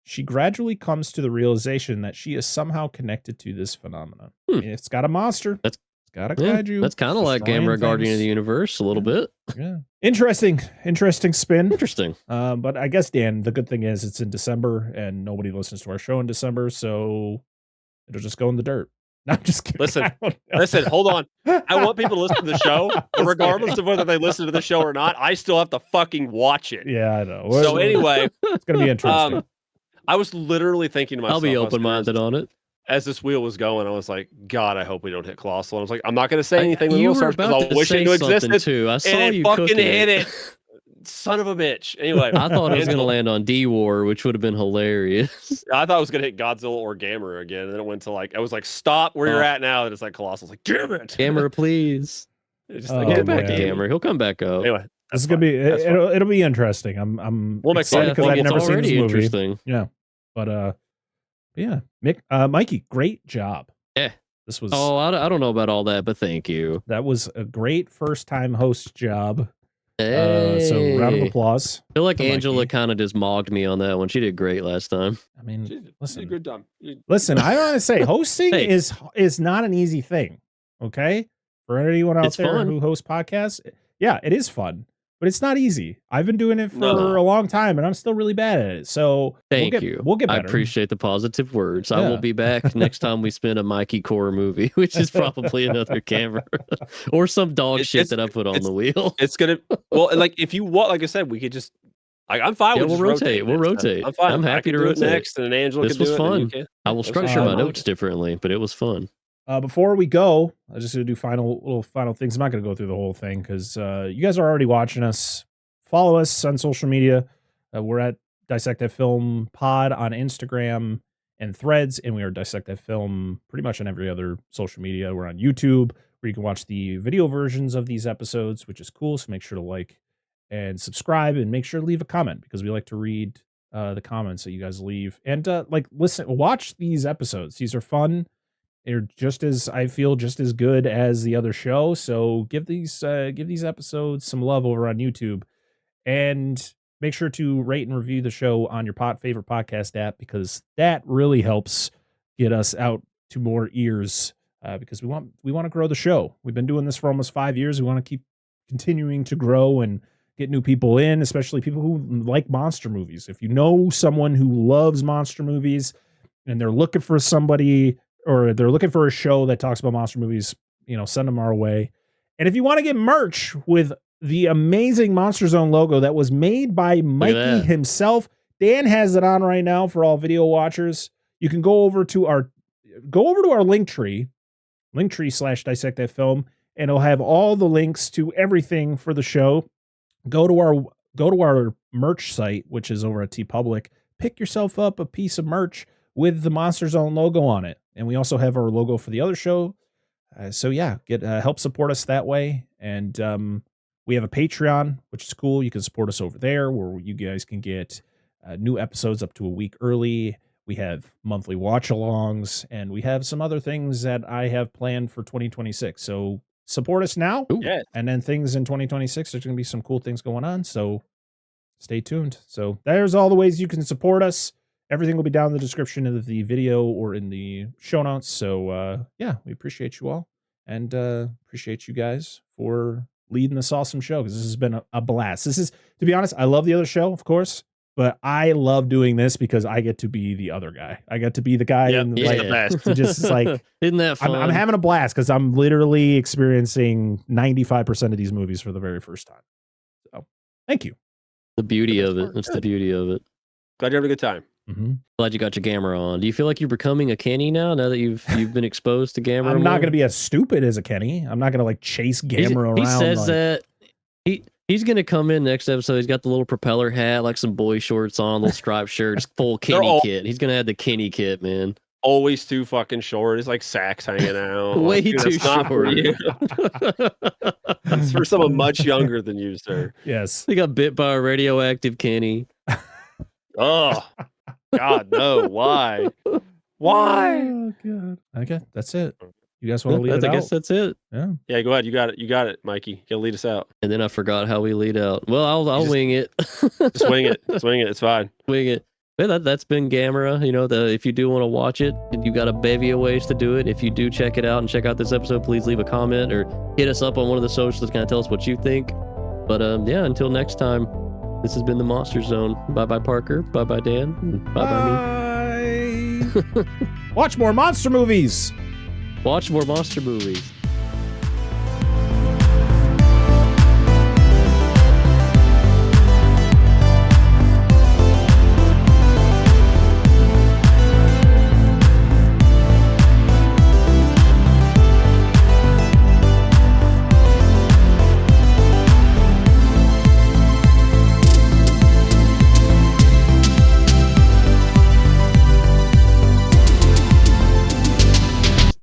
[SPEAKER 4] she gradually comes to the realization that she is somehow connected to this phenomenon. It's got a monster. It's got a kaiju.
[SPEAKER 3] That's kind of like Gamera Guardian of the Universe a little bit.
[SPEAKER 4] Yeah. Interesting spin.
[SPEAKER 3] Interesting.
[SPEAKER 4] But I guess, Dan, the good thing is it's in December and nobody listens to our show in December, so it'll just go in the dirt. No, I'm just kidding.
[SPEAKER 5] Listen, hold on. I want people to listen to the show, regardless of whether they listen to the show or not. I still have to fucking watch it.
[SPEAKER 4] Yeah, I know.
[SPEAKER 5] So anyway,
[SPEAKER 4] it's gonna be interesting.
[SPEAKER 5] I was literally thinking to myself,
[SPEAKER 3] I'll be open-minded on it.
[SPEAKER 5] As this wheel was going, I was like, God, I hope we don't hit Colossal. I was like, I'm not going to say anything when the
[SPEAKER 3] You
[SPEAKER 5] wheel
[SPEAKER 3] were
[SPEAKER 5] starts because
[SPEAKER 3] about
[SPEAKER 5] I wish
[SPEAKER 3] to
[SPEAKER 5] it knew
[SPEAKER 3] say something
[SPEAKER 5] existed.
[SPEAKER 3] too. I saw
[SPEAKER 5] And it
[SPEAKER 3] you
[SPEAKER 5] fucking
[SPEAKER 3] cooking
[SPEAKER 5] hit it. Son of a bitch. Anyway,
[SPEAKER 3] I thought it was going to land on D-War, which would have been hilarious.
[SPEAKER 5] I thought it was going to hit Godzilla or Gamera again. And then it went to like, I was like, stop where you're at now. And it's like Colossal. Like, damn it.
[SPEAKER 3] Gamera, please.
[SPEAKER 5] It's just
[SPEAKER 4] Oh,
[SPEAKER 5] like,
[SPEAKER 3] Get
[SPEAKER 5] get
[SPEAKER 3] back
[SPEAKER 5] back
[SPEAKER 3] to
[SPEAKER 5] in.
[SPEAKER 3] Gamera. He'll come back up.
[SPEAKER 5] Anyway,
[SPEAKER 4] This is gonna be it'll be interesting. I'm
[SPEAKER 5] We'll make
[SPEAKER 4] excited
[SPEAKER 5] fun.
[SPEAKER 4] because I've
[SPEAKER 3] It's
[SPEAKER 4] never seen this
[SPEAKER 3] already
[SPEAKER 4] movie.
[SPEAKER 3] interesting.
[SPEAKER 4] Yeah, but yeah, Mikey, great job.
[SPEAKER 3] Yeah.
[SPEAKER 4] This was
[SPEAKER 3] I don't know about all that, but thank you.
[SPEAKER 4] that was a great first time host job.
[SPEAKER 3] Hey.
[SPEAKER 4] So round of applause.
[SPEAKER 3] I feel like
[SPEAKER 4] to
[SPEAKER 3] Angela
[SPEAKER 4] Mikey.
[SPEAKER 3] kind of just mogged me on that one. She did great last time.
[SPEAKER 4] I mean,
[SPEAKER 5] She did a
[SPEAKER 4] listen,
[SPEAKER 5] good job.
[SPEAKER 4] listen. I want to say hosting
[SPEAKER 3] Hey.
[SPEAKER 4] is not an easy thing. Okay, for anyone out
[SPEAKER 3] It's
[SPEAKER 4] there
[SPEAKER 3] fun.
[SPEAKER 4] who hosts podcasts, yeah, it is fun, but it's not easy. I've been doing it for
[SPEAKER 5] No.
[SPEAKER 4] a long time, and I'm still really bad at it. So
[SPEAKER 3] Thank
[SPEAKER 4] we'll
[SPEAKER 3] you.
[SPEAKER 4] We'll get
[SPEAKER 3] I
[SPEAKER 4] better.
[SPEAKER 3] appreciate the positive words. I
[SPEAKER 4] Yeah.
[SPEAKER 3] will be back next time we spin a Mikey core movie, which is probably another camera or some dog shit that I put on the wheel.
[SPEAKER 5] It's going to, well, like if you want, like I said, we could just, like, I'm fine
[SPEAKER 3] Yeah,
[SPEAKER 5] with
[SPEAKER 3] we'll
[SPEAKER 5] just
[SPEAKER 3] rotate.
[SPEAKER 5] rotating
[SPEAKER 3] We'll
[SPEAKER 5] this.
[SPEAKER 3] rotate.
[SPEAKER 5] I'm fine.
[SPEAKER 3] I'm
[SPEAKER 5] I
[SPEAKER 3] happy
[SPEAKER 5] can
[SPEAKER 3] to
[SPEAKER 5] do
[SPEAKER 3] rotate.
[SPEAKER 5] it next, and Angela
[SPEAKER 3] This
[SPEAKER 5] can do
[SPEAKER 3] was
[SPEAKER 5] it. and you
[SPEAKER 3] fun.
[SPEAKER 5] can.
[SPEAKER 3] I will
[SPEAKER 5] That's
[SPEAKER 3] structure
[SPEAKER 5] fine.
[SPEAKER 3] my notes differently, but it was fun.
[SPEAKER 4] Before we go, I'm just gonna do final things. I'm not gonna go through the whole thing because you guys are already watching us. Follow us on social media. We're at Dissect That Film Pod on Instagram and Threads, and we are Dissect That Film pretty much on every other social media. We're on YouTube, where you can watch the video versions of these episodes, which is cool. So make sure to like and subscribe, and make sure to leave a comment because we like to read the comments that you guys leave. And watch these episodes. These are fun. They're just as good as the other show. So give these episodes some love over on YouTube, and make sure to rate and review the show on your favorite podcast app because that really helps get us out to more ears. Because we want to grow the show. We've been doing this for almost 5 years. We want to keep continuing to grow and get new people in, especially people who like monster movies. If you know someone who loves monster movies and they're looking for somebody, or they're looking for a show that talks about monster movies, send them our way. And if you want to get merch with the amazing MonsterZone logo that was made by Mikey himself, Dan has it on right now for all video watchers. You can go over to our Linktree /Dissect That Film, and it'll have all the links to everything for the show. Go to our merch site, which is over at TeePublic. Pick yourself up a piece of merch with the MonsterZone logo on it. And we also have our logo for the other show. So yeah, help support us that way. And we have a Patreon, which is cool. You can support us over there, where you guys can get new episodes up to a week early. We have monthly watch-alongs, and we have some other things that I have planned for 2026. So support us now.
[SPEAKER 5] Yeah.
[SPEAKER 4] And then things in 2026, there's going to be some cool things going on. So stay tuned. So there's all the ways you can support us. Everything will be down in the description of the video or in the show notes. So, yeah, we appreciate you all, and appreciate you guys for leading this awesome show, because this has been a blast. This is, to be honest, I love the other show, of course, But I love doing this because I get to be the other guy. I get to be the guy
[SPEAKER 5] Yep,
[SPEAKER 4] in
[SPEAKER 5] he's
[SPEAKER 4] the
[SPEAKER 5] the best.
[SPEAKER 4] to just like
[SPEAKER 3] Isn't that fun?
[SPEAKER 4] I'm having a blast because I'm literally experiencing 95% of these movies for the very first time. So thank you.
[SPEAKER 3] the beauty
[SPEAKER 5] the best
[SPEAKER 3] of it.
[SPEAKER 5] part.
[SPEAKER 3] That's the beauty of it.
[SPEAKER 5] Glad you're having a good time.
[SPEAKER 4] Mm-hmm.
[SPEAKER 3] Glad you got your Gamera on. Do you feel like you're becoming a Kenny now that you've been exposed to Gamera?
[SPEAKER 4] I'm not
[SPEAKER 3] more?
[SPEAKER 4] going to be as stupid as a Kenny. I'm not going to like chase Gamera around.
[SPEAKER 3] He says
[SPEAKER 4] like,
[SPEAKER 3] that he's going to come in next episode. He's got the little propeller hat, like some boy shorts on, little striped shirt, just full Kenny
[SPEAKER 5] all-
[SPEAKER 3] kit. He's going to have the Kenny kit, man.
[SPEAKER 5] Always too fucking short. It's like sacks hanging out.
[SPEAKER 3] Way
[SPEAKER 5] Like, dude,
[SPEAKER 3] too
[SPEAKER 5] that's not for
[SPEAKER 3] short.
[SPEAKER 5] you. That's for someone much younger than you, sir.
[SPEAKER 4] yes.
[SPEAKER 3] He got bit by a radioactive Kenny.
[SPEAKER 5] Oh, God, no. Why? Why?
[SPEAKER 4] Oh, God. Okay, that's it. You guys want to lead it
[SPEAKER 3] I
[SPEAKER 4] out?
[SPEAKER 3] guess that's it.
[SPEAKER 4] Yeah.
[SPEAKER 5] Yeah, go ahead. You got it. You got it, Mikey. You gotta lead us out.
[SPEAKER 3] And then I forgot how we lead out. Well, I'll
[SPEAKER 5] just-
[SPEAKER 3] wing it.
[SPEAKER 5] Just wing it. Swing it. It's fine.
[SPEAKER 3] Wing it. But that's been Gamera. You know, if you do want to watch it, you got a bevy of ways to do it. If you do check it out and check out this episode, please leave a comment or hit us up on one of the socials to kind of tell us what you think. But yeah, until next time, this has been the Monster Zone. Bye bye Parker. Bye bye Dan. And bye bye me.
[SPEAKER 4] Watch more monster movies.
[SPEAKER 3] Watch more monster movies.